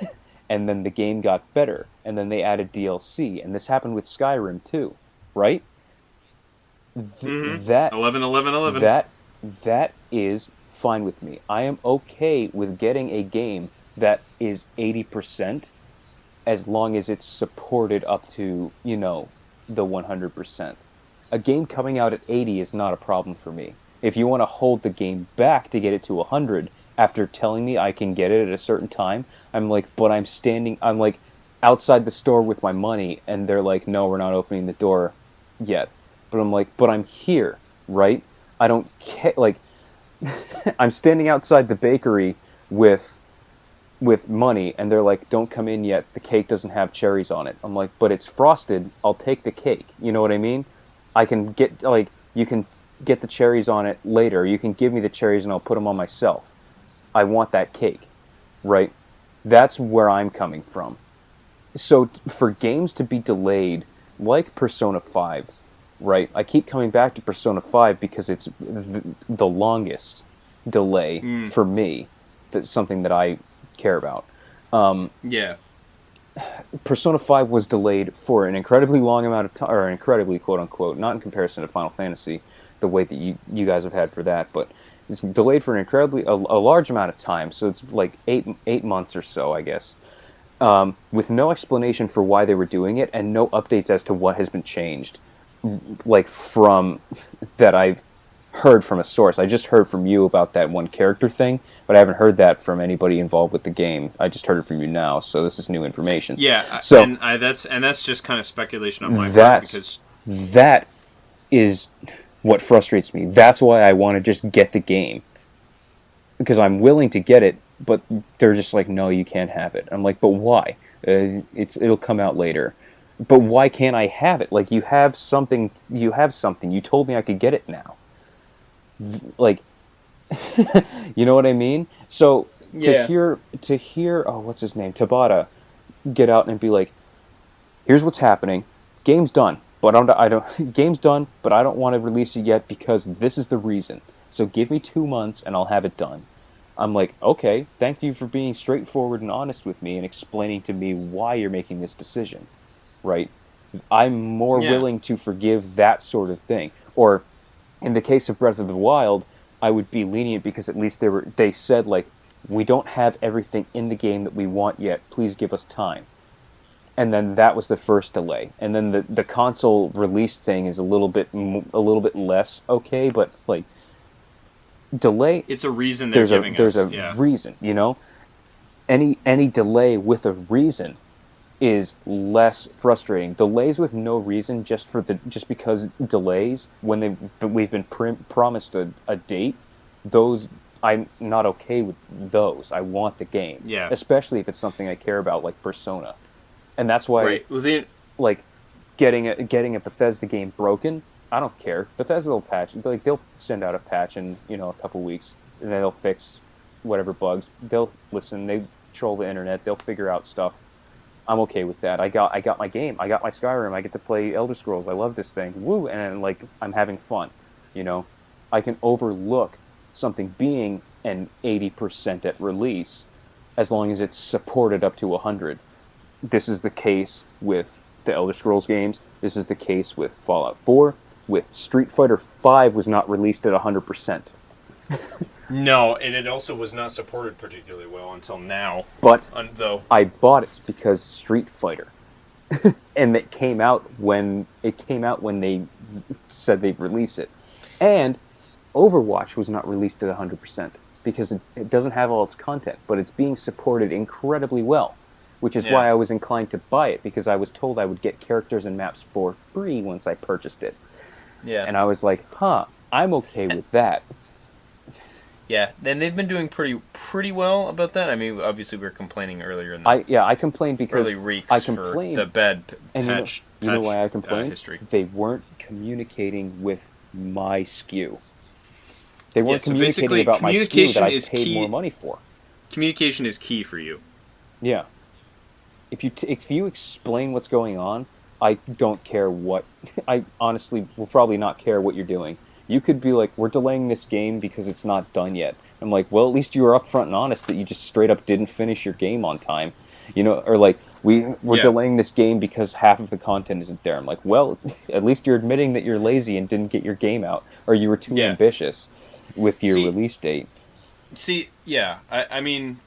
and then the game got better. And then they added DLC. And this happened with Skyrim too, right? That 11, 11, 11. that is fine with me. I am okay with getting a game that is 80% as long as it's supported up to, the 100%. A game coming out at 80 is not a problem for me. If you want to hold the game back to get it to 100 after telling me I can get it at a certain time, I'm like, but I'm like outside the store with my money and they're like, no, we're not opening the door yet. But I'm like, but I'm here, right? I don't care, like, I'm standing outside the bakery with money, and they're like, don't come in yet, the cake doesn't have cherries on it. I'm like, but it's frosted, I'll take the cake. You know what I mean? I can get, like, you can get the cherries on it later. You can give me the cherries and I'll put them on myself. I want that cake, right? That's where I'm coming from. So for games to be delayed, like Persona 5, right? I keep coming back to Persona 5 because it's the longest delay for me. That's something that I care about. Yeah. Persona 5 was delayed for an incredibly long amount of time, or incredibly, quote-unquote, not in comparison to Final Fantasy, the wait that you guys have had for that, but it's delayed for an incredibly, a large amount of time, so it's like 8 months or so, I guess, with no explanation for why they were doing it, and no updates as to what has been changed, like, from, that I've heard from a source. I just heard from you about that one character thing, but I haven't heard that from anybody involved with the game. I just heard it from you now, so this is new information. Yeah, so that's just kind of speculation on my part, because that is what frustrates me. That's why I want to just get the game, because I'm willing to get it, but they're just like, no, you can't have it. I'm like, but why? It'll come out later. But why can't I have it? Like, you have something. You told me I could get it now. Like, you know what I mean? So yeah. to hear, oh, what's his name, Tabata, get out and be like, here's what's happening. Game's done, but I don't. Game's done, but I don't want to release it yet because this is the reason. So give me 2 months and I'll have it done. I'm like, okay, thank you for being straightforward and honest with me and explaining to me why you're making this decision, right? I'm more willing to forgive that sort of thing. Or, in the case of Breath of the Wild, I would be lenient because at least they said, like, we don't have everything in the game that we want yet. Please give us time. And then that was the first delay. And then the console release thing is a little bit less okay, but like delay. It's a reason they're giving us. There's a reason, you know. Any delay with a reason is less frustrating. Delays with no reason, just because delays when we've been promised a date, those I'm not okay with those. I want the game, especially if it's something I care about, like Persona, and that's why like getting a Bethesda game broken, I don't care. Bethesda will patch, like they'll send out a patch in a couple weeks, and then they'll fix whatever bugs. They'll listen. They troll the internet. They'll figure out stuff. I'm okay with that. I got my game. I got my Skyrim. I get to play Elder Scrolls. I love this thing. Woo! And like I'm having fun. I can overlook something being an 80% at release as long as it's supported up to 100. This is the case with the Elder Scrolls games. This is the case with Fallout 4. With Street Fighter 5 was not released at 100%. No, and it also was not supported particularly well until now. But though I bought it because Street Fighter, and it came out when they said they'd release it, and Overwatch was not released at 100% because it doesn't have all its content, but it's being supported incredibly well. which is Yeah. why I was inclined to buy it, because I was told I would get characters and maps for free once I purchased it. Yeah. And I was like, I'm okay with that. Yeah, and they've been doing pretty well about that. I mean, obviously we were complaining earlier in the I complained because early reeks I for complained, the bad and patch. you know why I complained? History. They weren't communicating with my SKU. They weren't So communicating basically, about my SKU that I is paid key. more money for. Communication is key for you. Yeah. If you explain what's going on, I don't care what. I honestly will probably not care what you're doing. You could be like, we're delaying this game because it's not done yet. I'm like, well, at least you were upfront and honest that you just straight up didn't finish your game on time. Or like, we're delaying this game because half of the content isn't there. I'm like, well, at least you're admitting that you're lazy and didn't get your game out, or you were too ambitious with your release date. I mean,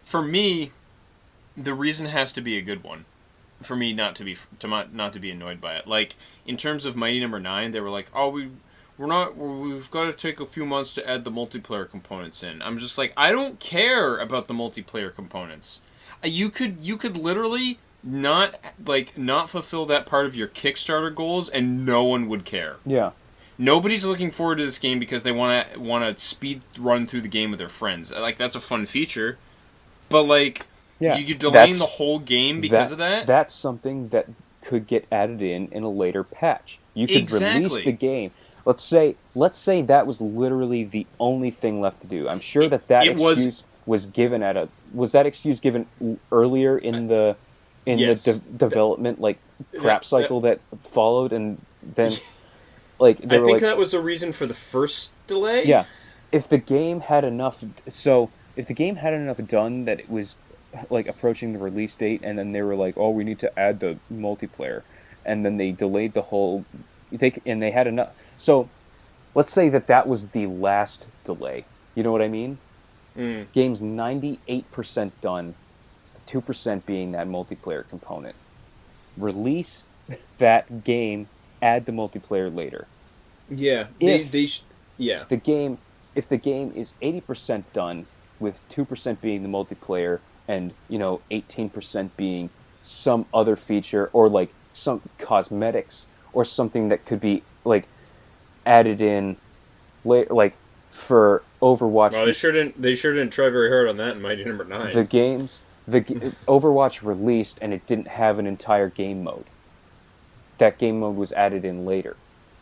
for me, the reason has to be a good one. For me not to be annoyed by it. Like, in terms of Mighty Number 9, they were like, oh, we've got to take a few months to add the multiplayer components in. I'm just like, I don't care about the multiplayer components. You could literally not fulfill that part of your Kickstarter goals, and no one would care. Yeah. Nobody's looking forward to this game because they want to speed run through the game with their friends. Like, that's a fun feature, but like, you're delaying the whole game because of that. That's something that could get added in a later patch. You could release the game. Let's say that was literally the only thing left to do. I'm sure that excuse was given was that excuse given earlier in the development crap cycle that followed, and then like I think that was the reason for the first delay. Yeah, if the game had enough done that it was like approaching the release date, and then they were like, oh, we need to add the multiplayer, and then they delayed the whole. They had enough. So, let's say that was the last delay. You know what I mean? Game's 98% done, 2% being that multiplayer component. Release that game, add the multiplayer later. Yeah, if the game is 80% done, with 2% being the multiplayer, and 18% being some other feature, or like some cosmetics, or something that could be like added in later, like for Overwatch. Well, they sure didn't try very hard on that in Mighty Number 9. The Overwatch released, and it didn't have an entire game mode. That game mode was added in later,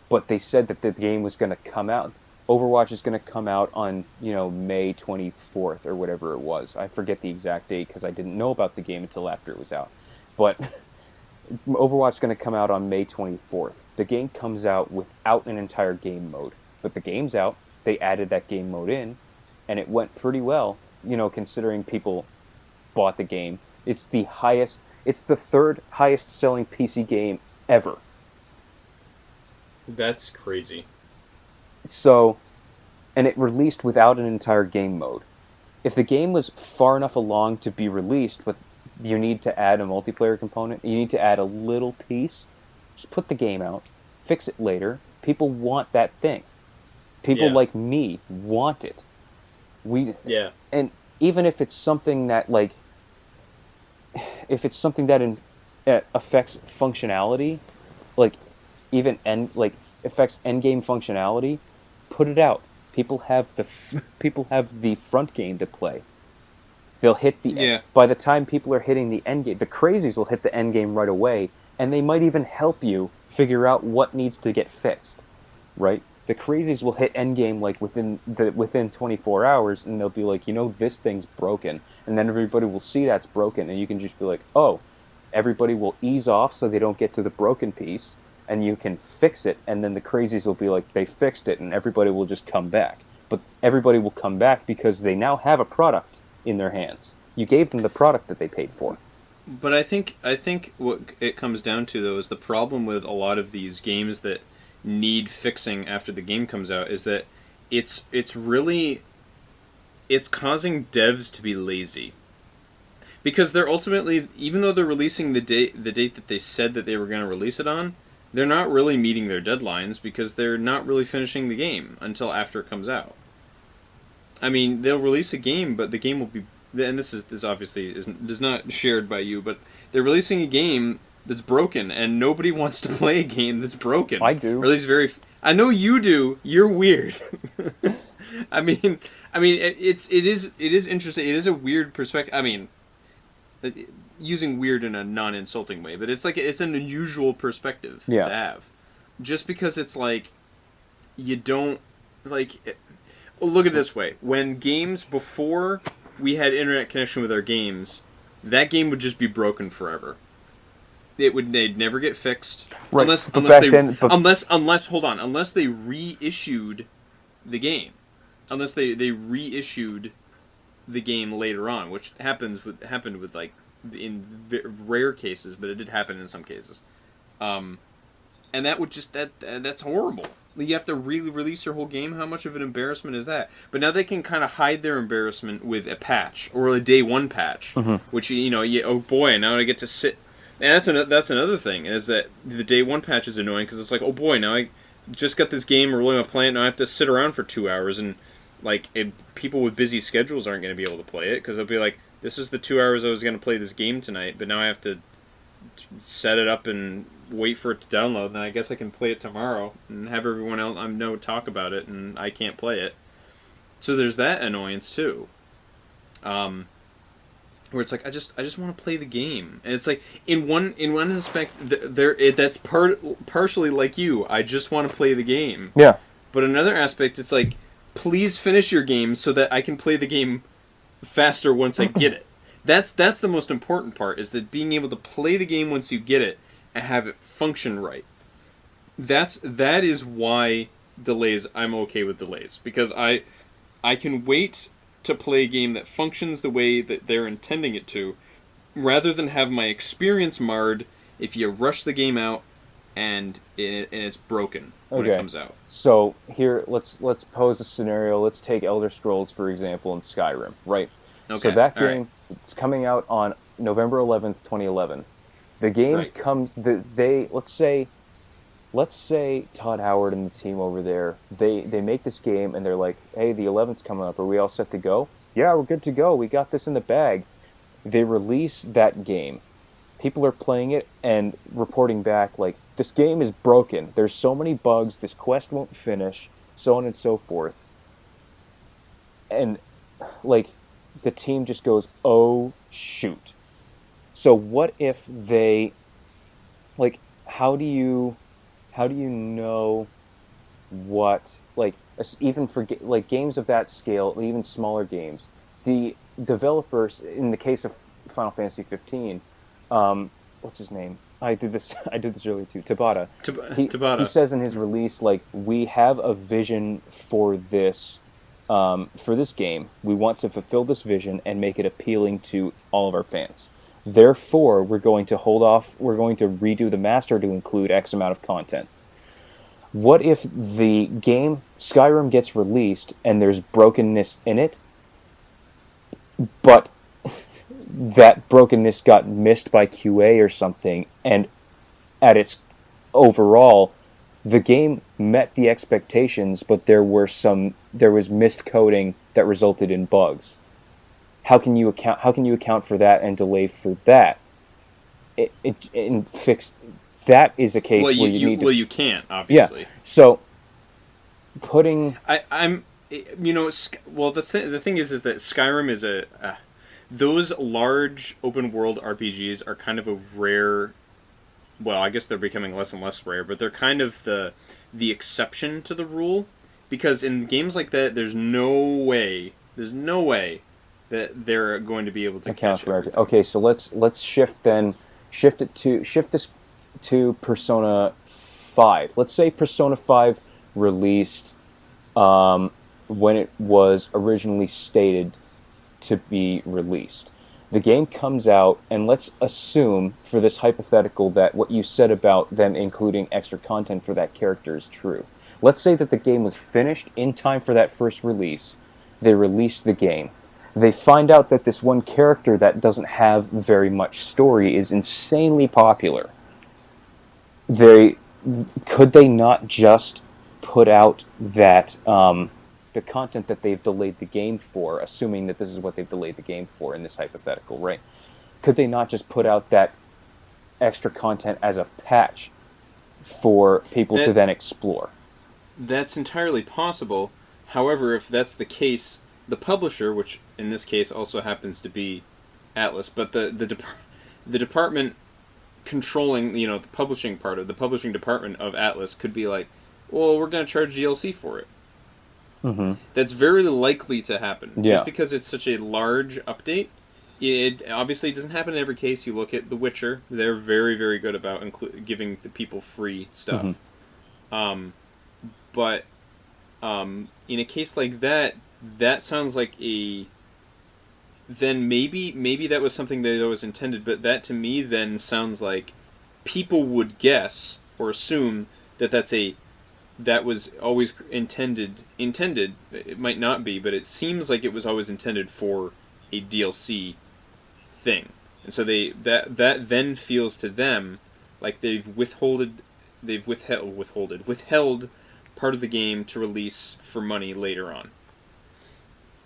but they said that the game was going to come out. Overwatch is going to come out on May 24th or whatever it was. I forget the exact date because I didn't know about the game until after it was out. But Overwatch is going to come out on May 24th. The game comes out without an entire game mode, but the game's out. They added that game mode in, and it went pretty well, considering people bought the game. It's the third highest selling PC game ever. That's crazy. So, and it released without an entire game mode. If the game was far enough along to be released, but you need to add a multiplayer component, you need to add a little piece, just put the game out, fix it later. People want that thing. People like me want it. And even if it's something that affects functionality, affects endgame functionality, put it out. People have the front game to play. They'll hit by the time people are hitting the end game, the crazies will hit the end game right away, and they might even help you figure out what needs to get fixed. Right? The crazies will hit end game within 24 hours, and they'll be like, this thing's broken, and then everybody will see that's broken, and you can just be like, oh, everybody will ease off so they don't get to the broken piece, and you can fix it, and then the crazies will be like, they fixed it, and everybody will just come back. But everybody will come back because they now have a product in their hands. You gave them the product that they paid for. But I think what it comes down to, though, is the problem with a lot of these games that need fixing after the game comes out is that it's causing devs to be lazy. Because they're ultimately, even though they're releasing the date that they said that they were going to release it on, they're not really meeting their deadlines because they're not really finishing the game until after it comes out. I mean, they'll release a game, but the game will be and this obviously is not shared by you, but they're releasing a game that's broken, and nobody wants to play a game that's broken. I do. Or at least I know you do. You're weird. I mean, it is interesting. It is a weird perspective. I mean, using weird in a non-insulting way, but it's like it's an unusual perspective to have. Just because it's like you don't like. Look at it this way: when games before we had internet connection with our games, that game would just be broken forever. They'd never get fixed unless they reissued the game, unless they reissued the game later on, which happened with like in rare cases, but it did happen in some cases, and that would just that's horrible. You have to really release your whole game. How much of an embarrassment is that? But now they can kind of hide their embarrassment with a patch or a day one patch, which oh boy, now I get to sit. And that's another thing, is that the day one patch is annoying because it's like, oh boy, now I just got this game, really want to play it, now I have to sit around for 2 hours, and like people with busy schedules aren't going to be able to play it because they'll be like, this is the 2 hours I was going to play this game tonight, but now I have to set it up and wait for it to download, and I guess I can play it tomorrow and have everyone else I know talk about it, and I can't play it. So there's that annoyance too. Where it's like I just want to play the game, and it's like in one aspect that's partially like you. I just want to play the game. Yeah. But another aspect, it's like, please finish your game so that I can play the game faster once I get it. That's the most important part, is that being able to play the game once you get it and have it function right. That is why delays. I'm okay with delays, because I can wait to play a game that functions the way that they're intending it to, rather than have my experience marred if you rush the game out and it's broken when it comes out. So here, let's pose a scenario. Let's take Elder Scrolls, for example, and Skyrim, right? Okay. So that game, it's coming out on November 11th, 2011. The game comes. Let's say Todd Howard and the team over there, they make this game and they're like, hey, the 11th's coming up. Are we all set to go? Yeah, we're good to go. We got this in the bag. They release that game. People are playing it and reporting back like, this game is broken. There's so many bugs. This quest won't finish, so on and so forth. And like, the team just goes, oh, shoot. So what if they, like, how do you know what, like, even for like games of that scale, even smaller games, the developers, in the case of Final Fantasy 15, what's his name? I did this earlier too. Tabata. Tabata. He says in his release, like, we have a vision for this game. We want to fulfill this vision and make it appealing to all of our fans. Therefore, we're going to hold off. We're going to redo the master to include X amount of content. What if the game Skyrim gets released and there's brokenness in it, but that brokenness got missed by QA or something, and at its overall, the game met the expectations, but there was missed coding that resulted in bugs. How can you account for that and delay for that? And fix that is a case where you need to. Well, you can't, obviously. Yeah. So putting I'm well, the thing is that Skyrim is those large open world RPGs are kind of a rare. Well, I guess they're becoming less and less rare, but they're kind of the exception to the rule, because in games like that, there's no way that they're going to be able to catch everything. Okay, so let's shift this to Persona 5. Let's say Persona 5 released when it was originally stated to be released. The game comes out, and let's assume, for this hypothetical, that what you said about them including extra content for that character is true. Let's say that the game was finished in time for that first release. They released the game. They find out that this one character that doesn't have very much story is insanely popular. Could they not just put out that the content that they've delayed the game for, assuming that this is what they've delayed the game for in this hypothetical, right? Could they not just put out that extra content as a patch for people to then explore? That's entirely possible. However, if that's the case, the publisher, which in this case also happens to be Atlas, but the department controlling, the publishing part of the publishing department of Atlas could be like, well, we're going to charge DLC for it. Mm-hmm. That's very likely to happen. Yeah. Just because it's such a large update, it obviously doesn't happen in every case. You look at The Witcher; they're very, very good about giving the people free stuff. Mm-hmm. But in a case like that, that sounds like then maybe that was something that was intended, but that to me then sounds like people would guess or assume that was always intended. It might not be, but it seems like it was always intended for a DLC thing, and so that then feels to them like they've withheld part of the game to release for money later on,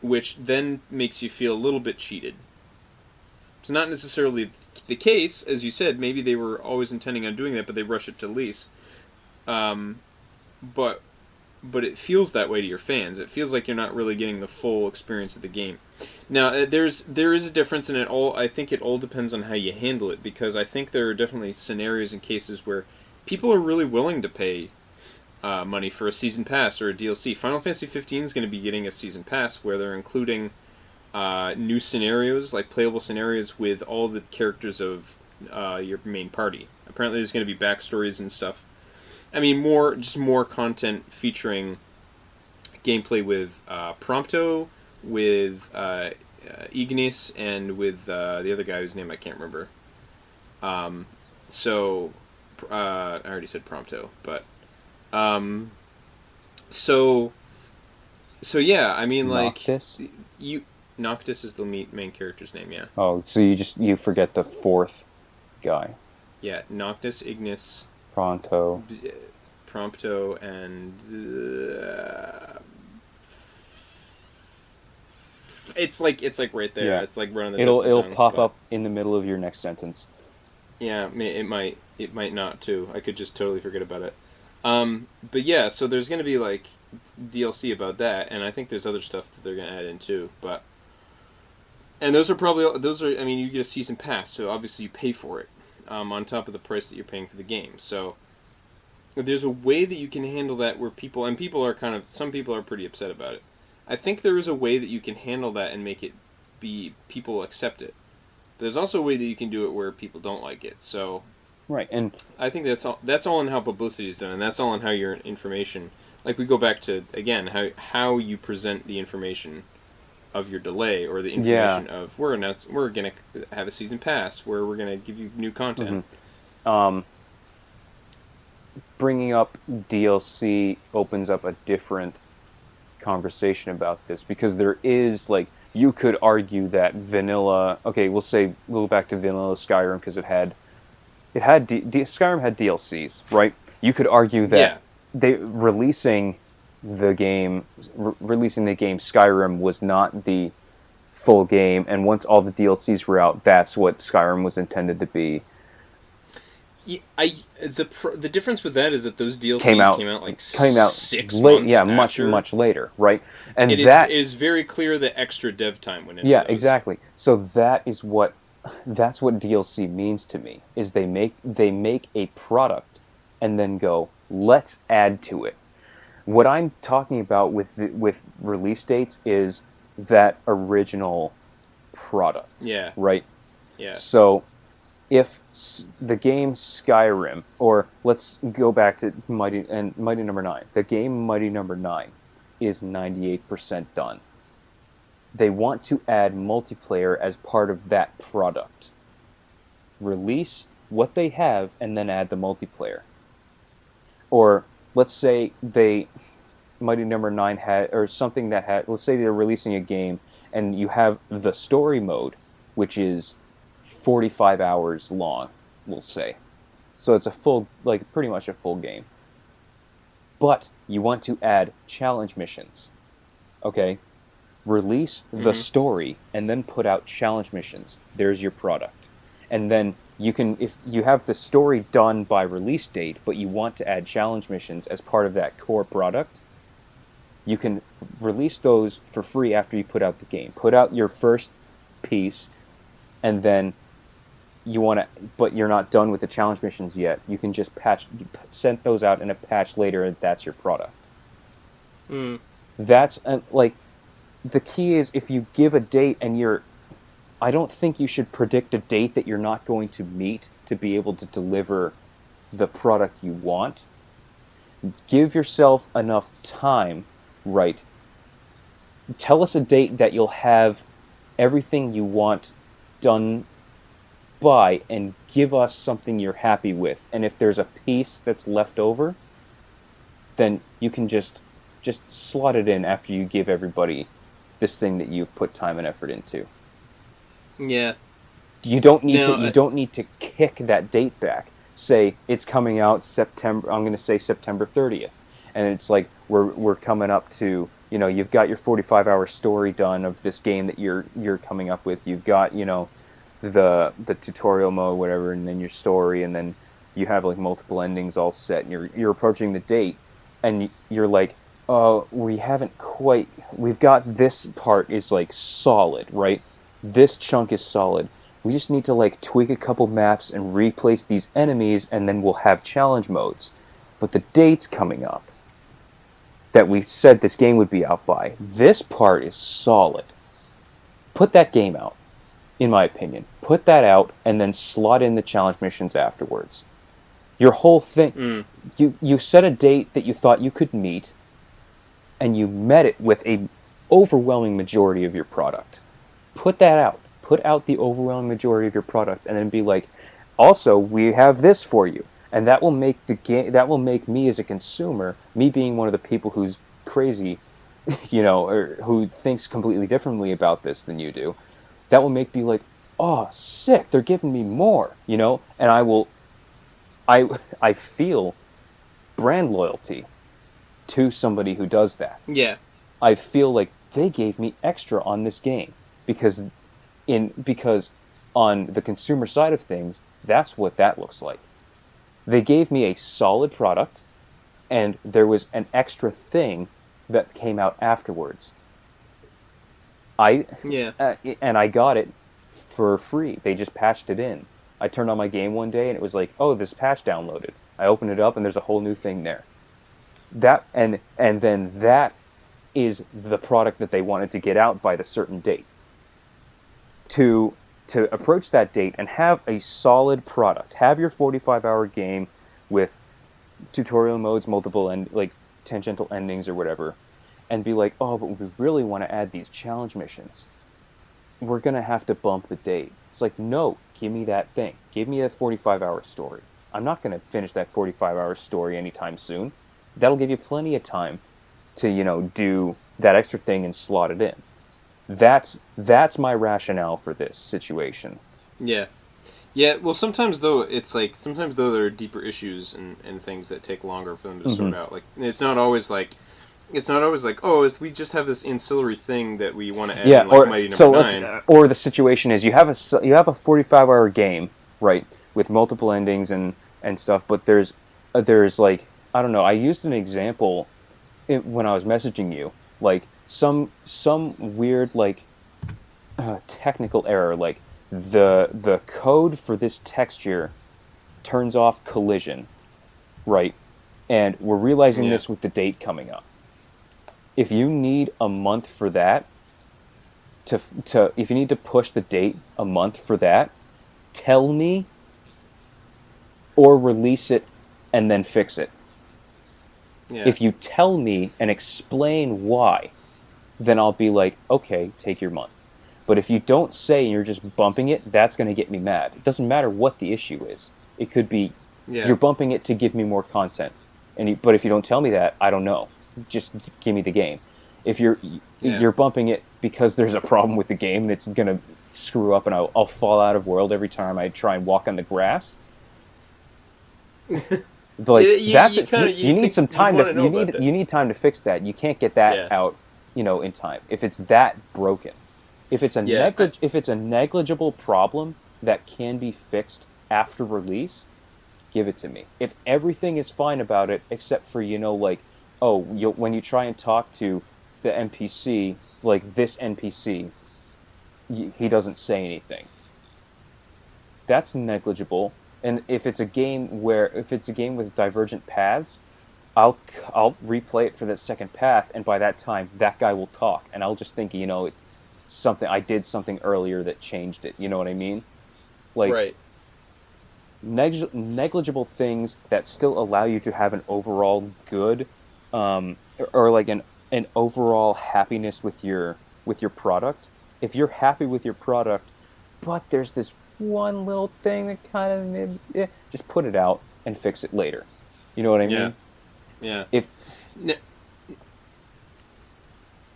which then makes you feel a little bit cheated. It's not necessarily the case, as you said. Maybe they were always intending on doing that, but they rush it to release. But it feels that way to your fans. It feels like you're not really getting the full experience of the game. Now, there is a difference in it all. I think it all depends on how you handle it, because I think there are definitely scenarios and cases where people are really willing to pay money for a season pass or a DLC. Final Fantasy 15 is going to be getting a season pass where they're including new scenarios, like playable scenarios with all the characters of your main party. Apparently there's going to be backstories and stuff. I mean, more content featuring gameplay with Prompto, with Ignis, and with the other guy whose name I can't remember. I already said Prompto, but so yeah, I mean, Noctis? Noctis is the main character's name, yeah. Oh, so you forget the fourth guy. Yeah, Noctis, Ignis, Prompto, and it's like right there. Yeah. It's like running the. It'll pop up in the middle of your next sentence. Yeah, it might not too. I could just totally forget about it. But yeah, so there's going to be like DLC about that, and I think there's other stuff that they're going to add in too. And those are, I mean, you get a season pass, so obviously you pay for it on top of the price that you're paying for the game. So there's a way that you can handle that where some people are pretty upset about it. I think there is a way that you can handle that and make it be people accept it. But there's also a way that you can do it where people don't like it. So. Right, and I think that's all in how publicity is done, and that's all in how your information. Like we go back to again how you present the information of your delay, or the information of we're gonna have a season pass where we're gonna give you new content. Mm-hmm. Bringing up DLC opens up a different conversation about this, because there is you could argue that vanilla. Okay, we'll go back to vanilla Skyrim because Skyrim had DLCs, right? You could argue that releasing the game Skyrim was not the full game, and once all the DLCs were out, that's what Skyrim was intended to be. Yeah, the difference with that is that those DLCs came out 6 months after. much later, right? And it is very clear that extra dev time went into Yeah, those. Exactly. So that's what DLC means to me, is they make a product and then go, let's add to it. What I'm talking about with release dates is that original product. Yeah. Right? Yeah. So if the game Skyrim, or let's go back to Mighty Number 9. The game Mighty Number 9 is 98% done. They want to add multiplayer as part of that product. Release what they have and then add the multiplayer. Or let's say Mighty Number 9 had, or something that had, let's say they're releasing a game and you have the story mode, which is 45 hours long, we'll say. So it's pretty much a full game. But you want to add challenge missions. Okay? Release the Mm-hmm. story and then put out challenge missions. There's your product. And then you can, if you have the story done by release date, but you want to add challenge missions as part of that core product, you can release those for free after you put out the game. Put out your first piece, and then you want to, but you're not done with the challenge missions yet. You can just send those out in a patch later, and that's your product. Mm. That's like the key is if you give a date and I don't think you should predict a date that you're not going to meet to be able to deliver the product you want. Give yourself enough time, right? Tell us a date that you'll have everything you want done by, and give us something you're happy with. And if there's a piece that's left over, then you can just slot it in after you give everybody this thing that you've put time and effort into. Yeah. You don't need Now, to kick that date back. Say it's coming out September. I'm going to say September 30th, and it's like we're coming up to, you've got your 45-hour story done of this game that you're coming up with. You've got the tutorial mode, whatever, and then your story, and then you have like multiple endings all set. And you're approaching the date, and you're like, oh, we've got this part is like solid, right? This chunk is solid. We just need to like tweak a couple maps and replace these enemies, and then we'll have challenge modes. But the date's coming up that we said this game would be out by. This part is solid. Put that game out, in my opinion. Put that out, and then slot in the challenge missions afterwards. Your whole thing, you set a date that you thought you could meet, and you met it with a overwhelming majority of your product. Put that out. Put out the overwhelming majority of your product, and then be like, also, we have this for you. And that will make the game. That will make me as a consumer, me being one of the people who's crazy, or who thinks completely differently about this than you do. That will make me like, oh, sick! They're giving me more, and I feel brand loyalty to somebody who does that. yeah. I feel like they gave me extra on this game because on the consumer side of things, that's what that looks like. They gave me a solid product, and there was an extra thing that came out afterwards. Yeah. And I got it for free. They just patched it in. I turned on my game one day, and it was like, oh, this patch downloaded. I opened it up, and there's a whole new thing there. That and then that is the product that they wanted to get out by the certain date. To approach that date and have a solid product, have your 45-hour game with tutorial modes, multiple like tangential endings or whatever, and be like, oh, but we really want to add these challenge missions. We're gonna have to bump the date. It's like, no, give me that thing. Give me that 45-hour story. I'm not gonna finish that 45-hour story anytime soon. That'll give you plenty of time to, do that extra thing and slot it in. That's my rationale for this situation. Yeah. Yeah, well, sometimes though there are deeper issues and things that take longer for them to sort out. Like it's not always like oh, if we just have this ancillary thing that we want to add in, like Mighty Number 9. Or the situation is you have a 45-hour game, right, with multiple endings and stuff, but there's like, I don't know, I used an example when I was messaging you, like some weird like technical error, like the code for this texture turns off collision, right? And we're realizing this with the date coming up. If you need a month for that, if you need to push the date a month for that, tell me, or release it and then fix it. Yeah. If you tell me and explain why, then I'll be like, okay, take your month. But if you don't say and you're just bumping it, that's going to get me mad. It doesn't matter what the issue is. It could be you're bumping it to give me more content. But if you don't tell me that, I don't know. Just give me the game. If you're bumping it because there's a problem with the game that's going to screw up and I'll fall out of world every time I try and walk on the grass. Like you need some time you need time to fix that. You can't get that out in time. If it's that broken, if it's a Yeah, if it's a negligible problem that can be fixed after release, give it to me. If everything is fine about it, except for like, oh, when you try and talk to the NPC, like this NPC, he doesn't say anything. That's negligible. And if it's a game with divergent paths, I'll replay it for the second path, and by that time, that guy will talk, and I'll just think, I did something earlier that changed it. You know what I mean? Like, right. negligible things that still allow you to have an overall good, or like an overall happiness with your product. If you're happy with your product, but there's this one little thing that kind of just put it out and fix it later. You know what I mean? Yeah. If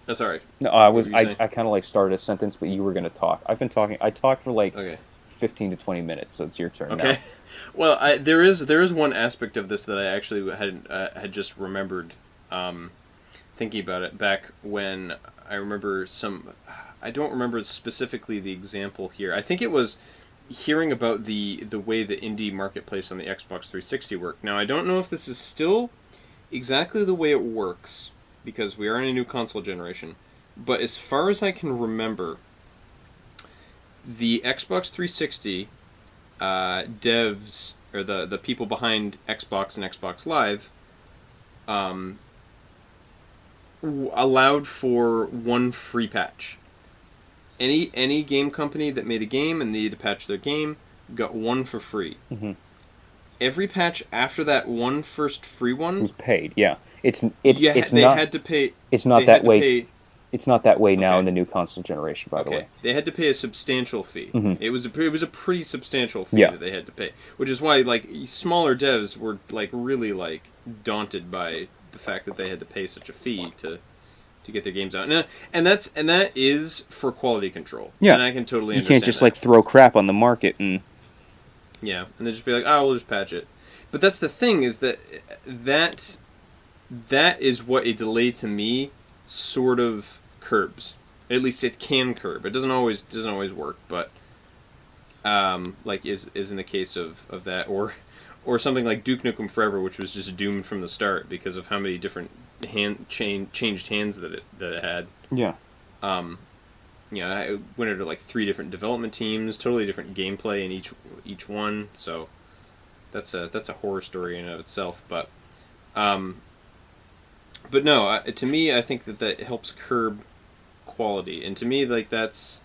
oh, sorry. No, I kind of like started a sentence, but you were going to talk. I've been talking. I talked for like 15 to 20 minutes, so it's your turn now. Well, there is one aspect of this that I actually had just remembered, thinking about it back when I remember I don't remember specifically the example here. I think it was hearing about the way the indie marketplace on the Xbox 360 worked. Now, I don't know if this is still exactly the way it works, because we are in a new console generation, but as far as I can remember, the Xbox 360 devs, or the people behind Xbox and Xbox Live, allowed for one free patch. Any game company that made a game and needed to patch their game got one for free. Mm-hmm. Every patch after that one first free one was paid. Yeah, they had to pay. It's not that way. It's not that way now in the new console generation. By the way, they had to pay a substantial fee. Mm-hmm. It was a pretty substantial fee that they had to pay, which is why like smaller devs were like really like daunted by the fact that they had to pay such a fee to get their games out. And that is for quality control. Yeah, and I can totally understand. You can't just like throw crap on the market and. Yeah, and they just be like, oh, we'll just patch it. But that's the thing, is that is what a delay to me sort of curbs. At least it can curb. It doesn't always work, but like is in the case of that, or something like Duke Nukem Forever, which was just doomed from the start because of how many different changed hands that it had. Yeah. I went into like 3 different development teams, totally different gameplay in each one. So that's a horror story in and of itself. But no, to me, I think that helps curb quality, and to me, like that's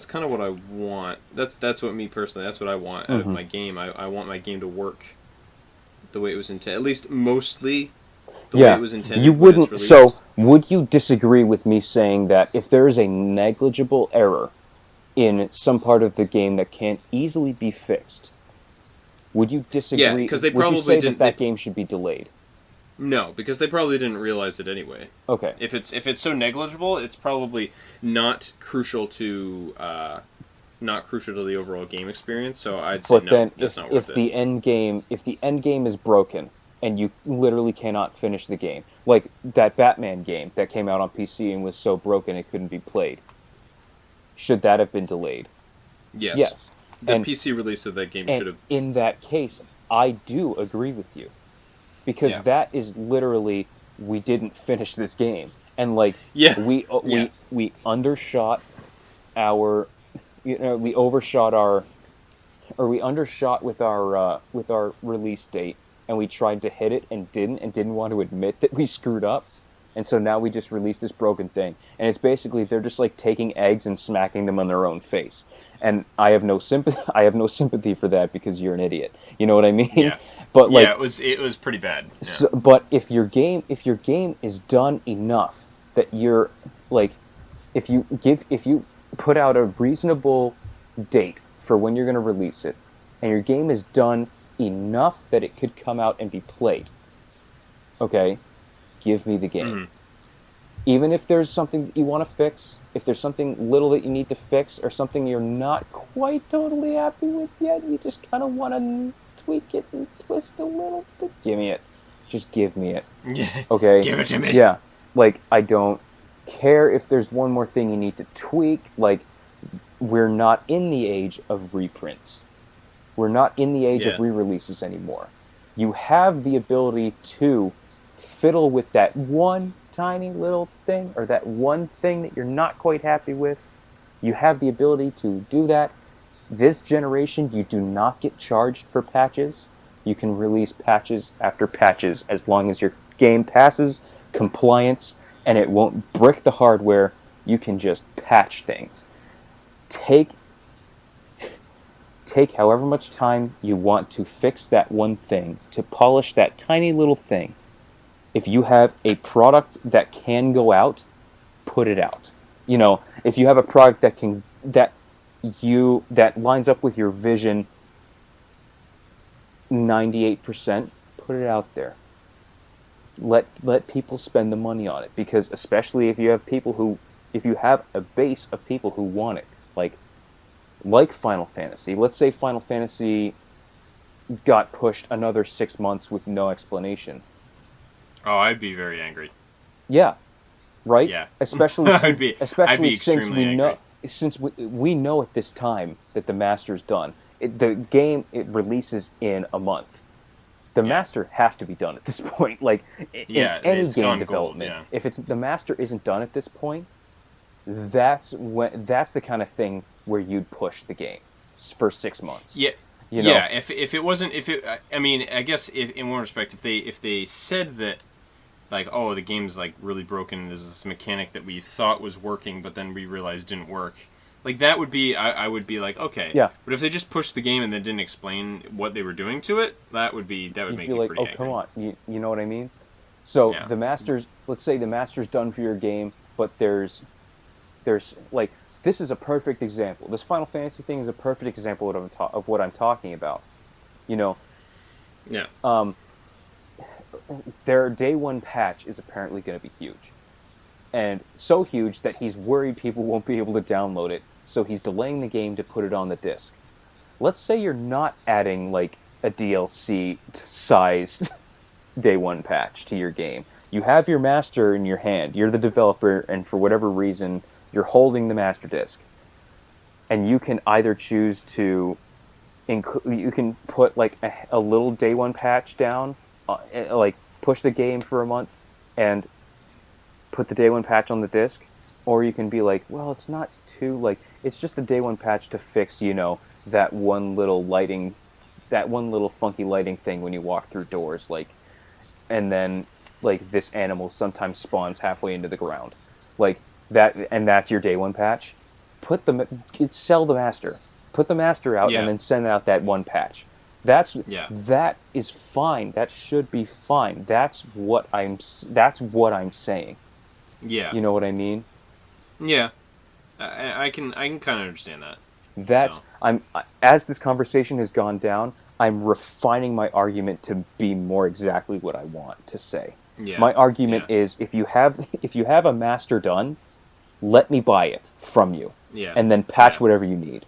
kind of what I want. That's what me personally. That's what I want out of my game. I want my game to work the way it was intended, at least mostly. The way it was intended. You wouldn't. So, would you disagree with me saying that if there is a negligible error in some part of the game that can't easily be fixed, would you disagree? Yeah, because they probably would you say didn't. That game should be delayed. No, because they probably didn't realize it anyway. Okay. If it's so negligible, it's probably not crucial to the overall game experience. So I'd say no, that's not worth it. If the end game is broken, and you literally cannot finish the game. Like that Batman game that came out on PC and was so broken it couldn't be played. Should that have been delayed? Yes. Yes. The PC release of that game should have. In that case, I do agree with you. Because that is literally, we didn't finish this game. And like, we undershot our, we overshot we undershot with our release date. And we tried to hit it and didn't want to admit that we screwed up. And so now we just released this broken thing. And it's basically, they're just like taking eggs and smacking them on their own face. And I have no sympathy for that because you're an idiot. You know what I mean? Yeah. But like, it was pretty bad. Yeah. So, but if your game is done enough that you're like, if you put out a reasonable date for when you're going to release it, and your game is done enough that it could come out and be played. Okay, give me the game. Mm-hmm. Even if there's something that you want to fix, if there's something little that you need to fix, or something you're not quite totally happy with yet, you just kind of want to tweak it and twist a little bit, give me it. Just give me it. Yeah. Okay? Give it to me. Yeah. Like, I don't care if there's one more thing you need to tweak. Like, we're not in the age of reprints. We're not in the age of re-releases anymore. You have the ability to fiddle with that one tiny little thing, or that one thing that you're not quite happy with. You have the ability to do that. This generation, you do not get charged for patches. You can release patches after patches as long as your game passes compliance and it won't brick the hardware. You can just patch things. Take however much time you want to fix that one thing, to polish that tiny little thing. If you have a product that can go out, put it out. You know, if you have a product that lines up with your vision 98%, put it out there. Let people spend the money on it, because especially if you have a base of people who want it, like Final Fantasy. Let's say Final Fantasy got pushed another 6 months with no explanation. Oh, I'd be very angry. Yeah, right. Yeah, especially I'd be since we know at this time that the master's done. The game releases in a month. The master has to be done at this point. Like in any game development, if the master isn't done at this point, that's the kind of thing where you'd push the game for 6 months. Yeah. You know? Yeah, I mean, I guess in one respect, if they said that, like, oh, the game's like really broken, there's this mechanic that we thought was working, but then we realized didn't work, like that would be, I would be like, okay. Yeah. But if they just pushed the game and then didn't explain what they were doing to it, that would make me like, pretty angry. Come on, you know what I mean? So let's say the master's done for your game, but there's like, this is a perfect example. This Final Fantasy thing is a perfect example of what I'm talking about. You know. Yeah. Their day one patch is apparently going to be huge, and so huge that he's worried people won't be able to download it. So he's delaying the game to put it on the disc. Let's say you're not adding like a DLC-sized day one patch to your game. You have your master in your hand. You're the developer, and for whatever reason, you're holding the master disc, and you can either choose to you can put like a little day one patch down, like push the game for a month and put the day one patch on the disc, or you can be like, well, it's not too, like, it's just a day one patch to fix, you know, that one little funky lighting thing when you walk through doors, like, and then like this animal sometimes spawns halfway into the ground, like that, and that's your day one patch. Sell the master, put the master out, and then send out that one patch. That is fine. That should be fine. That's what I'm saying. Yeah. You know what I mean? Yeah. I can kind of understand that. As this conversation has gone down, I'm refining my argument to be more exactly what I want to say. Yeah. My argument is, if you have a master done, let me buy it from you. Yeah. And then patch whatever you need.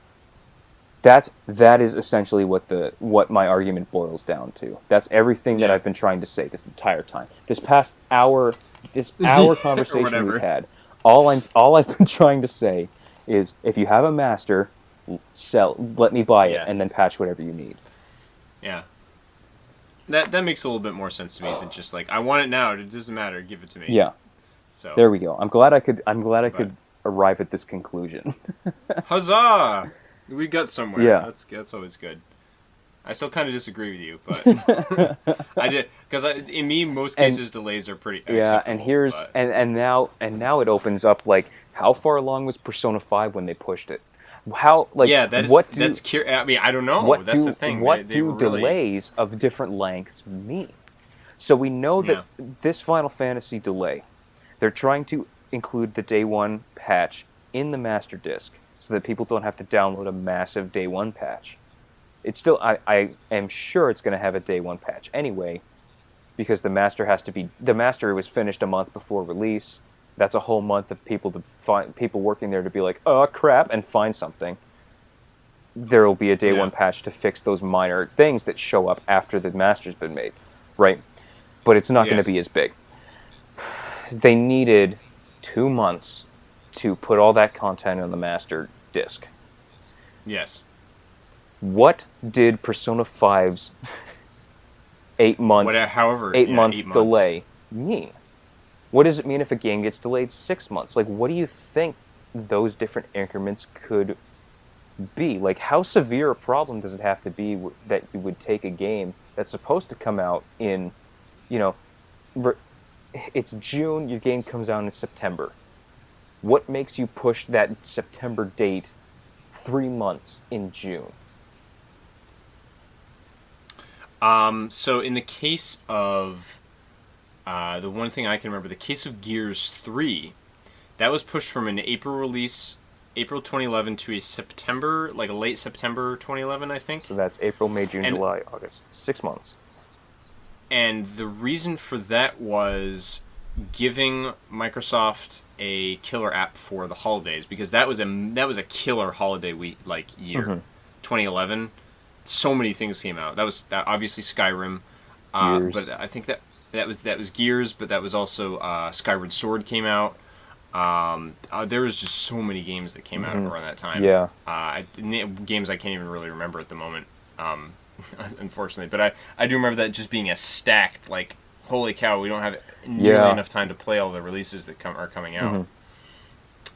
That is essentially what my argument boils down to. That's everything that I've been trying to say this entire time. This past hour conversation we've had, all I've been trying to say is, if you have a master, let me buy it, and then patch whatever you need. Yeah. That makes a little bit more sense to me than just like, I want it now, it doesn't matter, give it to me. Yeah. So there we go. I'm glad I could arrive at this conclusion. Huzzah! We got somewhere. Yeah. That's always good. I still kind of disagree with you, but I did, because in me, most cases delays are pretty acceptable. And now it opens up, like, how far along was Persona 5 when they pushed it? How, like, I mean, I don't know. That's the thing. What do delays of different lengths mean? So we know that this Final Fantasy delay, they're trying to include the day one patch in the master disc, so that people don't have to download a massive day one patch. It's still, I am sure it's going to have a day one patch anyway, because the master was finished a month before release. That's a whole month of people working there to be like, oh crap, and find something. There will be a day one patch to fix those minor things that show up after the master's been made, right? But it's not going to be as big. They needed 2 months to put all that content on the master disc. Yes. What did Persona 5's 8-month However, 8-month 8 months. delay mean? What does it mean if a game gets delayed 6 months? Like, what do you think those different increments could be? Like, how severe a problem does it have to be that you would take a game that's supposed to come out in, it's June, your game comes out in September. What makes you push that September date 3 months in June? So in the case of the one thing I can remember, the case of Gears 3, that was pushed from an April release, April 2011, to a September, like a late September 2011, I think. So that's April, May, June, July, August. 6 months. And the reason for that was giving Microsoft a killer app for the holidays, because that was a killer holiday week, like, year. Mm-hmm. 2011. So many things came out. That was obviously Skyrim, but I think that was Gears, but that was also Skyward Sword came out. There was just so many games that came out around that time. Yeah. Games I can't even really remember at the moment, unfortunately. But I do remember that just being a stacked, like, holy cow, we don't have nearly enough time to play all the releases that are coming out.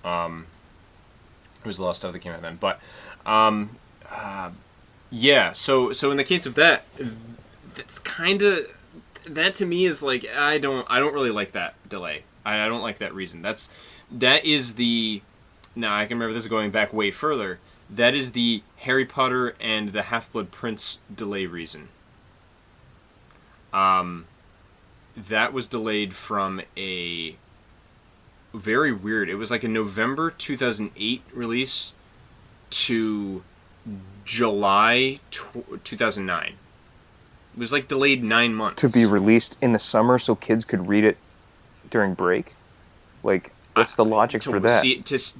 There was a lot of stuff that came out then, but yeah. So in the case of that, that's kind of, that to me is like, I don't really like that delay. I don't like that reason. That is the, now I can remember this going back way further. That is the Harry Potter and the Half-Blood Prince delay reason. That was delayed from a very weird, it was like a November 2008 release to July 2009. It was like delayed 9 months. To be released in the summer so kids could read it during break? Like, what's the logic for that?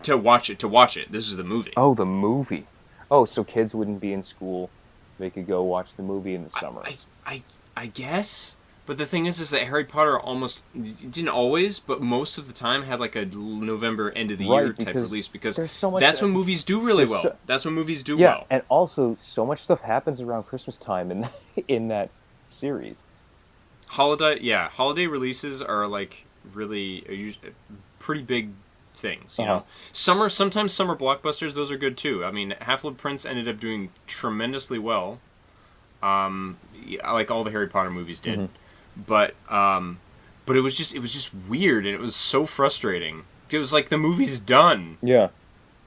To watch it. This is the movie. Oh, the movie. Oh, so kids wouldn't be in school. They could go watch the movie in the summer. I guess. But the thing is that Harry Potter didn't always, but most of the time had like a November end of the year type release, because that's when movies do really well. That's when movies do well. And also so much stuff happens around Christmas time in that series. Holiday releases are like really pretty big things, you know. Sometimes summer blockbusters, those are good too. I mean, Half-Blood Prince ended up doing tremendously well. Like all the Harry Potter movies did. But it was just weird, and it was so frustrating. It was like the movie's done. Yeah.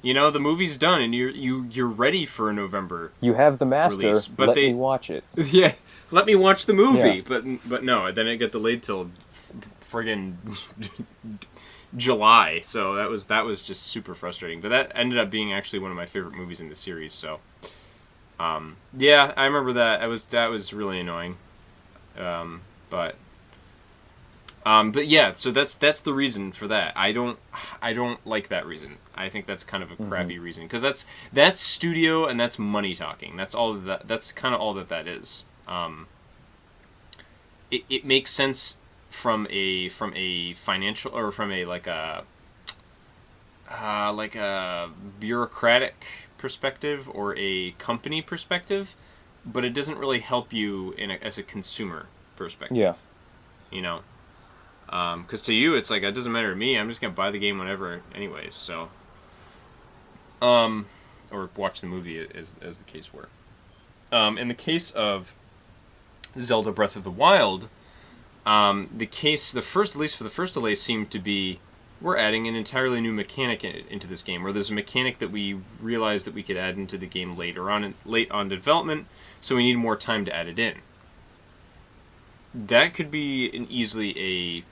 You know, the movie's done, and you're ready for a November. You have the master. Release, but let me watch it. Yeah, let me watch the movie. Yeah. But no, then it got delayed till friggin' July. So that was just super frustrating. But that ended up being actually one of my favorite movies in the series. So, yeah, I remember that. That was really annoying. But yeah, so that's the reason for that. I don't like that reason. I think that's kind of a crappy reason, because that's studio and that's money talking. That's all that. That's kind of all that is. It makes sense from a financial, or from a like a bureaucratic perspective or a company perspective, but it doesn't really help you as a consumer perspective. Yeah. You know, because to you it's like, it doesn't matter to me. I'm just gonna buy the game whenever, anyways. So, or watch the movie as the case were. In the case of Zelda Breath of the Wild, the first delay seemed to be, we're adding an entirely new mechanic into this game, or there's a mechanic that we realized that we could add into the game late on development, so we need more time to add it in. That could be easily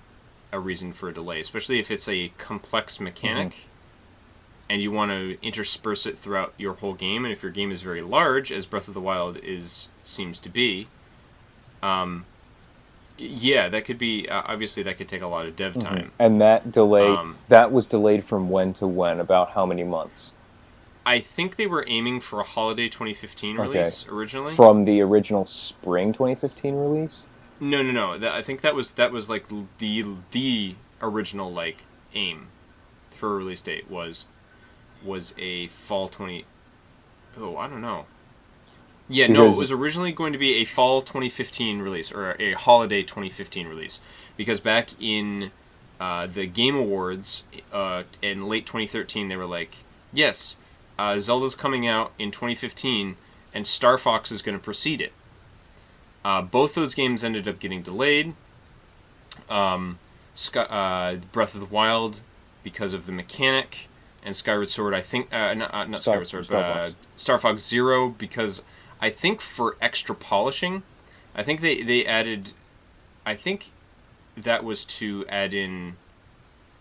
a reason for a delay, especially if it's a complex mechanic and you want to intersperse it throughout your whole game. And if your game is very large, as Breath of the Wild seems to be, yeah, that could be, obviously that could take a lot of dev time. And that delay, that was delayed from when to when? About how many months? I think they were aiming for a holiday 2015 release originally. From the original spring 2015 release? No. I think that was like the original like aim. for a release date was a fall 20. Oh, I don't know. Yeah, no, it was originally going to be a fall 2015 release, or a holiday 2015 release, because back in the Game Awards in late 2013, they were like, yes, Zelda's coming out in 2015, and Star Fox is going to precede it. Both those games ended up getting delayed. Breath of the Wild, because of the mechanic, and Skyward Sword, I think, not Skyward Sword, but Star Fox Zero, because I think for extra polishing, I think they added, I think that was to add in,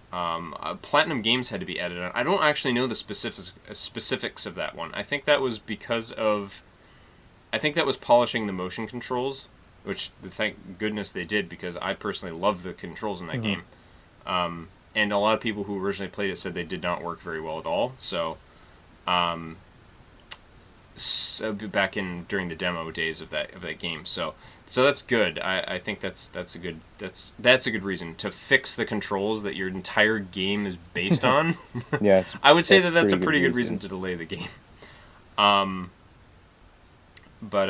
Platinum Games had to be added on. I don't actually know the specifics of that one. I think that was polishing the motion controls, which thank goodness they did, because I personally love the controls in that game. And a lot of people who originally played it said they did not work very well at all. So back during the demo days of that game. So that's good. I think that's a good reason to fix the controls that your entire game is based on. Yeah, I would say that's a pretty good reason to delay the game. But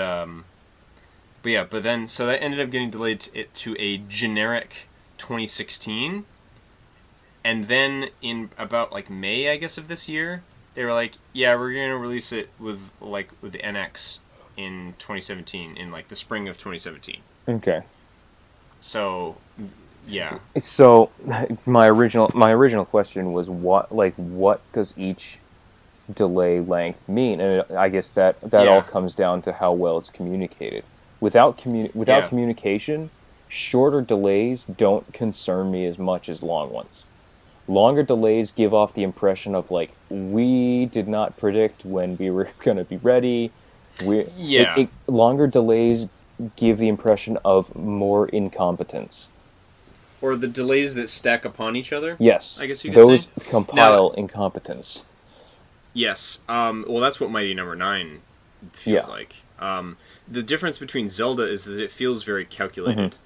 then so that ended up getting delayed to a generic 2016. And then in about like May, I guess, of this year, they were like, yeah, we're going to release it with the NX in 2017, in like the spring of 2017. Okay. So, yeah. So my original question was what does each delay length mean? And I guess that all comes down to how well it's communicated. Without communication, shorter delays don't concern me as much as long ones. Longer delays give off the impression of like, we did not predict when we were going to be ready. Longer delays give the impression of more incompetence. Or the delays that stack upon each other? Yes. I guess you could say. Those compile incompetence. Yes. Well, that's what Mighty Number 9 feels like. The difference between Zelda is that it feels very calculated. Mm-hmm.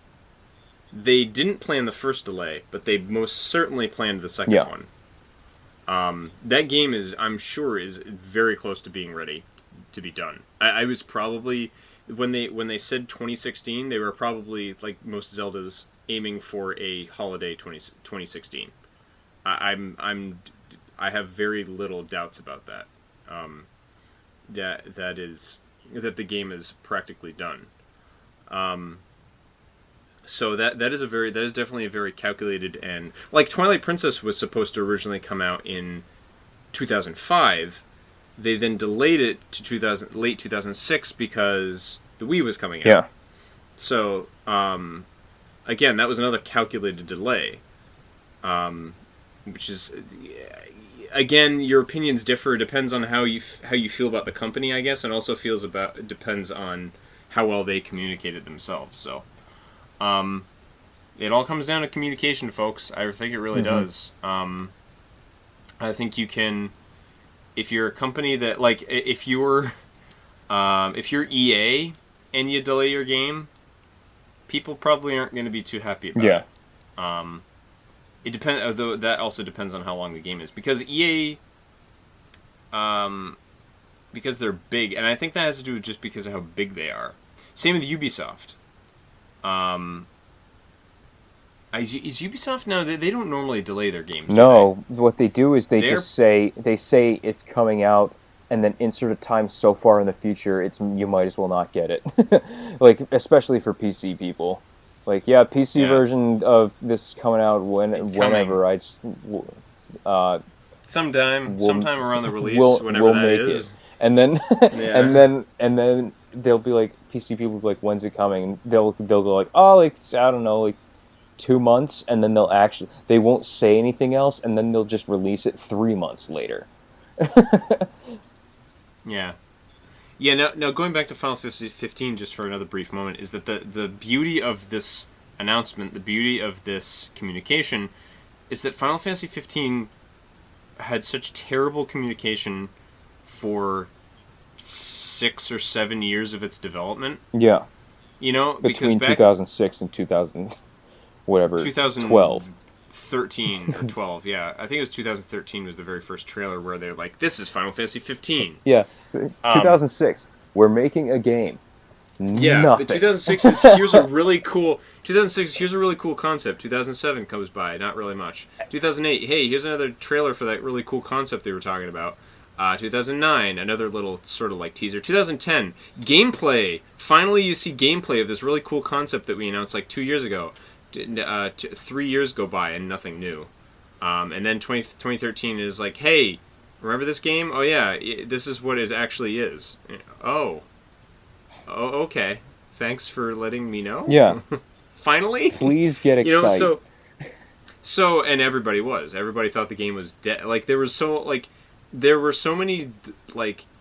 They didn't plan the first delay, but they most certainly planned the second one. That game I'm sure is very close to being ready to be done. I was probably, when they said 2016, they were probably, like most Zeldas, aiming for a holiday 2016. I have very little doubts about that. That the game is practically done. So that is definitely a very calculated, and like Twilight Princess was supposed to originally come out in 2005. They then delayed it to late 2006 because the Wii was coming out. Yeah. So again, that was another calculated delay, which is, again, your opinions differ. It depends on how you feel about the company, I guess, and also depends on how well they communicated themselves. So. It all comes down to communication, folks. I think it really does. I think you can, if you're a company that, like, if you're EA and you delay your game, people probably aren't going to be too happy about it. It depends. Although that also depends on how long the game is, because EA, because they're big, and I think that has to do just because of how big they are. Same with Ubisoft. Is Ubisoft? No, they don't normally delay their games. No, what they do is they say it's coming out, and then insert a time so far in the future, you might as well not get it. Like, especially for PC people. Like, PC version of this coming out whenever. Sometime around the release, whenever that is. And then and then they'll be like, PC people will be like, when's it coming? And they'll go like, oh, like, I don't know, like 2 months, and then they won't say anything else, and then they'll just release it 3 months later. Yeah. Now going back to Final Fantasy 15 just for another brief moment, is that the beauty of this announcement, the beauty of this communication, is that Final Fantasy 15 had such terrible communication for 6 or 7 years of its development. Yeah. You know, between 2006 and 2012. 13 or 12. Yeah, I think it was 2013 was the very first trailer where they're like, "This is Final Fantasy 15." Yeah, 2006. We're making a game. Yeah, the Nothing. 2006 is here's a really cool 2006. Here's a really cool concept. 2007 comes by, not really much. 2008, hey, here's another trailer for that really cool concept they were talking about. 2009, another little sort of like teaser. 2010, gameplay. Finally, you see gameplay of this really cool concept that we announced like 2 years ago. 3 years go by and nothing new. And then 2013 is like, hey, remember this game? Oh yeah, this is what it actually is. Oh, okay. Thanks for letting me know. Yeah. Finally. Please get excited. So, and everybody was. Everybody thought the game was dead. Like there were so many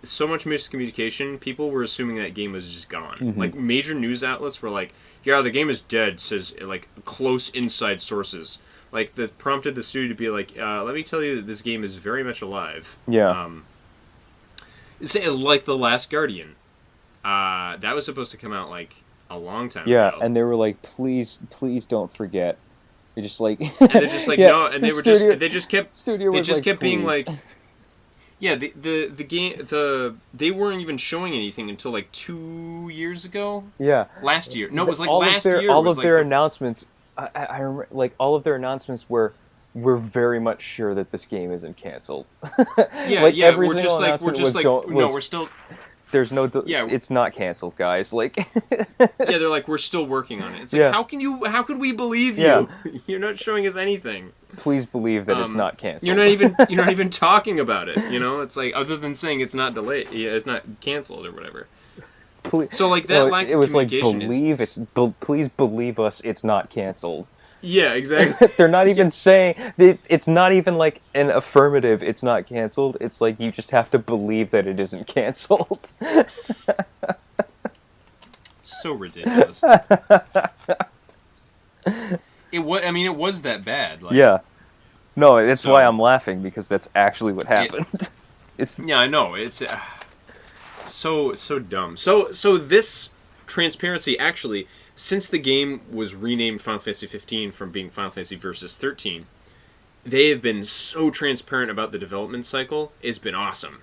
so much miscommunication. People were assuming that game was just gone. Mm-hmm. Like major news outlets were like, "Yeah, the game is dead," says like close inside sources. Like that prompted the studio to be like, "Let me tell you that this game is very much alive." Yeah. Say like The Last Guardian. That was supposed to come out like a long time ago. Yeah, and they were like, "Please don't forget." They're just like, and they're just like, no, and they just kept being like, yeah, the game they weren't even showing anything until like 2 years ago. Yeah, last year. No, it was like all last of their, year. All of their announcements, I remember, like all of their announcements were, we're very much sure that this game isn't canceled. Yeah, like, yeah, every we're single just announcement like, was, we're still. There's no, yeah, it's not canceled, guys. Like, yeah, they're like, we're still working on it. It's like, yeah. How could we believe you? Yeah. You're not showing us anything. Please believe that it's not canceled. You're not even talking about it. You know, it's like other than saying it's not delayed, it's not canceled or whatever. So like that lack of communication please believe us, it's not canceled. Yeah, exactly. They're not even saying it's not even like an affirmative. It's not canceled. It's like you just have to believe that it isn't canceled. So ridiculous. It was. I mean, it was that bad. Like, yeah. No, that's why I'm laughing, because that's actually what happened. Yeah, I know. It's so dumb. So this transparency actually, since the game was renamed Final Fantasy 15 from being Final Fantasy Versus 13, they have been so transparent about the development cycle. It's been awesome.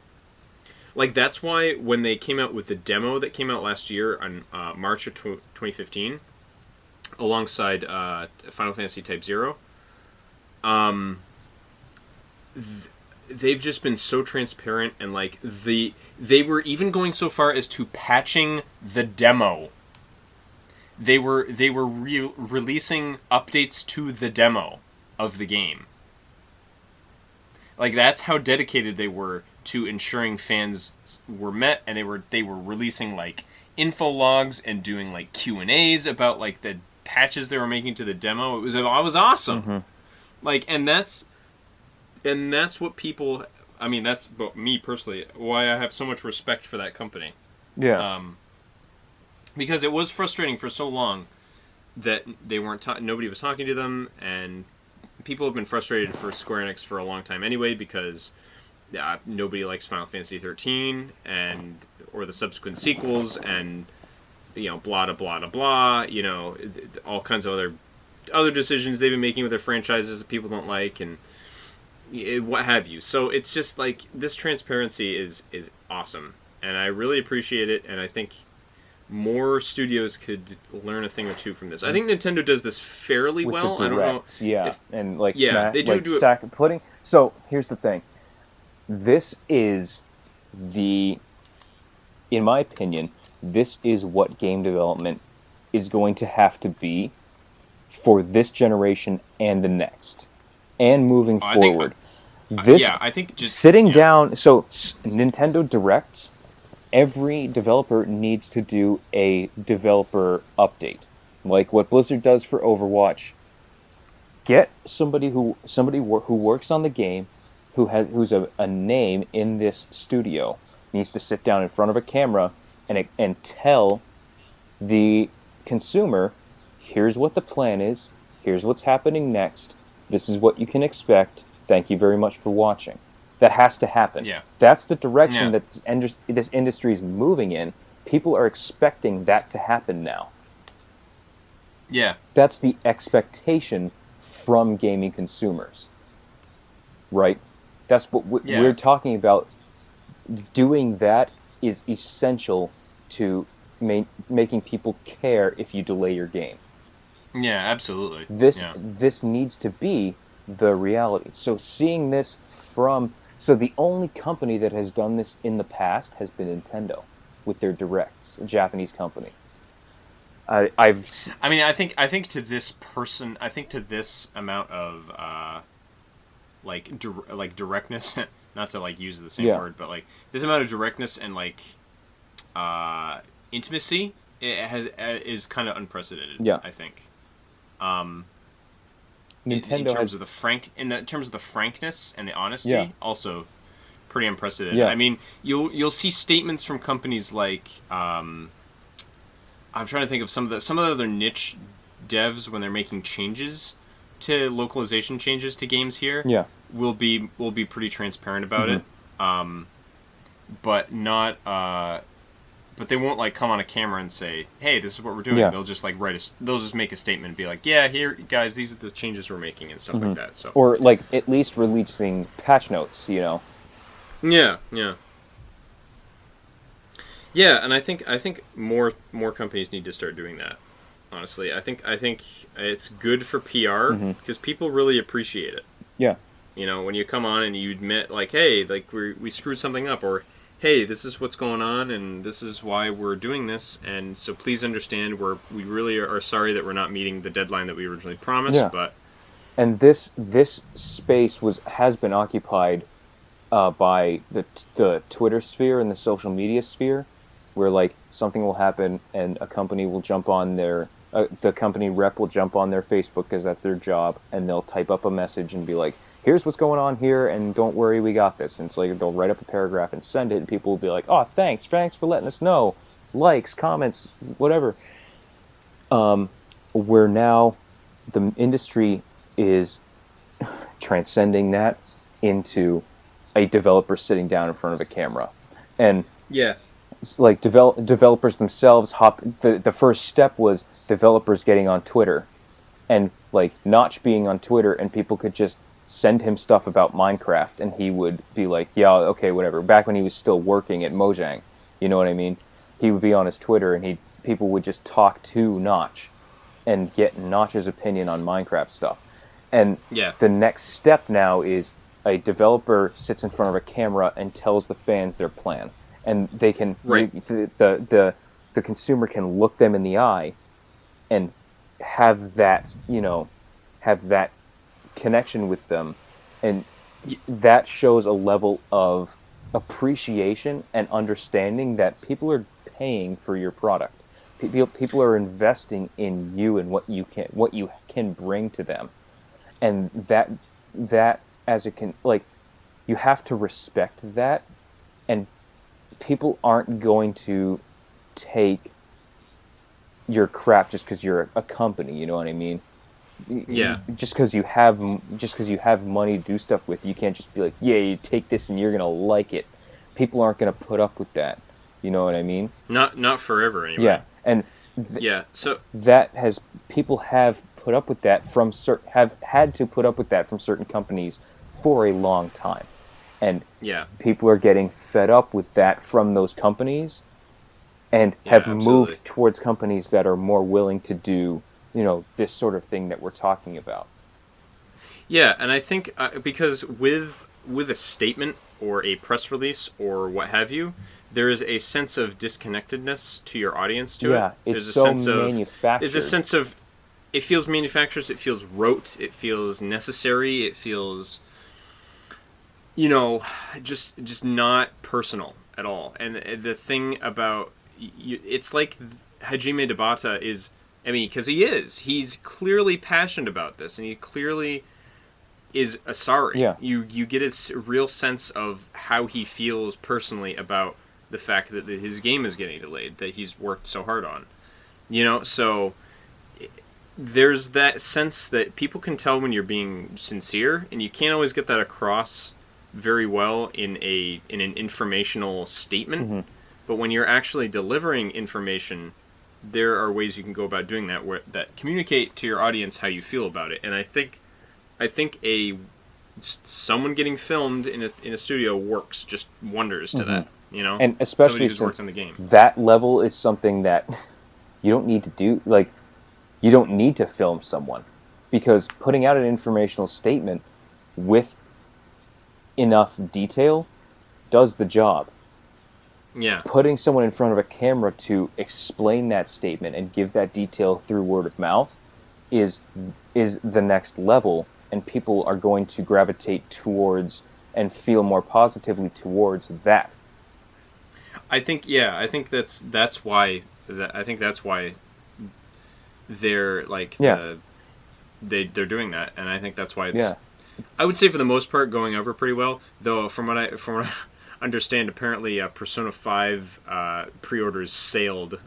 Like, that's why when they came out with the demo that came out last year on March of 2015, alongside Final Fantasy Type 0, they've just been so transparent, and like they were even going so far as to patching the demo. They were releasing updates to the demo of the game. Like, that's how dedicated they were to ensuring fans were met, and they were releasing like info logs and doing like Q&As about like the patches they were making to the demo. It was awesome. Mm-hmm. Like, and that's what people. I mean, that's me personally why I have so much respect for that company. Yeah. Because it was frustrating for so long that they weren't nobody was talking to them, and people have been frustrated for Square Enix for a long time anyway, because nobody likes Final Fantasy 13 or the subsequent sequels, and blah blah blah blah. All kinds of other decisions they've been making with their franchises that people don't like, and what have you. So it's just like, this transparency is awesome, and I really appreciate it, and I think more studios could learn a thing or two from this. I think Nintendo does this fairly with well. The directs, I don't know. Yeah, and like they do it. Putting. So here's the thing. This is in my opinion, this is what game development is going to have to be for this generation and the next, and moving forward. I think just sitting down. So Nintendo Directs, every developer needs to do a developer update, like what Blizzard does for Overwatch. Get somebody who works on the game, who's a name in this studio, needs to sit down in front of a camera and tell the consumer, here's what the plan is, here's what's happening next, this is what you can expect, thank you very much for watching. That has to happen. Yeah. That's the direction that this industry is moving in. People are expecting that to happen now. Yeah. That's the expectation from gaming consumers, right? That's what Yeah. we're talking about. Doing that is essential to making people care if you delay your game. Yeah, absolutely. This Yeah. this needs to be the reality. So seeing this from so the only company that has done this in the past has been Nintendo with their directs, a Japanese company. I've I mean, I think to this person, I think to this amount of like directness, not to like use the same yeah word, but like this amount of directness and like intimacy, is kind of unprecedented. yeah I think. Um, in Nintendo terms has of in terms of the frankness and the yeah honesty, also pretty unprecedented. yeah I mean, you'll see statements from companies like I'm trying to think of some of the other niche devs when they're making changes to localization changes to games here yeah will be pretty transparent about hmm it, but not but they won't like come on a camera and say, "Hey, this is what we're doing." yeah They'll just like they'll just make a statement and be like, "Yeah, here guys, these are the changes we're making," and stuff hmm like that. So or like at least releasing patch notes, yeah, yeah. Yeah, and I think more companies need to start doing that. Honestly, I think it's good for PR hmm because people really appreciate it. yeah When you come on and you admit like, hey, like we screwed something up, or hey, this is what's going on, and this is why we're doing this, and so please understand we really are sorry that we're not meeting the deadline that we originally promised, yeah but and this space has been occupied by the Twitter sphere and the social media sphere, where like something will happen and a company will jump on the company rep will jump on their Facebook because that's their job, and they'll type up a message and be like, "Here's what's going on here, and don't worry, we got this." And so like they'll write up a paragraph and send it, and people will be like, "Oh, thanks for letting us know, likes, comments, whatever." Where now the industry is transcending that into a developer sitting down in front of a camera, and yeah, like developers themselves the first step was developers getting on Twitter, and like Notch being on Twitter, and people could just send him stuff about Minecraft and he would be like, yeah, okay, whatever. Back when he was still working at Mojang, you know what I mean, he would be on his Twitter and he people would just talk to Notch and get Notch's opinion on Minecraft stuff. And yeah, the next step now is a developer sits in front of a camera and tells the fans their plan, and they can right, the consumer can look them in the eye and have that connection with them, and that shows a level of appreciation and understanding that people are paying for your product. People are investing in you and what you can bring to them, and that as it can like you have to respect that, and people aren't going to take your crap just because you're a company. You know what I mean? yeah. Just because you have money to do stuff with, you can't just be like, yeah, you take this and you're gonna like it. People aren't gonna put up with that. You know what I mean? Not forever anyway. Yeah, and Yeah. So that has people have put up with that have had to put up with that from certain companies for a long time, and yeah, people are getting fed up with that from those companies, and yeah, have absolutely. moved towards companies that are more willing to do this sort of thing that we're talking about. Yeah, and I think because with a statement or a press release or what have you, there is a sense of disconnectedness to your audience to it. Yeah, it's so There's a manufactured. sense of it feels manufactured, it feels rote, it feels necessary, it feels you know just not personal at all. And the thing about it's like Hajime Tabata is, I mean, because he's clearly passionate about this, and he clearly is sorry. Yeah, You get a real sense of how he feels personally about the fact that his game is getting delayed, that he's worked so hard on. So there's that sense that people can tell when you're being sincere, and you can't always get that across very well in an informational statement. hmm But when you're actually delivering information, there are ways you can go about doing that that communicate to your audience how you feel about it. And I think I think someone getting filmed in a studio works just wonders to that. You know, And especially somebody who's worked on the game. that level is something that you don't need to do. Like, you don't need to film someone, because putting out an informational statement with enough detail does the job. Yeah. Putting someone in front of a camera to explain that statement and give that detail through word of mouth is the next level, and people are going to gravitate towards and feel more positively towards that. I think that's why they're like they're doing that, and I think that's why it's. I would say for the most part going over pretty well. Though from what I understand, apparently Persona 5 pre-orders sailed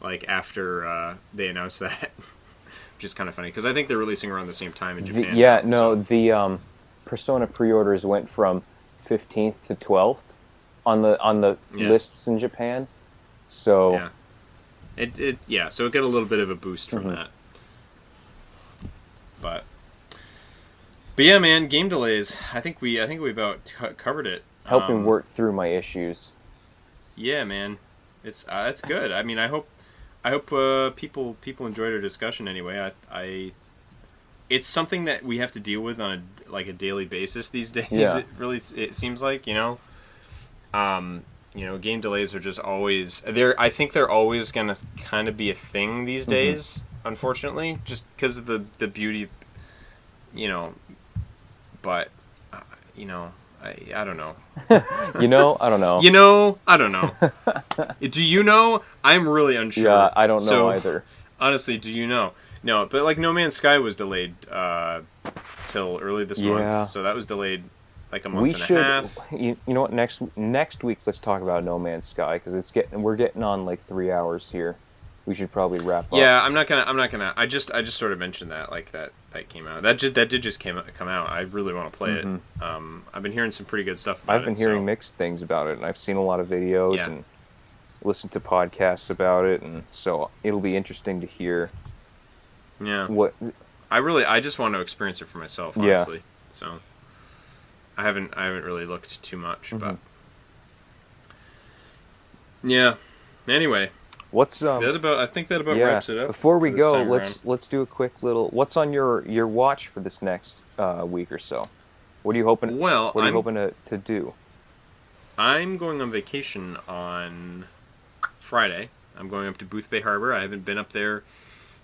like after they announced that, which is kind of funny because I think they're releasing around the same time in Japan. The Persona pre-orders went from 15th to 12th on the lists in Japan. So so it got a little bit of a boost from that. But yeah, man, game delays. I think we about covered it. Helping work through my issues. Yeah, man, it's good. I mean, I hope people enjoyed our discussion anyway. It's something that we have to deal with on a daily basis these days. Yeah. It seems like, you know. Game delays are just always there. I think they're always gonna kind of be a thing these days, unfortunately, just because of the beauty, you know. But, I don't know. I don't know. I don't know. Do you know? I'm really unsure. Yeah, I don't know either. Honestly, do you know? No, but like No Man's Sky was delayed till early this month, so that was delayed like a month and a half. You know what? Next week, let's talk about No Man's Sky, because we're getting on like 3 hours here. We should probably wrap up. Yeah, I'm not gonna. I just sort of mentioned that, like that came out. That did just come out. I really want to play it. I've been hearing some pretty good stuff about it. I've been hearing mixed things about it, and I've seen a lot of videos and listened to podcasts about it, and so it'll be interesting to hear. Yeah. What I just want to experience it for myself, honestly. So I haven't really looked too much, but yeah. Anyway. What's I think that about wraps it up. Before we go, let's do a quick little. What's on your watch for this next week or so? What are you hoping? What are you hoping to do? I'm going on vacation on Friday. I'm going up to Booth Bay Harbor. I haven't been up there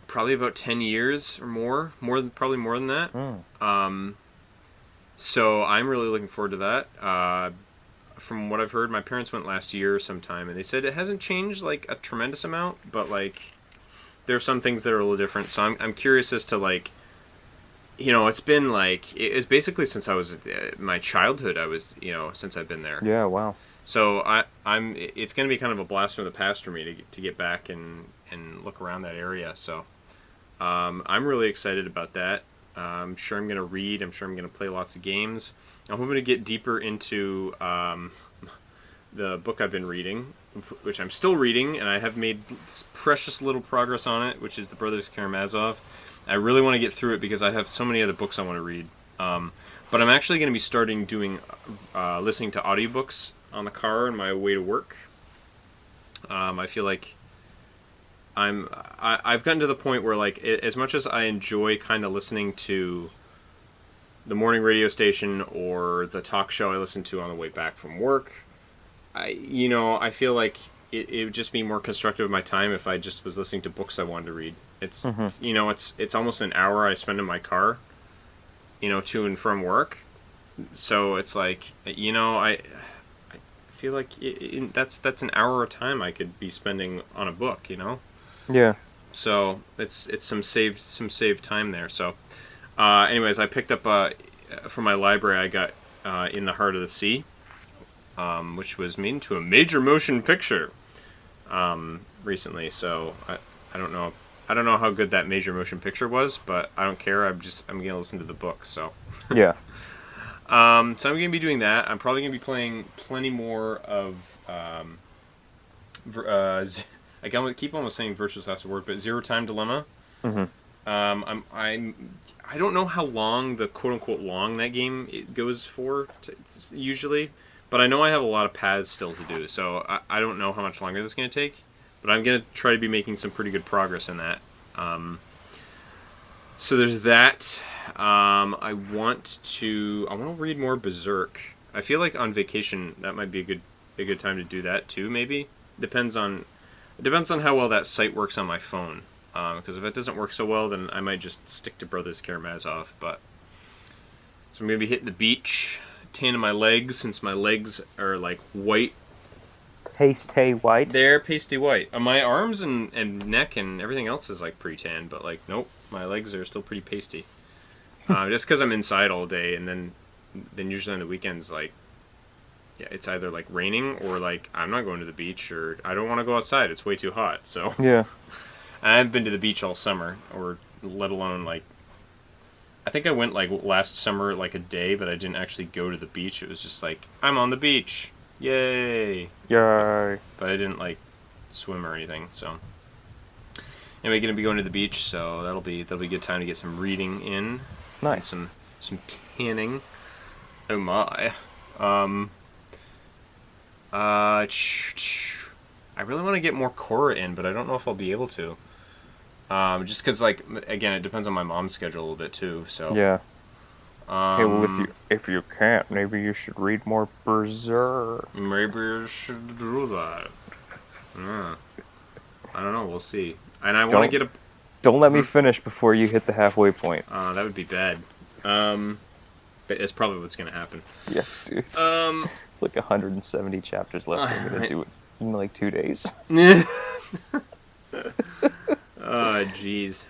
probably about 10 years or more probably more than that. So I'm really looking forward to that. From what I've heard, my parents went last year sometime, and they said it hasn't changed like a tremendous amount, but like there are some things that are a little different. So I'm curious as to like, it's been like it's basically since I was my childhood. Since I've been there. Yeah, wow. So it's going to be kind of a blast from the past for me to get back and look around that area. So I'm really excited about that. I'm sure I'm going to read. I'm sure I'm going to play lots of games. I'm hoping to get deeper into the book I've been reading, which I'm still reading, and I have made precious little progress on it, which is The Brothers Karamazov. I really want to get through it because I have so many other books I want to read. But I'm actually going to be starting doing listening to audiobooks on the car on my way to work. I feel like I've gotten to the point where, like, as much as I enjoy kind of listening to the morning radio station or the talk show I listen to on the way back from work, I feel like it would just be more constructive of my time if I just was listening to books I wanted to read. It's it's almost an hour I spend in my car, to and from work. So it's like, I feel like that's an hour of time I could be spending on a book, Yeah. So it's some saved time there. So anyways, I picked up from my library. I got In the Heart of the Sea, which was made into a major motion picture recently. So I don't know how good that major motion picture was, but I don't care. I'm gonna listen to the book. So yeah. So I'm gonna be doing that. I'm probably gonna be playing plenty more of. I keep almost saying Virtuous Last Word, but Zero Time Dilemma. I don't know how long the quote unquote long that game it goes for usually, but I know I have a lot of paths still to do. So I don't know how much longer this is going to take, but I'm going to try to be making some pretty good progress in that. So there's that. I want to read more Berserk. I feel like on vacation that might be a good time to do that too. Maybe depends on how well that site works on my phone. Because if it doesn't work so well, then I might just stick to Brothers Karamazov. But so I'm gonna be hitting the beach, tanning my legs since my legs are like white. Pasty white. They're pasty white. My arms and neck and everything else is like pretty tan, but like nope, my legs are still pretty pasty. Just because I'm inside all day, and then usually on the weekends, like yeah, it's either like raining or like I'm not going to the beach or I don't want to go outside. It's way too hot. So yeah. I haven't been to the beach all summer, or let alone like. I think I went like last summer like a day, but I didn't actually go to the beach. It was just like I'm on the beach, yay! Yay! But I didn't like swim or anything. So anyway, gonna be going to the beach, so that'll be a good time to get some reading in. Nice. And some tanning. Oh my. I really want to get more Korra in, but I don't know if I'll be able to. Just because, like, again, it depends on my mom's schedule a little bit, too, so... Yeah. Hey, well, if you can't, maybe you should read more Berserk. Maybe you should do that. Yeah. I don't know, we'll see. And I want to get a... Don't let me finish before you hit the halfway point. That would be bad. But it's probably what's going to happen. Yeah, dude. Like 170 chapters left. I'm going to do it in, like, 2 days. Oh, jeez.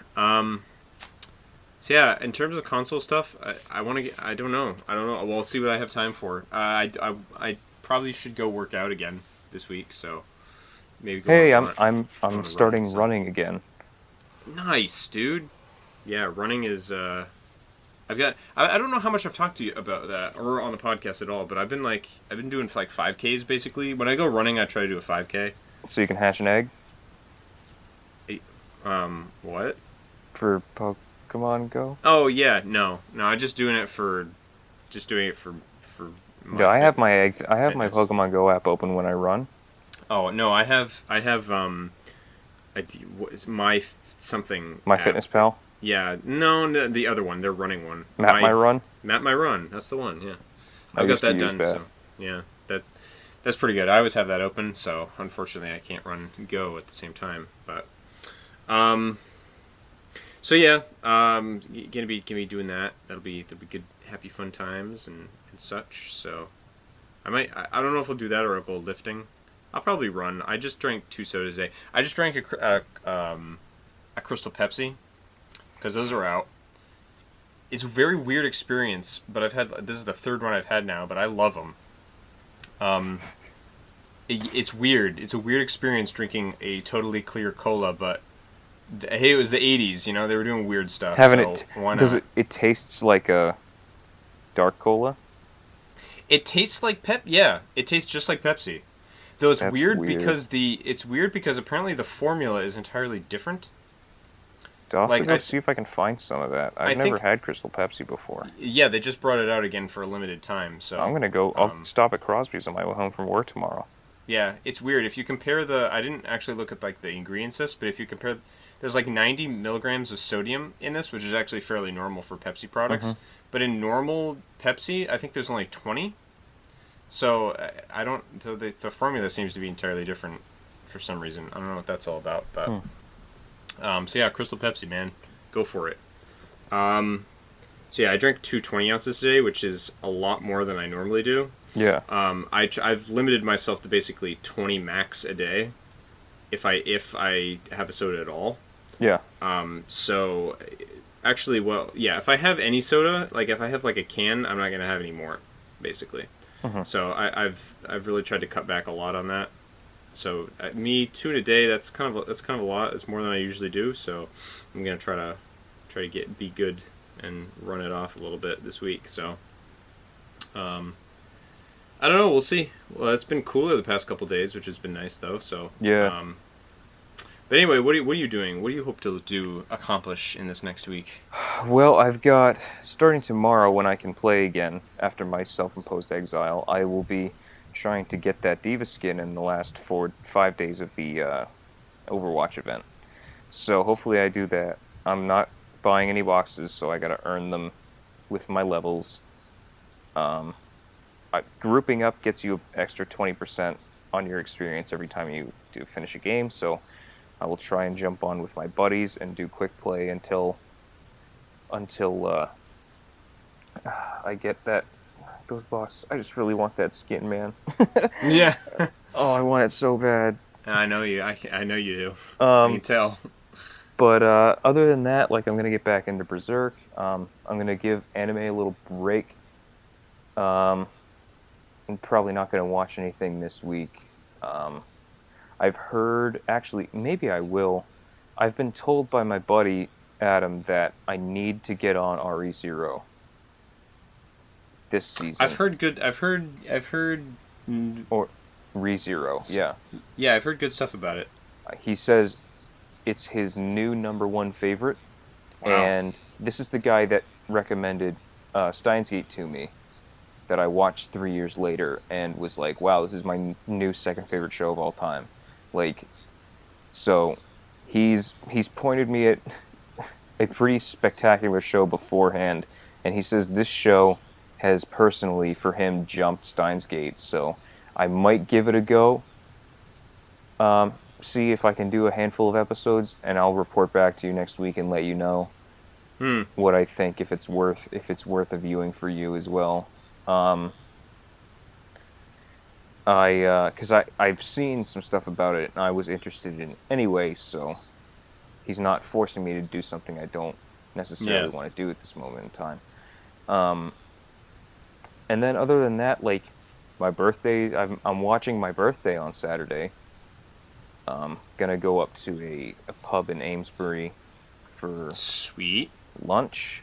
So yeah, in terms of console stuff, I want to get. I don't know. Well, we'll see what I have time for. I probably should go work out again this week. So maybe. Hey, I'm starting running again. Nice, dude. Yeah, running is. I've got. I don't know how much I've talked to you about that or on the podcast at all, but I've been doing like 5Ks basically. When I go running, I try to do a 5K. So you can hatch an egg. What? For Pokemon Go? Oh yeah, no, I'm just doing it for Yeah, I have my egg. I have my Pokemon Go app open when I run. Oh no, I have my something. My app. Fitness Pal. Yeah, no, the other one, their running one. Map My Run. Map My Run. That's the one. Yeah, I I've got that used done. So yeah, that's pretty good. I always have that open. So unfortunately, I can't run Go at the same time. But so yeah, gonna be doing that. That'll be good, happy, fun times and such. So I don't know if I'll do that or I'll go lifting. I'll probably run. I just drank 2 sodas today. I just drank a Crystal Pepsi because those are out. It's a very weird experience, but this is the 3rd one I've had now, but I love them. It's weird. It's a weird experience drinking a totally clear cola, but hey, it was the 80s, you know, they were doing weird stuff. It tastes like a dark cola? It tastes like yeah, it tastes just like Pepsi. Though it's weird because apparently the formula is entirely different. I'll have to go see if I can find some of that. I've never had Crystal Pepsi before. Yeah, they just brought it out again for a limited time, so I'm gonna go. I'll stop at Crosby's on my way home from work tomorrow. Yeah, it's weird. If you compare I didn't actually look at like the ingredients list, but if you compare, there's like 90 milligrams of sodium in this, which is actually fairly normal for Pepsi products. Mm-hmm. But in normal Pepsi, I think there's only 20. So the formula seems to be entirely different for some reason. I don't know what that's all about, but so yeah, Crystal Pepsi, man, go for it. So yeah, I drank 2 20 ounces today, which is a lot more than I normally do. Yeah. I've limited myself to basically 20 max a day, if I have a soda at all. Yeah. So actually, well, yeah, if I have any soda, like if I have like a can, I'm not gonna have any more, basically. Mm-hmm. So I've really tried to cut back a lot on that. So me 2 in a day, that's kind of a lot. It's more than I usually do. So I'm gonna try to be good and run it off a little bit this week. So I don't know. We'll see. Well, it's been cooler the past couple days, which has been nice though. So yeah. But anyway, what are you doing? What do you hope to accomplish in this next week? Well, I've got, starting tomorrow when I can play again after my self-imposed exile, I will be trying to get that Diva skin in the last 5 days of the Overwatch event. So hopefully I do that. I'm not buying any boxes, so I gotta earn them with my levels. Um, Grouping up gets you extra 20% on your experience every time you do finish a game, so I will try and jump on with my buddies and do quick play until I get those boxes. I just really want that skin, man. Yeah. Oh, I want it so bad. I know you. I know you do. I can Um, tell. but other than that, like I'm gonna get back into Berserk. I'm gonna give anime a little break. Um, I'm probably not gonna watch anything this week. Um, I've heard, actually, maybe I will. I've been told by my buddy Adam that I need to get on RE0 this I've season, heard good. I've heard. or ReZero. Yeah, Yeah, I've heard good stuff about it. he says it's his new number one favorite, Wow. and this is the guy that recommended Steins Gate to me. That I watched 3 years later and was like, wow, this is my new second favorite show of all time. Like, so he's pointed me at a pretty spectacular show beforehand, and he says this show has personally, for him, jumped Steins Gate, so I might give it a go. See if I can do a handful of episodes, and I'll report back to you next week and let you know Hmm. what I think, if it's worth a viewing for you as well. Um, I've seen some stuff about it, and I was interested in it anyway, so he's not forcing me to do something I don't necessarily Yeah. want to do at this moment in time. Um, and then other than that, like my birthday, I'm watching my birthday on Saturday. Gonna go up to a pub in Amesbury for Sweet. lunch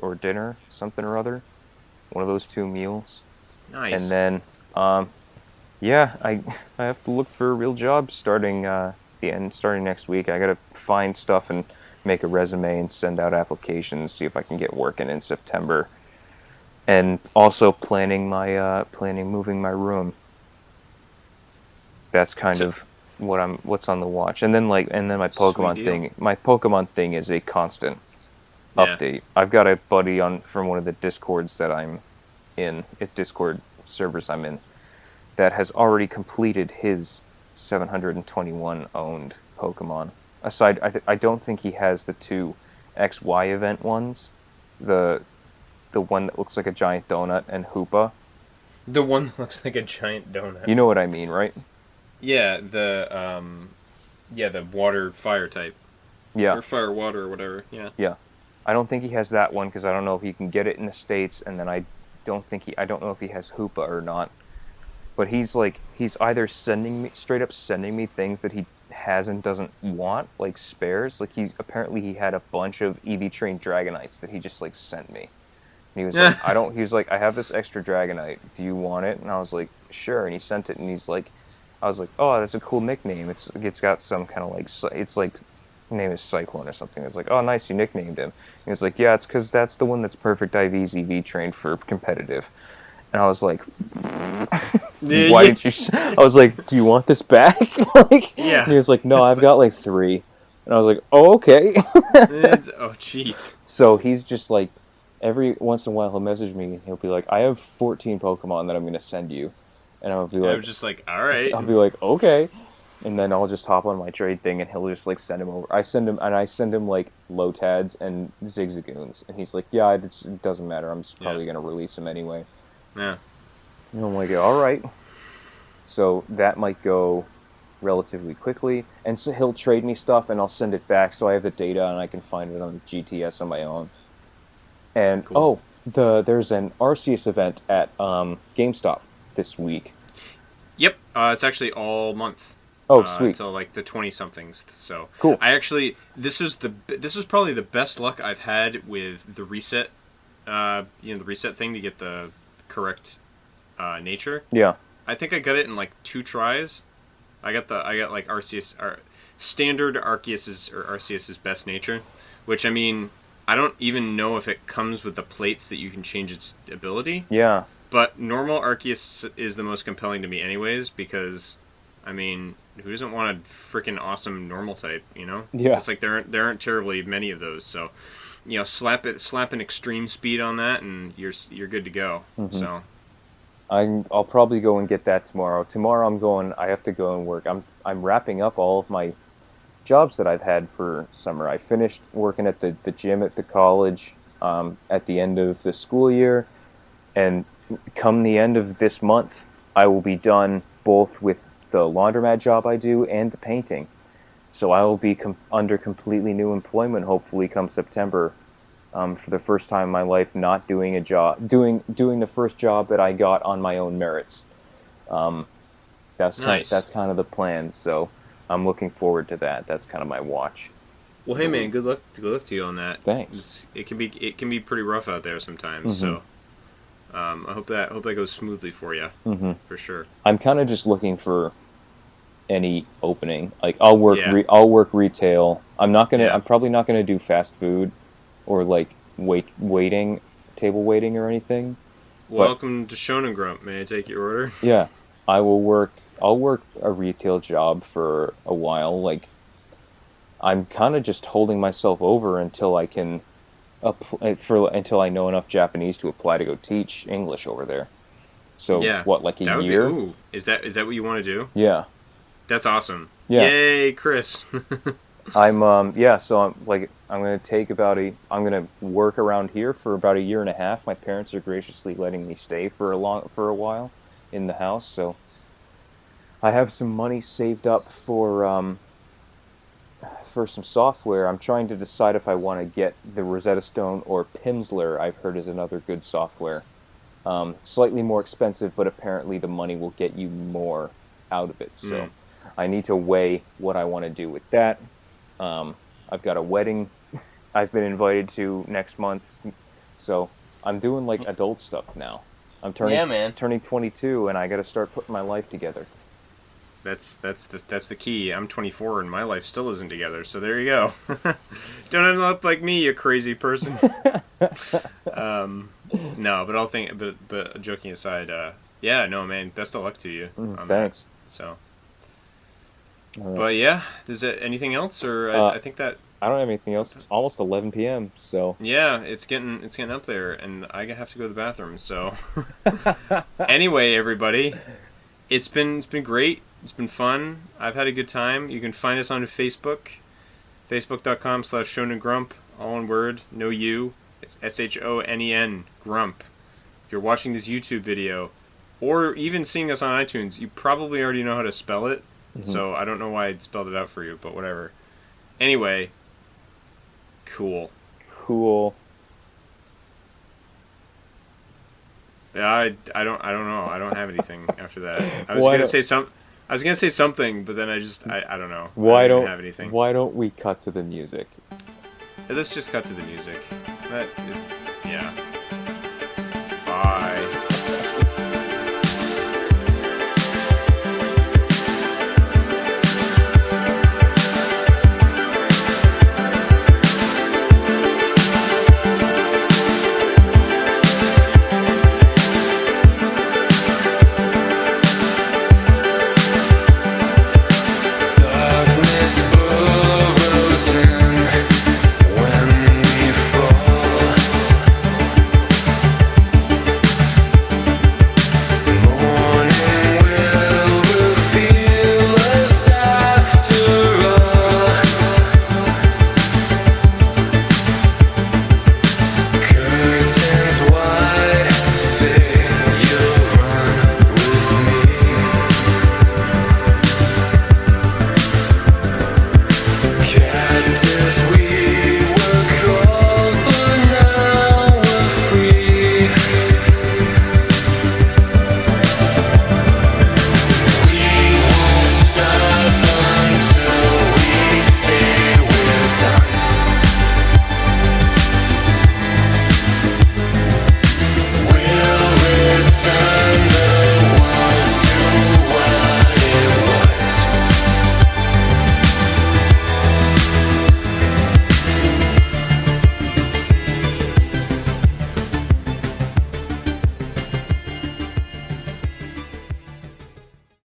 or dinner, something or other, one of those two meals. And Nice. then, yeah, I have to look for a real job starting next week. I gotta find stuff and make a resume and send out applications, see if I can get working in September. And also planning moving my room. That's kind So, of what's on the watch. And then my sweet deal. Pokemon thing is a constant Yeah. update. I've got a buddy on from one of the Discords that I'm in, Discord servers I'm in, that has already completed his 721 owned Pokemon. Aside, I don't think he has the two XY event ones, the one that looks like a giant donut and Hoopa. The one that looks like a giant donut. You know what I mean, right? Yeah. The water fire type Yeah, or fire water or whatever. Yeah. yeah. I don't think he has that one because I don't know if he can get it in the States, and then I don't know if he has Hoopa or not. But he's either straight up sending me things that he has and doesn't want, like spares. Like he had a bunch of EV trained Dragonites that he just like sent me. And he was like, he was like, I have this extra Dragonite. Do you want it? And I was like, sure. And he sent it, and I was like, oh, that's a cool nickname. It's got some kind of like, it's like, name is Cyclone or something. It's like, oh, nice, you nicknamed him. He was like, yeah, it's because that's the one that's perfect IV's EV trained for competitive. And I was like, Yeah. why didn't you? I was like, do you want this back? Like, Yeah. and he was like, no, It's I've got like 3. And I was like, oh, okay. oh, jeez. So he's just like, every once in a while he'll message me and he'll be like, I have 14 Pokemon that I'm going to send you. And I was just like, all right. I'll be like, okay. And then I'll just hop on my trade thing and he'll just like send him over. I send him like Lotads and Zigzagoons. And he's like, yeah, it doesn't matter. I'm just probably going to release him anyway. Yeah. And I'm like, all right. So that might go relatively quickly. And so he'll trade me stuff and I'll send it back so I have the data and I can find it on GTS on my own. And, Cool. there's an Arceus event at GameStop this week. Yep. It's actually all month. Oh, sweet. Until like the 20 somethings. So Cool. this was probably the best luck I've had with the reset. The reset thing to get the correct nature. Yeah. I think I got it in like 2 tries. I got like Arceus. standard Arceus's best nature, which I mean, I don't even know if it comes with the plates that you can change its ability. Yeah. But normal Arceus is the most compelling to me, anyways, because I mean, who doesn't want a freaking awesome normal type? You know? Yeah. It's like there aren't terribly many of those, so. You know, slap an extreme speed on that, and you're good to go. Mm-hmm. So, I'll probably go and get that tomorrow. Tomorrow I have to go and work. I'm wrapping up all of my jobs that I've had for summer. I finished working at the gym at the college at the end of the school year, and come the end of this month, I will be done both with the laundromat job I do and the painting. So I will be under completely new employment, hopefully, come September, for the first time in my life, not doing a job, doing the first job that I got on my own merits. That's nice. That's kind of the plan. So I'm looking forward to that. That's kind of my watch. Well, hey man, good luck to you on that. Thanks. It can be pretty rough out there sometimes. Mm-hmm. So I hope that goes smoothly for you, Mm-hmm. for sure. I'm kind of just looking for any opening. Like I'll work retail. I'm probably not gonna do fast food or like table waiting or anything. Welcome to Shonen Grump. May I take your order? Yeah, I'll work a retail job for a while. Like I'm kind of just holding myself over until I can until I know enough Japanese to apply to go teach English over there. So what, like a year? Is that what you want to do? Yeah. That's awesome. Yeah. Yay, Chris. So I'm gonna work around here for about a year and a half. My parents are graciously letting me stay for a while in the house, so I have some money saved up for some software. I'm trying to decide if I want to get the Rosetta Stone or Pimsleur. I've heard is another good software. Slightly more expensive, but apparently the money will get you more out of it. So I need to weigh what I want to do with that. I've got a wedding I've been invited to next month, so I'm doing like adult stuff now. I'm turning 22, and I got to start putting my life together. That's the key. I'm 24 and my life still isn't together. So there you go. Don't end up like me, you crazy person. No, but joking aside, yeah, no, man, best of luck to you. Thanks. That, so. But yeah, is there anything else, or I think that I don't have anything else. It's almost 11 p.m. So yeah, it's getting up there, and I have to go to the bathroom. So anyway, everybody, it's been great. It's been fun. I've had a good time. You can find us on Facebook, facebook.com/ShonenGrump, all one word, no U. It's SHONEN Grump. If you're watching this YouTube video, or even seeing us on iTunes, you probably already know how to spell it. Mm-hmm. So I don't know why I spelled it out for you, but whatever. Anyway, cool. Yeah, I don't know. I don't have anything after that. I was gonna say something, but then I don't know. I don't have anything. Why don't we cut to the music? Let's just cut to the music. Yeah.